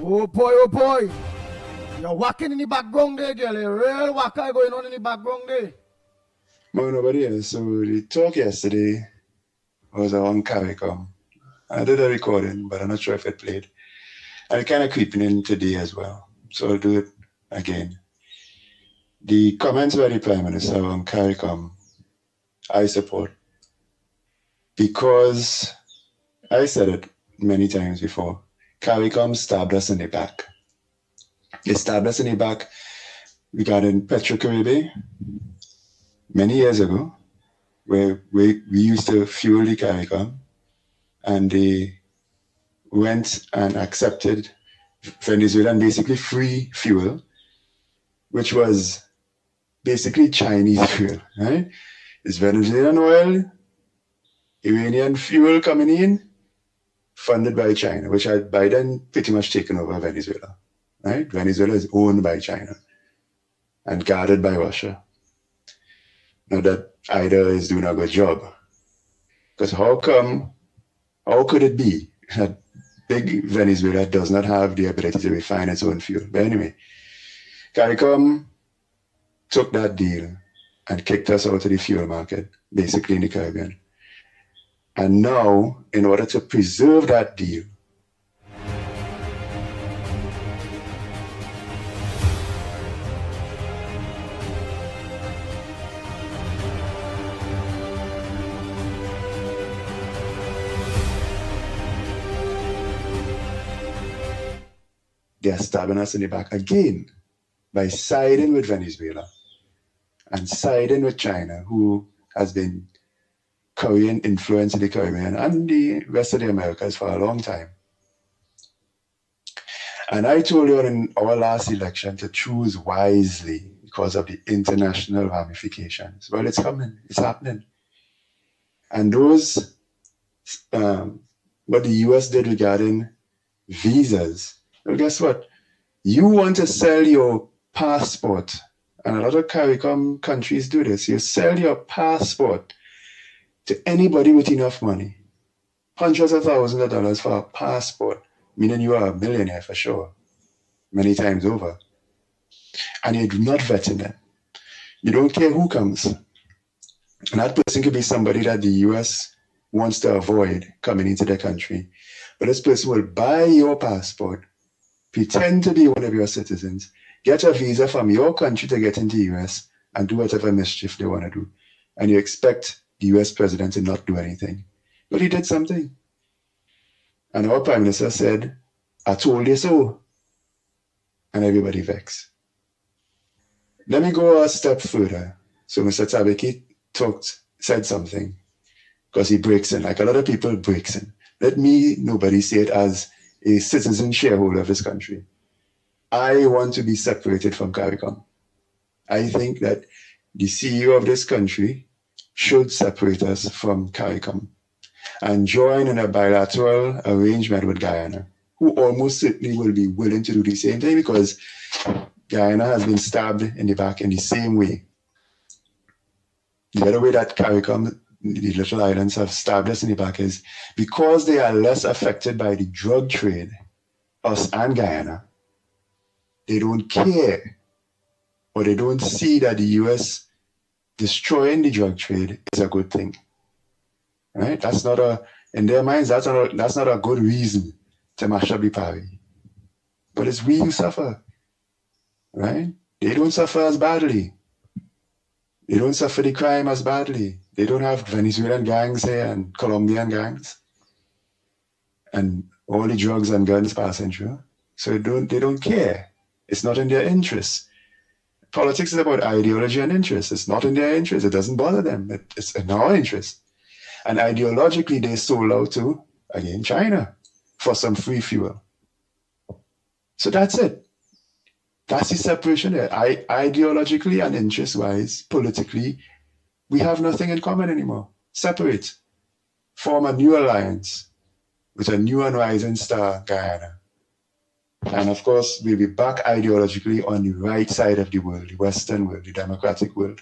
Oh boy. You're walking in the background there, girl. A real waka going on in the background there.
But nobody else. So the talk yesterday was on CARICOM. I did a recording, but I'm not sure if it played. And it kind of creeping in today as well. So I'll do it again. The comments by the Prime Minister on CARICOM, I support. Because I said it many times before, CARICOM stabbed us in the back. They stabbed us in the back regarding Petro-Caribe many years ago, where we used to fuel the CARICOM, and they went and accepted Venezuelan basically free fuel, which was basically Chinese fuel, right? It's Venezuelan oil, Iranian fuel coming in, funded by China, which had Biden pretty much taken over Venezuela, right? Venezuela is owned by China and guarded by Russia. Now that Ida is doing a good job. Because how could it be that big Venezuela does not have the ability to refine its own fuel? But anyway, CARICOM took that deal and kicked us out of the fuel market, basically in the Caribbean. And now, in order to preserve that deal, they're stabbing us in the back again by siding with Venezuela and siding with China, who has been Korean influence in the Caribbean and the rest of the Americas for a long time. And I told you in our last election to choose wisely because of the international ramifications. Well, it's coming, it's happening. And those, what the US did regarding visas, well, guess what? You want to sell your passport, and a lot of CARICOM countries do this. You sell your passport to anybody with enough money. Hundreds of thousands of dollars for a passport, meaning you are a millionaire for sure, many times over. And you're not vetting them. You don't care who comes. And that person could be somebody that the US wants to avoid coming into their country. But this person will buy your passport, pretend to be one of your citizens, get a visa from your country to get into the US, and do whatever mischief they want to do. And you expect the US president to not do anything. But he did something. And our prime minister said, I told you so. And everybody vexed. Let me go a step further. So Mr. Tabeki said something, because he breaks in, like a lot of people breaks in. Let me, nobody say it as a citizen shareholder of this country. I want to be separated from CARICOM. I think that the CEO of this country should separate us from CARICOM and join in a bilateral arrangement with Guyana, who almost certainly will be willing to do the same thing, because Guyana has been stabbed in the back in the same way. The other way that CARICOM, the little islands, have stabbed us in the back is because they are less affected by the drug trade, us and Guyana. They don't care, or they don't see that the US destroying the drug trade is a good thing. Right? That's not in their minds, that's not a good reason to mash up the party. But it's we who suffer. Right? They don't suffer as badly. They don't suffer the crime as badly. They don't have Venezuelan gangs here and Colombian gangs and all the drugs and guns passing through. So they don't care. It's not in their interest. Politics is about ideology and interest. It's not in their interest. It doesn't bother them. It's in our interest. And ideologically, they sold out to, again, China for some free fuel. So that's it. That's the separation there. Ideologically and interest-wise, politically, we have nothing in common anymore. Separate. Form a new alliance with a new and rising star, Guyana. And of course, we'll be back ideologically on the right side of the world, the Western world, the democratic world.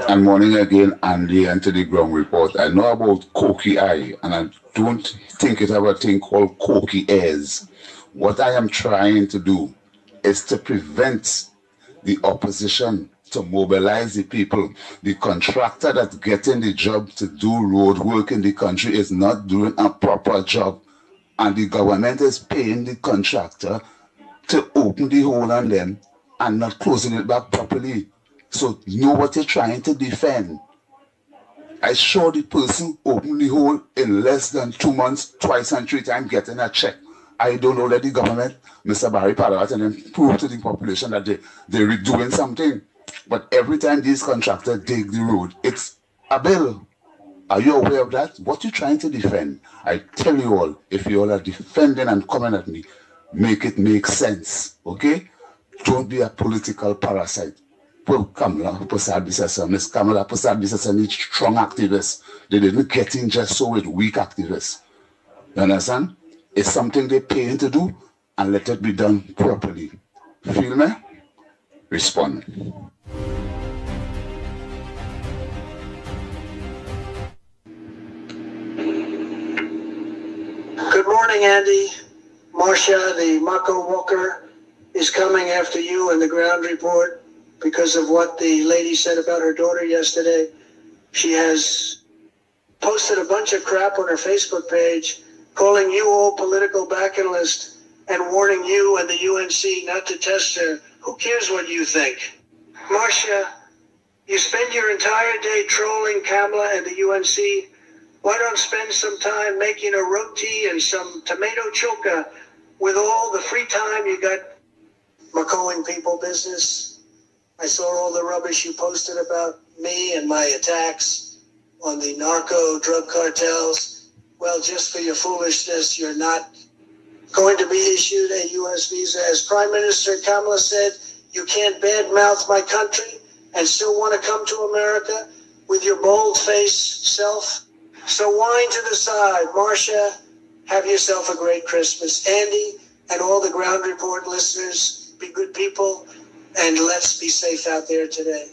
And morning again, Andy, and to the ground report. I know about Cokie Eye, and I don't think it's about a thing called Cokie Airs. What I am trying to do is to prevent the opposition to mobilize the people. The contractor that's getting the job to do road work in the country is not doing a proper job, and the government is paying the contractor to open the hole on them and not closing it back properly. So know what you're trying to defend. I saw the person open the hole in less than 2 months, twice and 3 times getting a check. I don't know that the government, Mr. Barry Parawat, and then prove to the population that they're doing something. But every time these contractors dig the road, it's a bill. Are you aware of that? What you're trying to defend? I tell you all, if you all are defending and coming at me, make it make sense, okay? Don't be a political parasite. Kamala Posad Miss Kamala Posad is strong activists. They didn't get in just so with weak activists. You understand? It's something they pay in to do, and let it be done properly. Feel me? Respond.
Good morning, Andy. Marcia, the Mako Walker, is coming after you in the ground report because of what the lady said about her daughter yesterday. She has posted a bunch of crap on her Facebook page, calling you all political backhand and warning you and the UNC not to test her. Who cares what you think? Marcia, you spend your entire day trolling Kamala and the UNC. Why don't spend some time making a roti and some tomato choka with all the free time you got Makoing people business? I saw all the rubbish you posted about me and my attacks on the narco drug cartels. Well, just for your foolishness, you're not going to be issued a U.S. visa. As Prime Minister Kamala said, you can't badmouth my country and still want to come to America with your bold-faced self. So whine to the side. Marcia, have yourself a great Christmas. Andy and all the ground report listeners, be good people, and let's be safe out there today.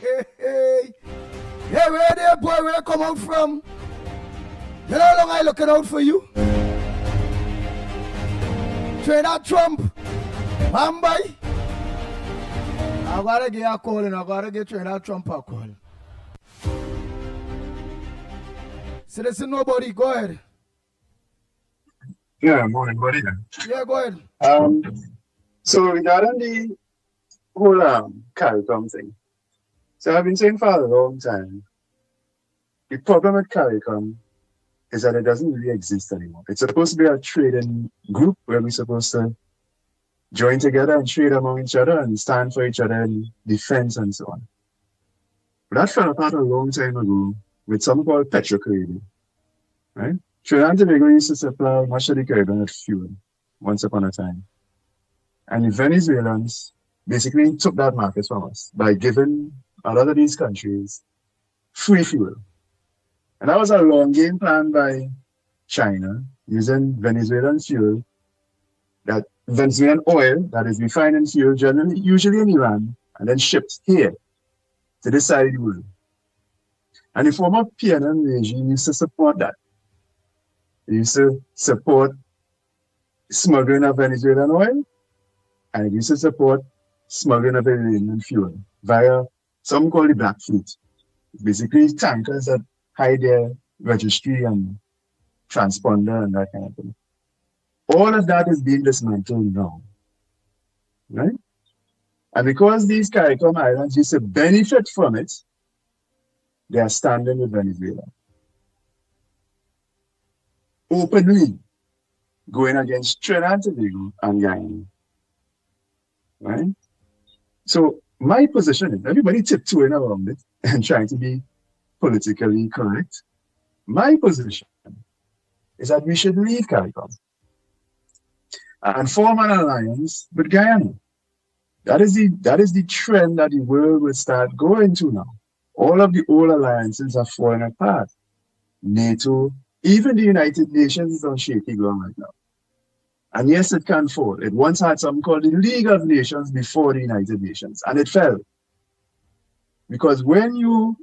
Hey, where there, boy, where I come out from? You know how long I looking out for you? Trainer Trump, Mumbai. I gotta get a call and I gotta get Trainer Trump a call. Citizen Nobody, go ahead.
Yeah, morning, buddy.
Yeah, go ahead.
So regarding the whole CARICOM thing, so I've been saying for a long time, the problem with CARICOM is that it doesn't really exist anymore. It's supposed to be a trading group where we're supposed to join together and trade among each other and stand for each other in defense and so on. But that fell apart a long time ago with something called Petrocaribbean, right? Trinidad and Tobago used to supply much of the Caribbean with fuel once upon a time. And the Venezuelans basically took that market from us by giving a lot of these countries free fuel. And that was a long game plan by China using Venezuelan fuel, that Venezuelan oil that is refined in fuel generally, usually in Iran, and then shipped here to this side of the world. And the former PNM regime used to support that. They used to support smuggling of Venezuelan oil, and it used to support smuggling of Iranian fuel via something called the Black Fleet. Basically tankers that hide their registry and transponder and that kind of thing. All of that is being dismantled now, right? And because these CARICOM islands used to benefit from it, they are standing with Venezuela, openly going against Trinidad and Tobago and Guyana, right? So my position is, everybody tiptoeing around it and trying to be politically correct. My position is that we should leave CARICOM and form an alliance with Guyana. That is the trend that the world will start going to now. All of the old alliances are falling apart. NATO, even the United Nations is on shaky ground right now. And yes, it can fall. It once had something called the League of Nations before the United Nations, and it fell. Because when you,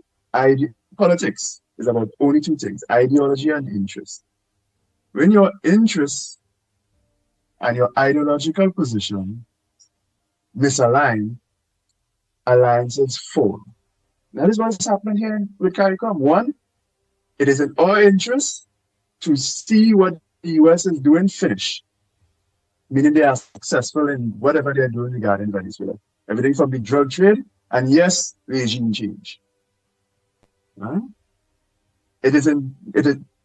politics is about only two things, ideology and interest. When your interests and your ideological position misalign, alliances fall. That is what's happening here with CARICOM. One, it is in our interest to see what the US is doing finish. meaning they are successful in whatever they're doing regarding Venezuela. Everything from the drug trade and yes, regime change. Right? It is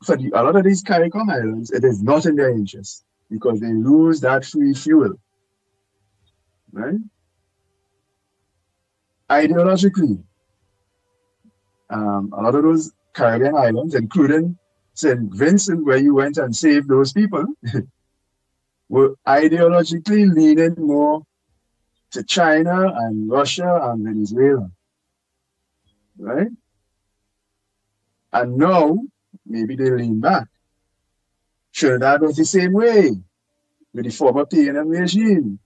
for a lot of these CARICOM islands, it is not in their interest because they lose that free fuel. Right? Ideologically, a lot of those Caribbean islands, including St. Vincent, where you went and saved those people, were ideologically leaning more to China and Russia and Venezuela. Right? And now, maybe they lean back. Trinidad was the same way with the former PNM regime.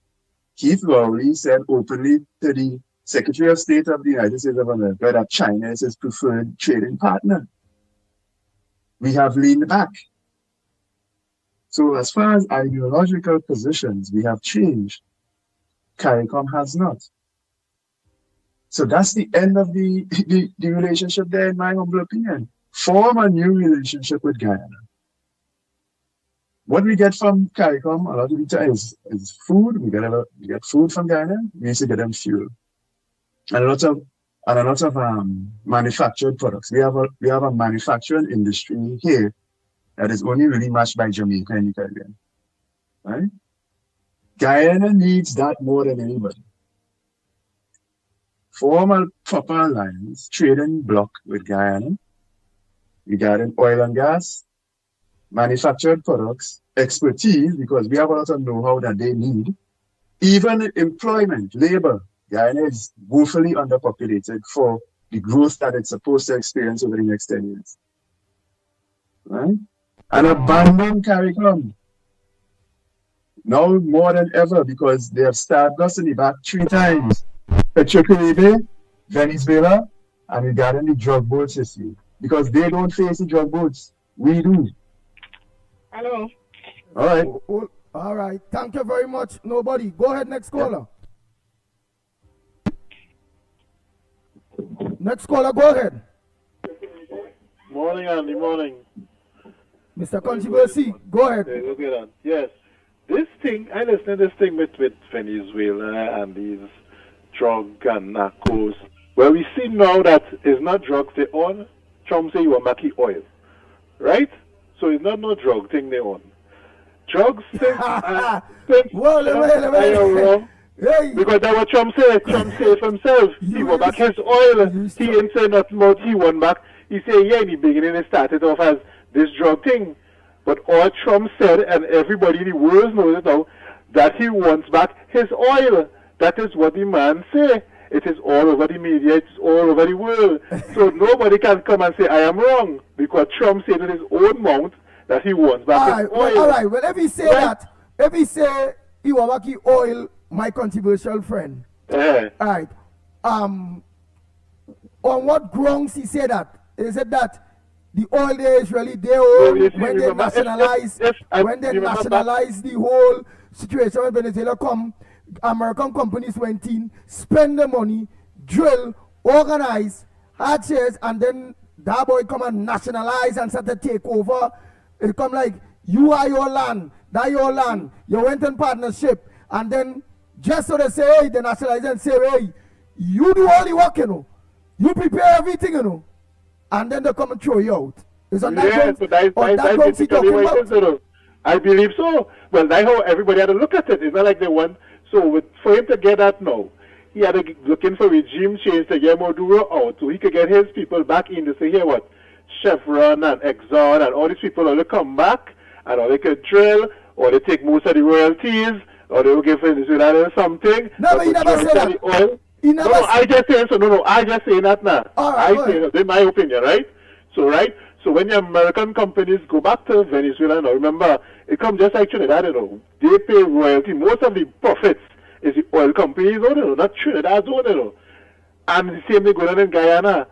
Keith Rowley said openly to the Secretary of State of the United States of America that China is his preferred trading partner. We have leaned back. So as far as ideological positions, we have changed. CARICOM has not. So that's the end of the relationship there, in my humble opinion. Form a new relationship with Guyana. What we get from CARICOM a lot of the time is food. We get food from Guyana. We used to get them fuel. And a lot of manufactured products. We have a manufacturing industry here that is only really matched by Jamaica and the Caribbean. Right? Guyana needs that more than anybody. Form a proper alliance, trading bloc with Guyana regarding oil and gas, manufactured products, expertise, because we have a lot of know-how that they need, even employment, labor. Guyana is woefully underpopulated for the growth that it's supposed to experience over the next 10 years. Right? And abandon CARICOM. Now more than ever, because they have stabbed us in the back 3 times. Petrocaribe, Venezuela, and regarding the drug boats issue. Because they don't face the drug boats. We do.
Hello.
All right.
All right. Thank you very much. Nobody. Go ahead, next caller. Next caller, go ahead.
Morning, Andy. Morning.
Mr. Controversy, go ahead.
Look at that. Yes. This thing, I listen to this thing with Venezuela and these drug and narcos. Well, we see now that it's not drugs they own. Trump say you are making oil. Right? So it's not no drug thing they own. Drugs, wait. Because that's what Trump said. Trump said for himself. He won back his oil. He didn't say nothing about he won back. He said, yeah, in the beginning it started off as this drug thing. But all Trump said, and everybody in the world knows it now, that he wants back his oil. That is what the man say. It is all over the media. It's all over the world. So nobody can come and say, I am wrong. Because Trump said in his own mouth that he wants back his oil.
All right. Well, if he say that, if he say he wants back his oil, my controversial friend. All right. On what grounds he said that? He said that the oil there is really their own when they nationalize the whole situation when Venezuela come. American companies went in, spend the money, drill, organize, hard shares, and then that boy come and nationalize and start to take over. It come like, you are your land, that your land, you went in partnership, and then just so they say, hey, the nationalize and say, hey, you do all the work, you know. You prepare everything, you know. And then they come and throw you out. Is that grounds he talking about?
I believe so. Well, that's how everybody had to look at it. It's not like they want. So for him to get that now, he had to looking for regime change to get Maduro out so he could get his people back in to say, here what, Chevron and Exxon and all these people, all they come back and all they could drill, or they take most of the royalties, or they will give Venezuela something.
No, but he never said that.
Oil. I just saying so. No, I just saying that now. I say that, in my opinion, right? So when the American companies go back to Venezuela now, remember, it comes just like Trinidad, you know. They pay royalty. Most of the profits is the oil companies own, you know, not Trinidad's own, you know. And the same thing going on in Guyana.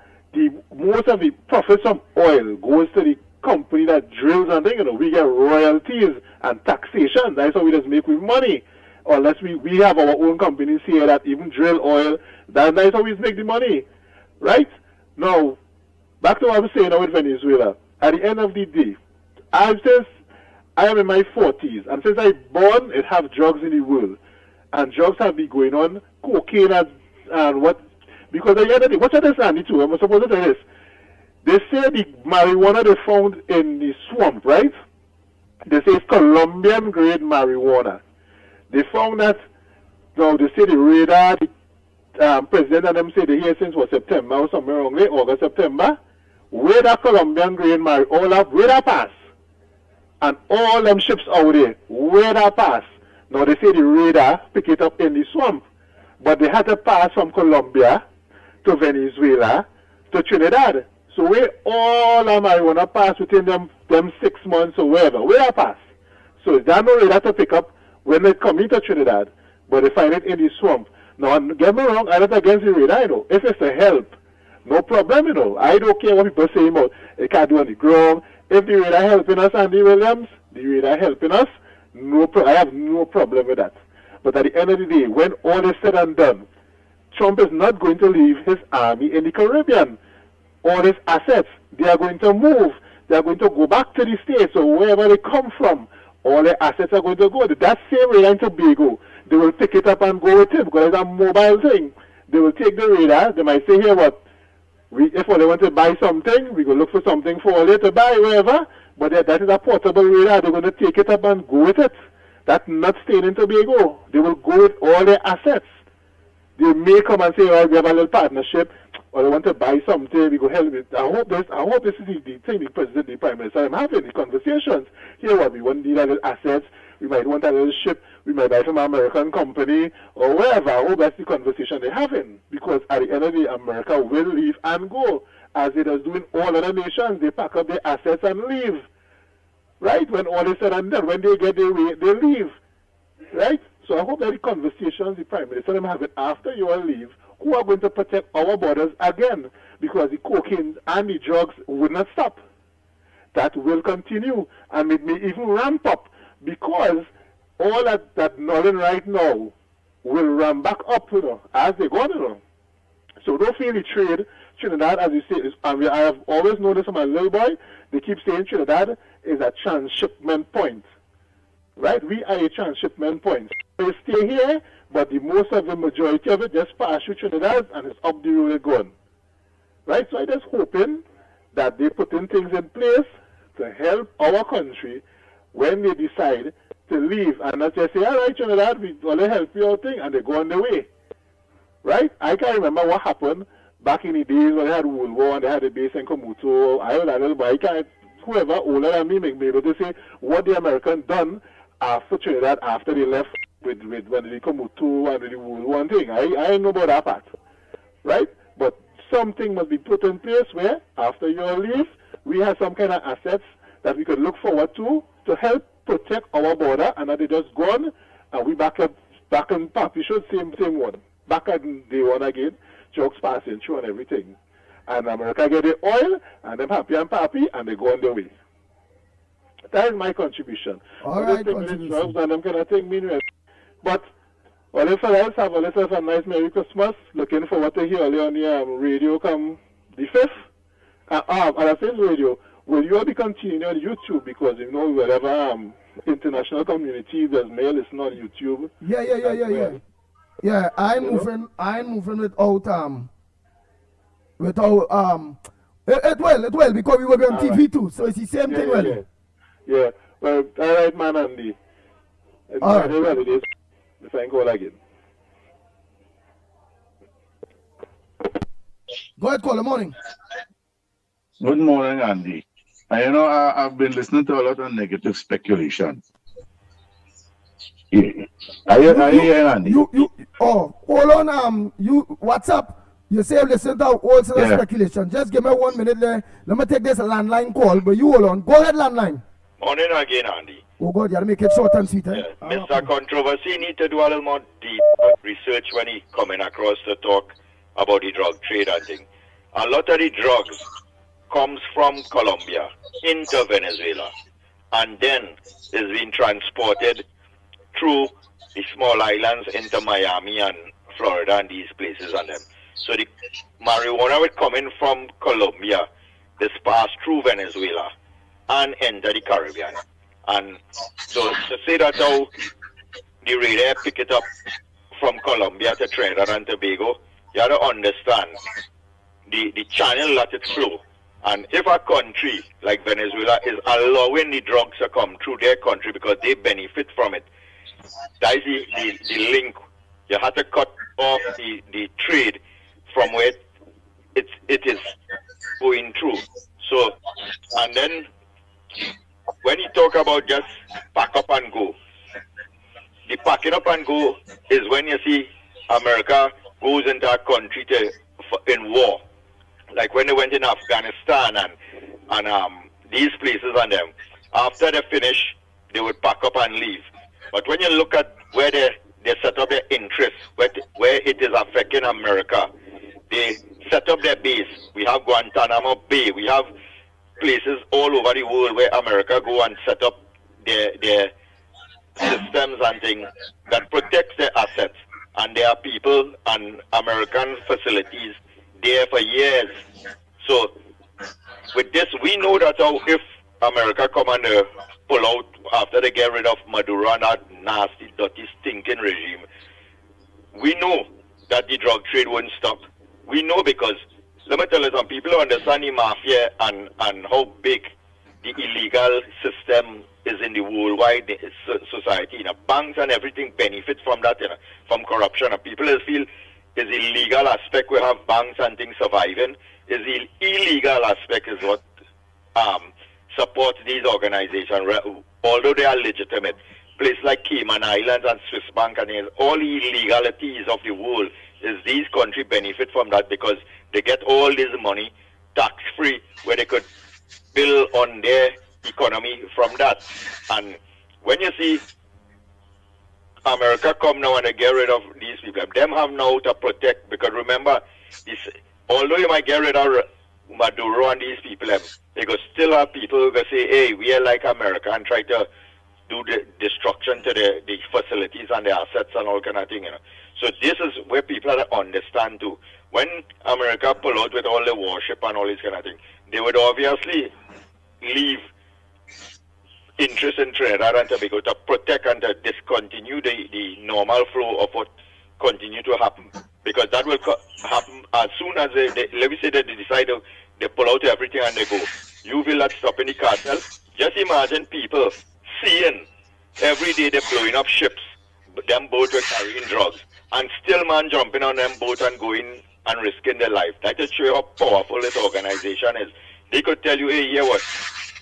Most of the profits from oil goes to the company that drills and things, you know. We get royalties and taxation. That's how we just make with money. Unless we have our own companies here that even drill oil, that's how we make the money. Right? Now, back to what I was saying now with Venezuela. At the end of the day, I I am in my 40s, and since I born, it have drugs in the world. And drugs have been going on, cocaine and what, because at the end of the day, watch out this, Andy, too, I'm supposed to tell this. They say the marijuana they found in the swamp, right? They say it's Colombian grade marijuana. They found that, now they say the radar, the president and them say they here since was September or somewhere around there, August, September, where that Colombian grade marijuana, all up, where that pass? And all them ships out there, where that pass? Now they say the radar pick it up in the swamp, but they had to pass from Colombia to Venezuela to Trinidad. So where all the marijuana pass within them 6 months or wherever, where that pass? So there's no radar to pick up when they come into Trinidad, but they find it in the swamp. Now, get me wrong, I'm not against the radar, you know. If it's a help, no problem, you know. I don't care what people say about it can't do on the ground. If the radar helping us, Andy Williams, the radar helping us, I have no problem with that. But at the end of the day, when all is said and done, Trump is not going to leave his army in the Caribbean. All his assets, they are going to move. They are going to go back to the States or wherever they come from. All their assets are going to go. That same radar in Tobago, they will pick it up and go with it because it's a mobile thing. They will take the radar. They might say, here, what? If they want to buy something, we go look for something for all to buy, wherever. But that is a portable radar. They're going to take it up and go with it. That's not staying in Tobago. They will go with all their assets. They may come and say, well, we have a little partnership, or they want to buy something, we go help it. I hope this is the thing the president, the prime minister, I'm having the conversations. Here, what we want, need a little assets, we might want a little ship, we might buy from an American company, or wherever. I hope that's the conversation they're having. Because at the end of the day, America will leave and go. As it is doing all other nations, they pack up their assets and leave. Right? When all is said and done, when they get their way, they leave. Right? So I hope that the conversations the Prime Minister is having after you all leave, who are going to protect our borders again, because the cocaine and the drugs will not stop. That will continue, and it may even ramp up, because all that Northern right now will ramp back up, you know, as they go on, you know. So don't feel the trade. Trinidad, as you say, I have always known this from my little boy, they keep saying Trinidad is a transshipment point. Right? We are a transshipment point. They stay here, but the majority of it just pass through Trinidad and it's up the road going. Right? So I'm just hoping that they put in things in place to help our country when they decide to leave. And as they say, all right, Trinidad, we want to help you out thing, and they go on their way. Right? I can remember what happened back in the days when they had World War and they had a base in Komuto. I heard a little boy, whoever older than me may be able to say what the Americans done after Trinidad, after they left with when they come to and the World War thing. I know about that part. Right? But something must be put in place where, after your leave, we have some kind of assets that we could look forward to help protect our border, and that they just gone, and we back in Papi should same one. Back at day one again, drugs passing through and everything. And America get the oil, and them happy and pappy, and they go on their way. That is my contribution.
All right, contribution.
Drugs and them kind of thing, meanwhile. But, well, if else have a nice Merry Christmas. Looking forward to hear you on the radio come the 5th. And I say radio, will you all be continuing on YouTube? Because, you know, wherever international community, there's mail, listen on YouTube.
Yeah. Yeah, I'm moving without it will because we will be on TV too, so it's the same thing.
Yeah. Well, all right, man, Andy.
All right.
Well, it is. If I call again.
Go ahead, call the morning.
Good morning, Andy. You know, I've been listening to a lot of negative speculation. Are you hearing, Andy?
Hold on, WhatsApp. You say listen to all sorts of speculation. Just give me 1 minute there. Let me take this landline call, but you hold on. Go ahead, landline.
Morning again, Andy.
Oh God, you gotta make it short and sweet, eh?
Mr. Controversy need to do a little more deep research when he coming across to talk about the drug trade and thing. A lot of the drugs comes from Colombia into Venezuela, and then is being transported through the small islands into Miami and Florida and these places and them. So the marijuana will coming from Colombia is passed through Venezuela and enter the Caribbean. And so to say that how the radar pick it up from Colombia to Trinidad and Tobago, you have to understand the channel that it flow. And if a country like Venezuela is allowing the drugs to come through their country because they benefit from it, that is the link. You have to cut off the trade from where it is going through. So, and then when you talk about just pack up and go, the packing up and go is when you see America goes into a country in war. Like when they went in Afghanistan and these places and them. After they finish, they would pack up and leave. But when you look at where they set up their interests, where it is affecting America, they set up their base. We have Guantanamo Bay. We have places all over the world where America go and set up their systems and things that protects their assets. And there are people and American facilities there for years. So with this, we know that if America come and pull out after they get rid of Maduro and that nasty, dirty, stinking regime, we know that the drug trade won't stop. We know because, let me tell you, some people who understand the mafia and how big the illegal system is in the worldwide society. You know, banks and everything benefit from that, you know, from corruption. And people feel is the legal aspect we have banks and things surviving. Is the illegal aspect is what supports these organizations, although they are legitimate. Places like Cayman Islands and Swiss Bank and all the illegalities of the world is these countries benefit from that because they get all this money tax-free where they could build on their economy from that. And when you see America come now and they get rid of these people, them have now to protect, because remember, although you might get rid of Maduro and these people, they could still have people who go say, hey, we are like America, and try to do the destruction to the facilities and the assets and all kind of thing, you know. So this is where people have to understand too. When America pull out with all the warship and all this kind of thing, they would obviously leave interest in Trinidad and Tobago to protect and to discontinue the normal flow of what continue to happen. Because that will happen as soon as let me say that they decide they pull out everything and they go. You will not stop any cartel. Just imagine people seeing every day they're blowing up ships, them boats were carrying drugs, and still man jumping on them boat and going and risking their life. That just show you how powerful this organization is. They could tell you, hey, hear what?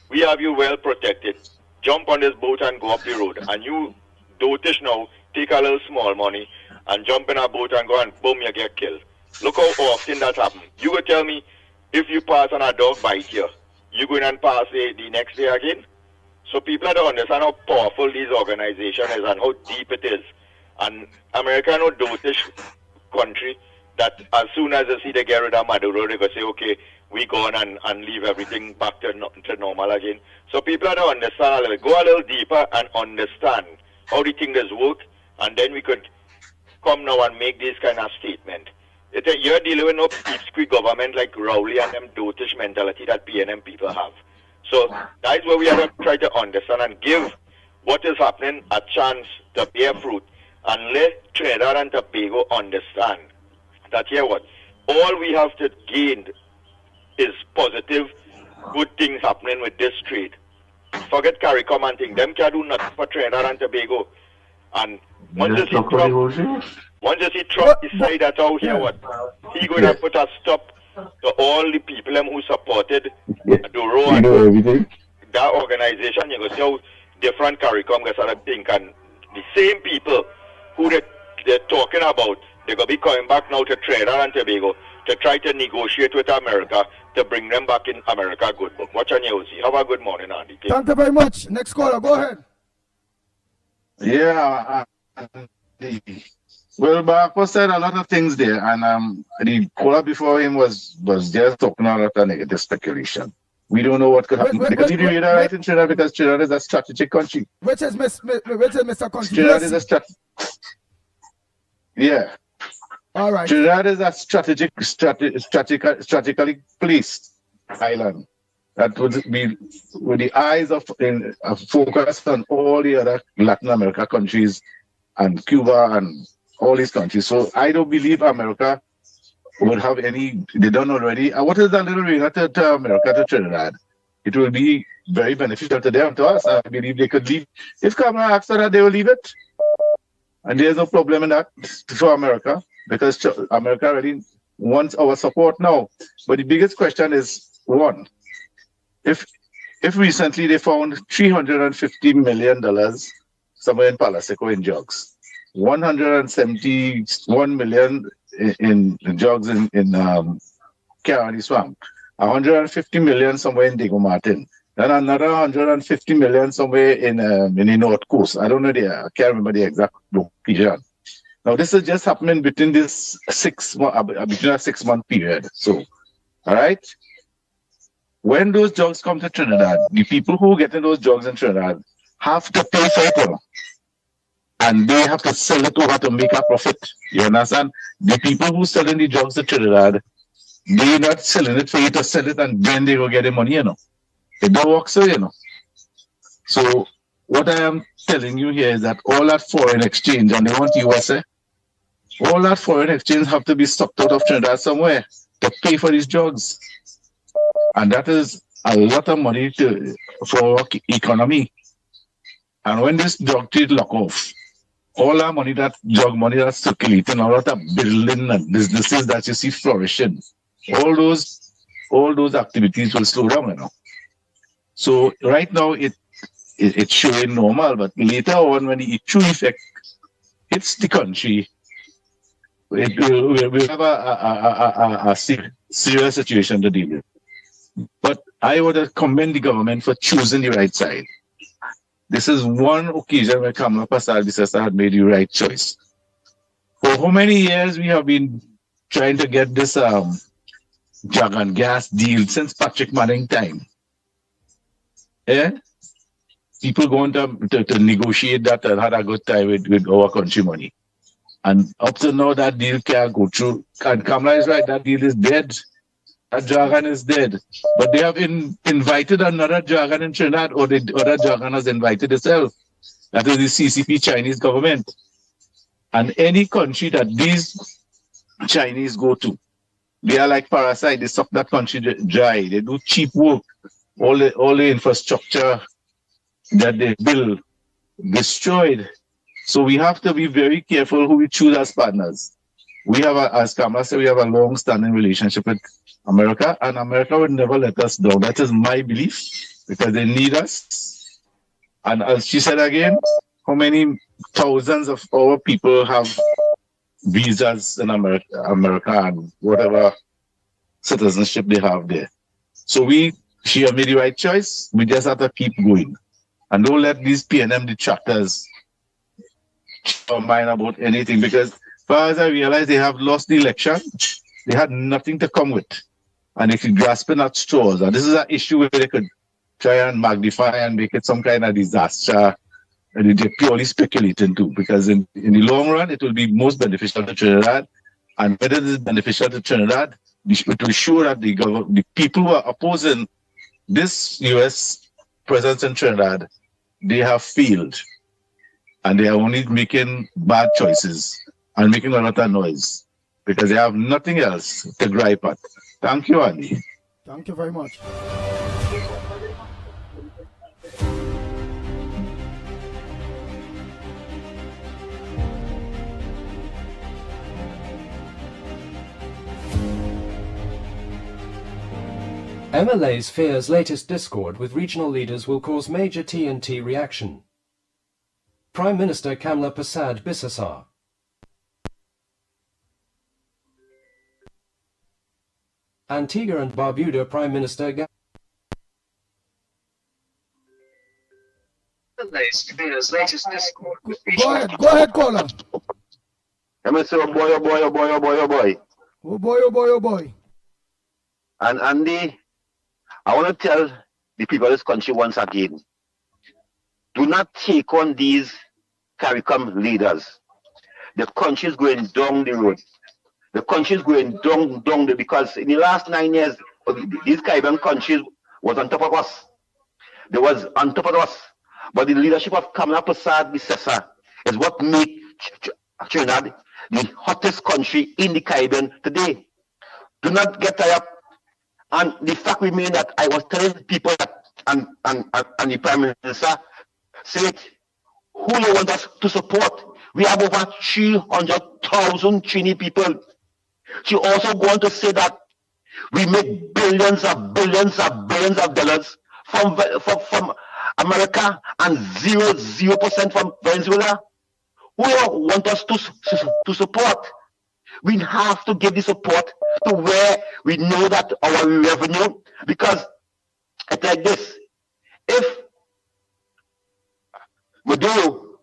We have you well protected. Jump on this boat and go up the road. And you, dotish now, take a little small money and jump in a boat and go and boom, you get killed. Look how often that happens. You would tell me, if you pass and a dog bite you, you go in and pass the next day again? So people have to understand how powerful these organizations is and how deep it is. And America no dotish country that as soon as they see they get rid of Maduro, they go say, okay, we go on and leave everything back to normal again. So people have to understand a little, go a little deeper and understand how the thing does work, and then we could come now and make this kind of statement. You're dealing with no peace government like Rowley and them dotish mentality that PNM people have. So that is where we have to try to understand and give what is happening a chance to bear fruit, and let Trinidad and Tobago understand that here what, all we have to gain is positive, good things happening with this trade. Forget CARICOM and things. Them can't do nothing for Trinidad and Tobago. And once you see Trump decide that out here what, he going to put a stop to all the people who supported Maduro and that organization. You go see how different CARICOM guys are think, and the same people who they're talking about, they're going to be coming back now to Trinidad and Tobago to try to negotiate with America to bring them back in America good book. Watch on you, see. Have a good morning, Andy.
Thank you very much. Next caller, go ahead.
Yeah, well, Barco said a lot of things there, and the caller before him was just talking a lot of negative speculation. We don't know what could happen because you read right in Trinidad, because Trinidad is a strategic country.
Which is Mr. Country?
Trinidad is a yeah.
All right.
Trinidad is a strategically placed island. that would be with the eyes of focus on all the other Latin America countries and Cuba and all these countries. So I don't believe America would have any, they don't already. What is that little ring to America, to Trinidad? It will be very beneficial to them, to us. I believe they could leave. If Kamala asks for that, they will leave it. And there's no problem in that for America, because America already wants our support now. But the biggest question is, one, if recently they found $350 million somewhere in Palaseco in drugs, 171 million in drugs in Kerr Swamp, 150 million somewhere in Diego Martin, then another 150 million somewhere in the North Coast. I don't know I can't remember the exact location. Now this is just happening between this 6 month, between a 6 month period. So, all right. When those drugs come to Trinidad, the people who get in those drugs in Trinidad have to pay for it, and they have to sell it over to make a profit. You understand? The people who selling the drugs to Trinidad, they're not selling it for you to sell it and then they will get the money, It don't work so, So what I am telling you here is that all that foreign exchange, and they want USA, all that foreign exchange have to be sucked out of Trinidad somewhere to pay for these drugs. And that is a lot of money for our economy. And when this drug trade lock off, all our money, that drug money that's circulating, a lot of building and businesses that you see flourishing, all those activities will slow down, So right now it's showing normal, but later on when the true effect hits the country, we'll have a serious situation to deal with. But I would commend the government for choosing the right side. This is one occasion where Kamala Persad-Bissessar had made the right choice. For how many years we have been trying to get this drug and gas deal since Patrick Manning time? People going to negotiate that and had a good time with our country money. And up to now, that deal can't go through. And Kamala is right, that deal is dead. That dragon is dead. But they have invited another dragon in Trinidad, or the other dragon has invited itself. That is the CCP Chinese government. And any country that these Chinese go to, they are like parasites. They suck that country dry. They do cheap work. All the infrastructure that they build destroyed. So we have to be very careful who we choose as partners. We have, as Kamala said, we have a long-standing relationship with America, and America would never let us down. That is my belief, because they need us. And as she said again, how many thousands of our people have visas in America and whatever citizenship they have there. So she have made the right choice. We just have to keep going. And don't let these PNM detractors mind about anything, because as far as I realize, they have lost the election. They had nothing to come with. And they could grasping at straws. And this is an issue where they could try and magnify and make it some kind of disaster. And they're purely speculating too, because in the long run, it will be most beneficial to Trinidad. And whether it is beneficial to Trinidad, it will show that the people who are opposing this U.S. presence in Trinidad, they have failed. And they are only making bad choices and making a lot of noise, because they have nothing else to gripe at. Thank you, Andy.
Thank you very much.
MLA's fears latest discord with regional leaders will cause major TNT reaction. Prime Minister Kamala Persad-Bissessar. Antigua and Barbuda Prime Minister
MLA's latest discord with
Go ahead, caller.
Let me say, oh boy, oh boy, oh boy, oh boy, oh boy.
Oh boy, oh boy, oh boy.
And Andy, I want to tell the people of this country once again, do not take on these CARICOM leaders. The country is going down the road. The country is going down because in the last 9 years, these Caribbean countries was on top of us. They was on top of us. But the leadership of Kamala Prasad Bissessa is what made Trinidad the hottest country in the Caribbean today. Do not get tired. And the fact remains that I was telling people that, and the Prime Minister said, who you want us to support? We have over 300,000 Trini people. She also going to say that we make billions of dollars from America and 0% from Venezuela. Who you want us to support? We have to give the support to where we know that our revenue, because it's like this. If we do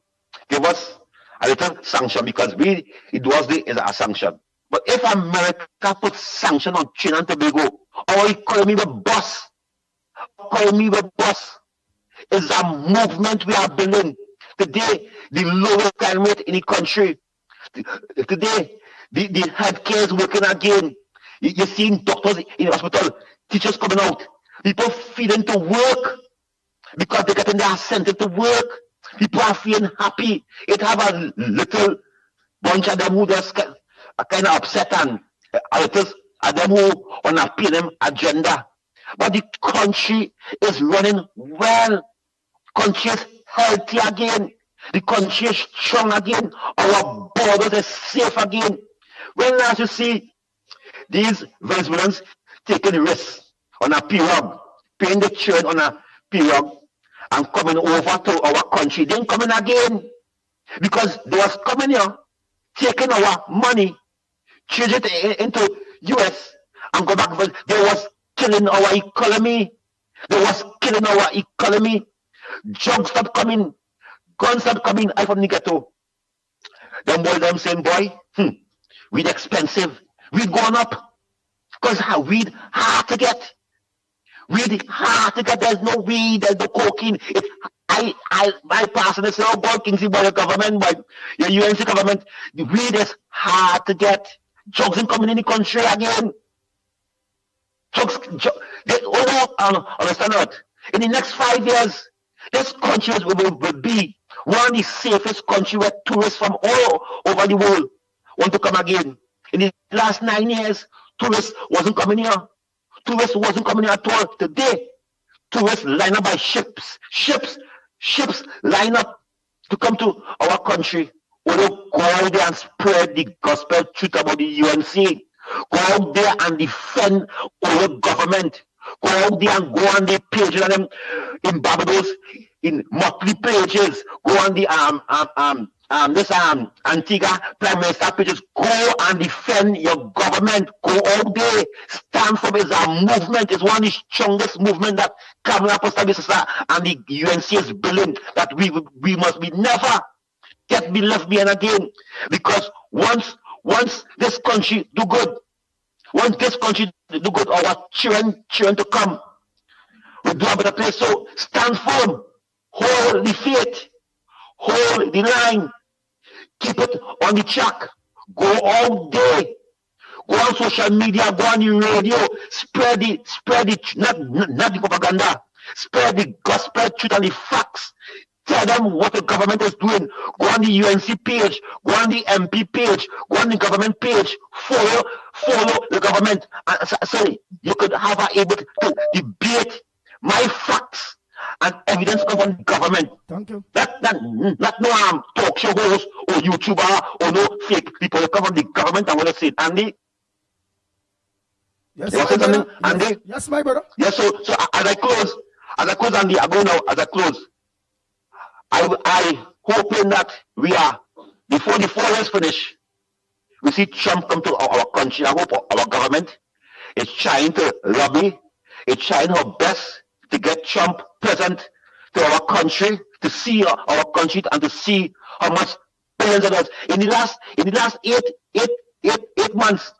give us a little sanction, because it was a sanction. But if America puts sanction on Trinidad and Tobago, our economy will bust. It's a movement we are building. Today, the lowest crime rate in the country. Today, the healthcare is working again. You're seeing doctors in the hospital, teachers coming out, people feeling to work because they're getting their incentive to work. People are feeling happy. It have a little bunch of them who just kind of upset and others of them who on a PNM agenda. But the country is running well. Country is healthy again. The country is strong again. Our borders are safe again. When last you see these Venezuelans taking risks on a pirogue, paying the children on a pirogue and coming over to our country, then coming again. Because they was coming here, taking our money, change it into US and go back. They was killing our economy. Drugs stop coming. Guns stop coming. I from the ghetto. Them boy, them saying, boy, weed expensive. Weed going up. Because weed hard to get. There's no weed, there's no cocaine. My pastor say, oh boy, Kingsley, by your government, by your UNC government, the weed is hard to get. Drugs ain't coming in the country again. They all understand that. In the next 5 years, this country will be one of the safest countries where tourists from all over the world want to come again. In the last 9 years, tourists wasn't coming here. Tourists wasn't coming here at all. Today, tourists line up by ships. Ships line up to come to our country. We don't go out there and spread the gospel truth about the UNC. Go out there and defend our government. Go out there and go on the pages of them in Barbados, in monthly pages. Go on the Antigua Prime Minister pages. Go and defend your government. Go out there. Stand for it. It's a movement. It's one of the strongest movement that Kamala Prasad and the UNC is building. That we must be never be left behind again. Because once this country do good, our children to come, we do have a better place. So stand firm, hold the faith, hold the line, keep it on the track, go all day, go on social media, go on the radio, spread not the propaganda, spread the gospel truth and the facts. Tell them what the government is doing. Go on the UNC page, go on the MP page, go on the government page, follow the government. And so you could have able to debate my facts and evidence come from the government.
Thank you.
Not no talk show host or YouTuber or no fake people that come from the government and want to say it. Andy?
Yes, my brother.
Andy?
Yes, my brother.
Yes, so as I close, Andy, I go now, as I close. I hoping that we are, before the 4 years finish, we see Trump come to our country. I hope our government is trying to lobby, it's trying her best to get Trump present to our country, to see our country and to see how much billions of dollars. In the last eight months,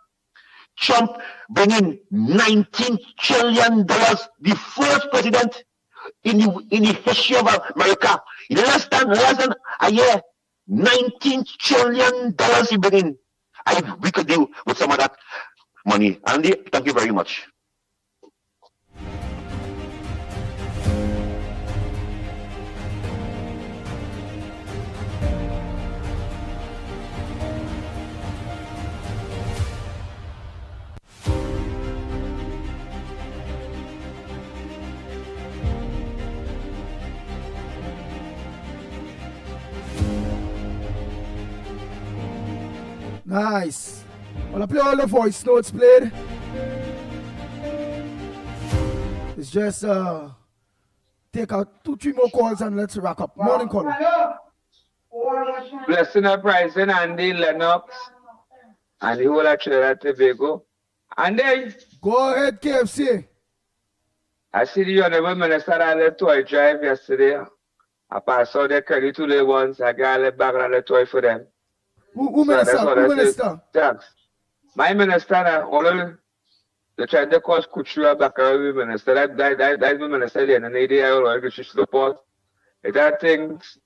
Trump bringing $19 trillion, the first president in the history of America. In less than a year, $19 trillion he bring in. We could deal with some of that money. Andy, thank you very much.
Nice. Well, I play all the voice notes played. It's just take out 2-3 more calls and let's wrap up. Morning call.
Blessing uprising, Andy, Lennox, and the whole of Trinidad Tobago. Andy.
Go ahead, KFC.
I see the Honorable Minister on the toy drive yesterday. I passed out the credit to the ones. I got a bag on the toy for them.
Who minister? Who minister?
Thanks. My minister, they tried to cause Kuchua back around the minister. That's my minister there. And they already should support. If that things,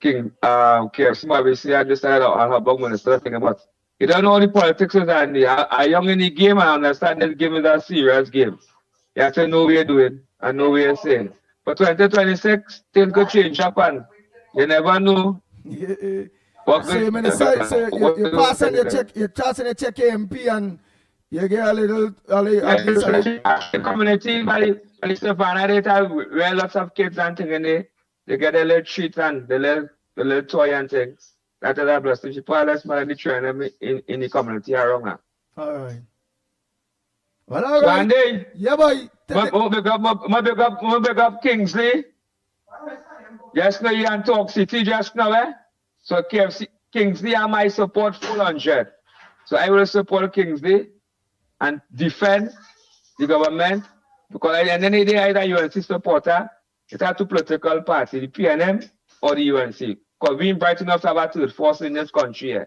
King, Kerr, obviously, I decided on her bug minister thing about. You don't know the politics is Andy. I young in the game, I understand this game is a serious game. You have to know what you're doing and know what you're saying. But 2026, things could change up and you never know.
So you're passing your check, you're passing your check MP and you get a little
community by Stefana, they have lots of kids and things and they get a little treat and the little toy and things. That's a blessing. She put less money train them in the community around now.
Alright. Well, all right.
Andy,
yeah, boy.
My big up Kingsley. Just now you and Talk City just now, eh? So Kingsley and my support full 100. So I will support Kingsley and defend the government because at the end of the day, either UNC supporter, it's a two political party, the PNM or the UNC. Because we ain't bright enough to have a third force in this country. Eh?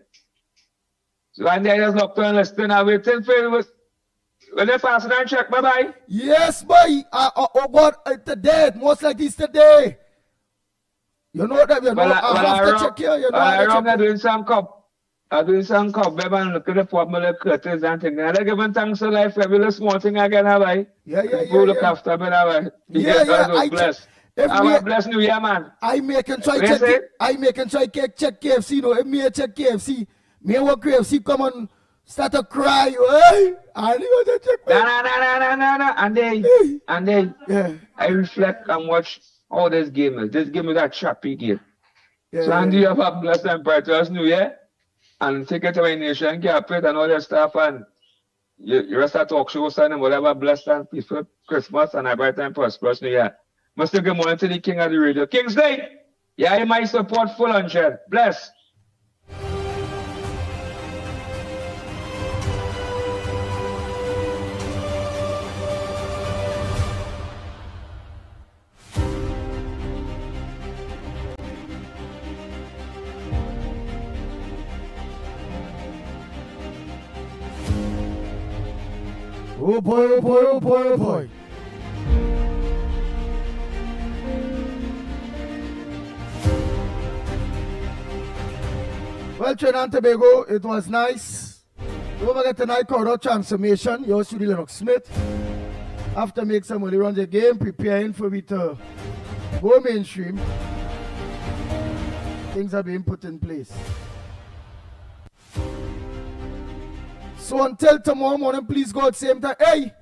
So and they just look to and listen and waiting for it. When they pass it and check, bye-bye.
Yes, boy. Oh, God, today, most like this today. You know that, you know, I have to check here, you know.
I'm doing some cup. I'm doing some cup, baby, and look at the formula curtains and things. And I give them thanks to life for every little small thing I get, have I?
Yeah.
People look after me, have I?
Yeah.
Blessed. Have a blessed New Year, man.
I make and try check check KFC, you know. If me check KFC, me work KFC, come on. Start to cry, hey? And you want to check me?
No. And then I reflect and watch all this game is. This game is a choppy game. So Andy, you have a blessed and prosperous New Year. And take it to my nation, get it and all that stuff. And you rest of talk shows and whatever, blessed and peaceful Christmas and a bright and prosperous New Year. Must give morning to the king of the radio. King's Day! Yeah, you might support full 100. Bless.
Oh boy. Well, Trinidad and Tobago, it was nice. Don't forget tonight, crowd transformation. Yours truly, Lennox Smith. After make some early runs of the game, preparing for it to go mainstream. Things are being put in place. So until tomorrow morning, please go at the same time. Hey,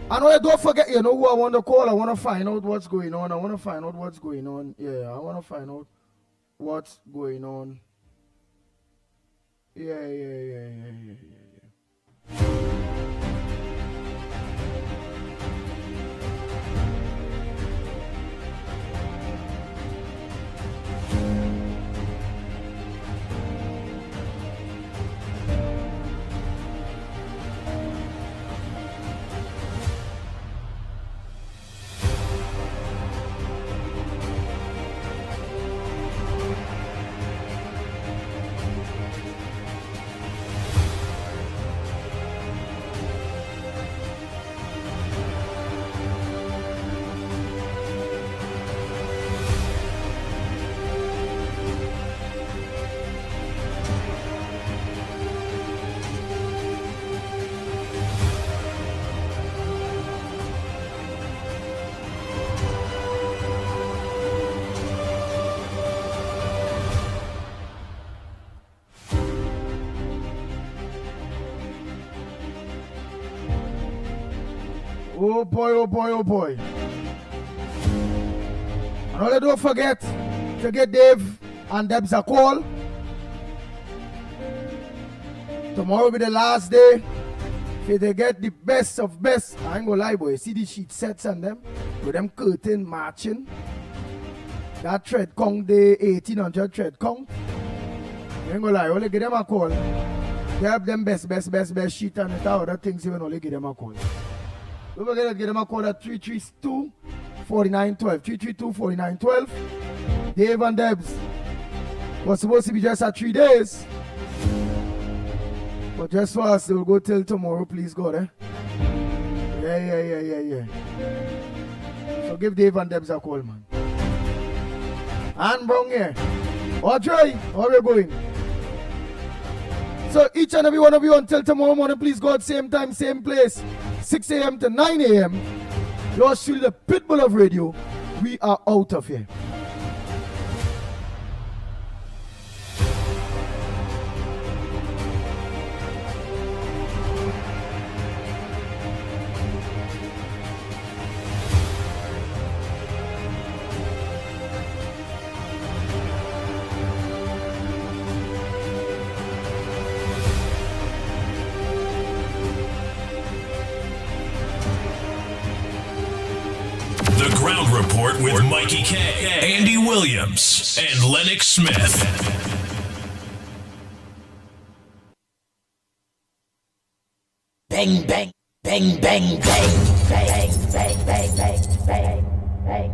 I know, don't forget, you know who I want to call. I want to find out what's going on. Yeah, I want to find out what's going on. Yeah. Oh boy. And don't forget to get Dave and Debs a call. Tomorrow will be the last day. If they get the best of best, I ain't gonna lie, boy. See the sheet sets on them with them curtain matching. That thread count, the 1800 thread count. I ain't gonna lie, only give them a call. They have them best sheet and the other things, even only give them a call. Don't forget to give them a call at 332-4912. 332-4912. Dave and Debs was supposed to be just at 3 days. But just for us, they'll go till tomorrow, please God, eh? Yeah. So give Dave and Debs a call, man. And Brown here. Audrey, how are we going? So each and every one of you until tomorrow morning, please God, same time, same place, 6 a.m. to 9 a.m. Yours truly, the Pitbull of Radio. We are out of here.
The Ground Report with Mikey K, Andy Williams, and Lennox Smith.
Bang, bang, bang, bang, bang, bang, bang, bang, bang, bang, bang.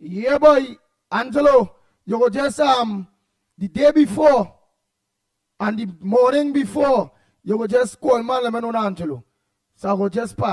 Yeah, boy, Angelo, you go just the day before and the morning before, you go just call man, let me know Angelo. So I go just pass.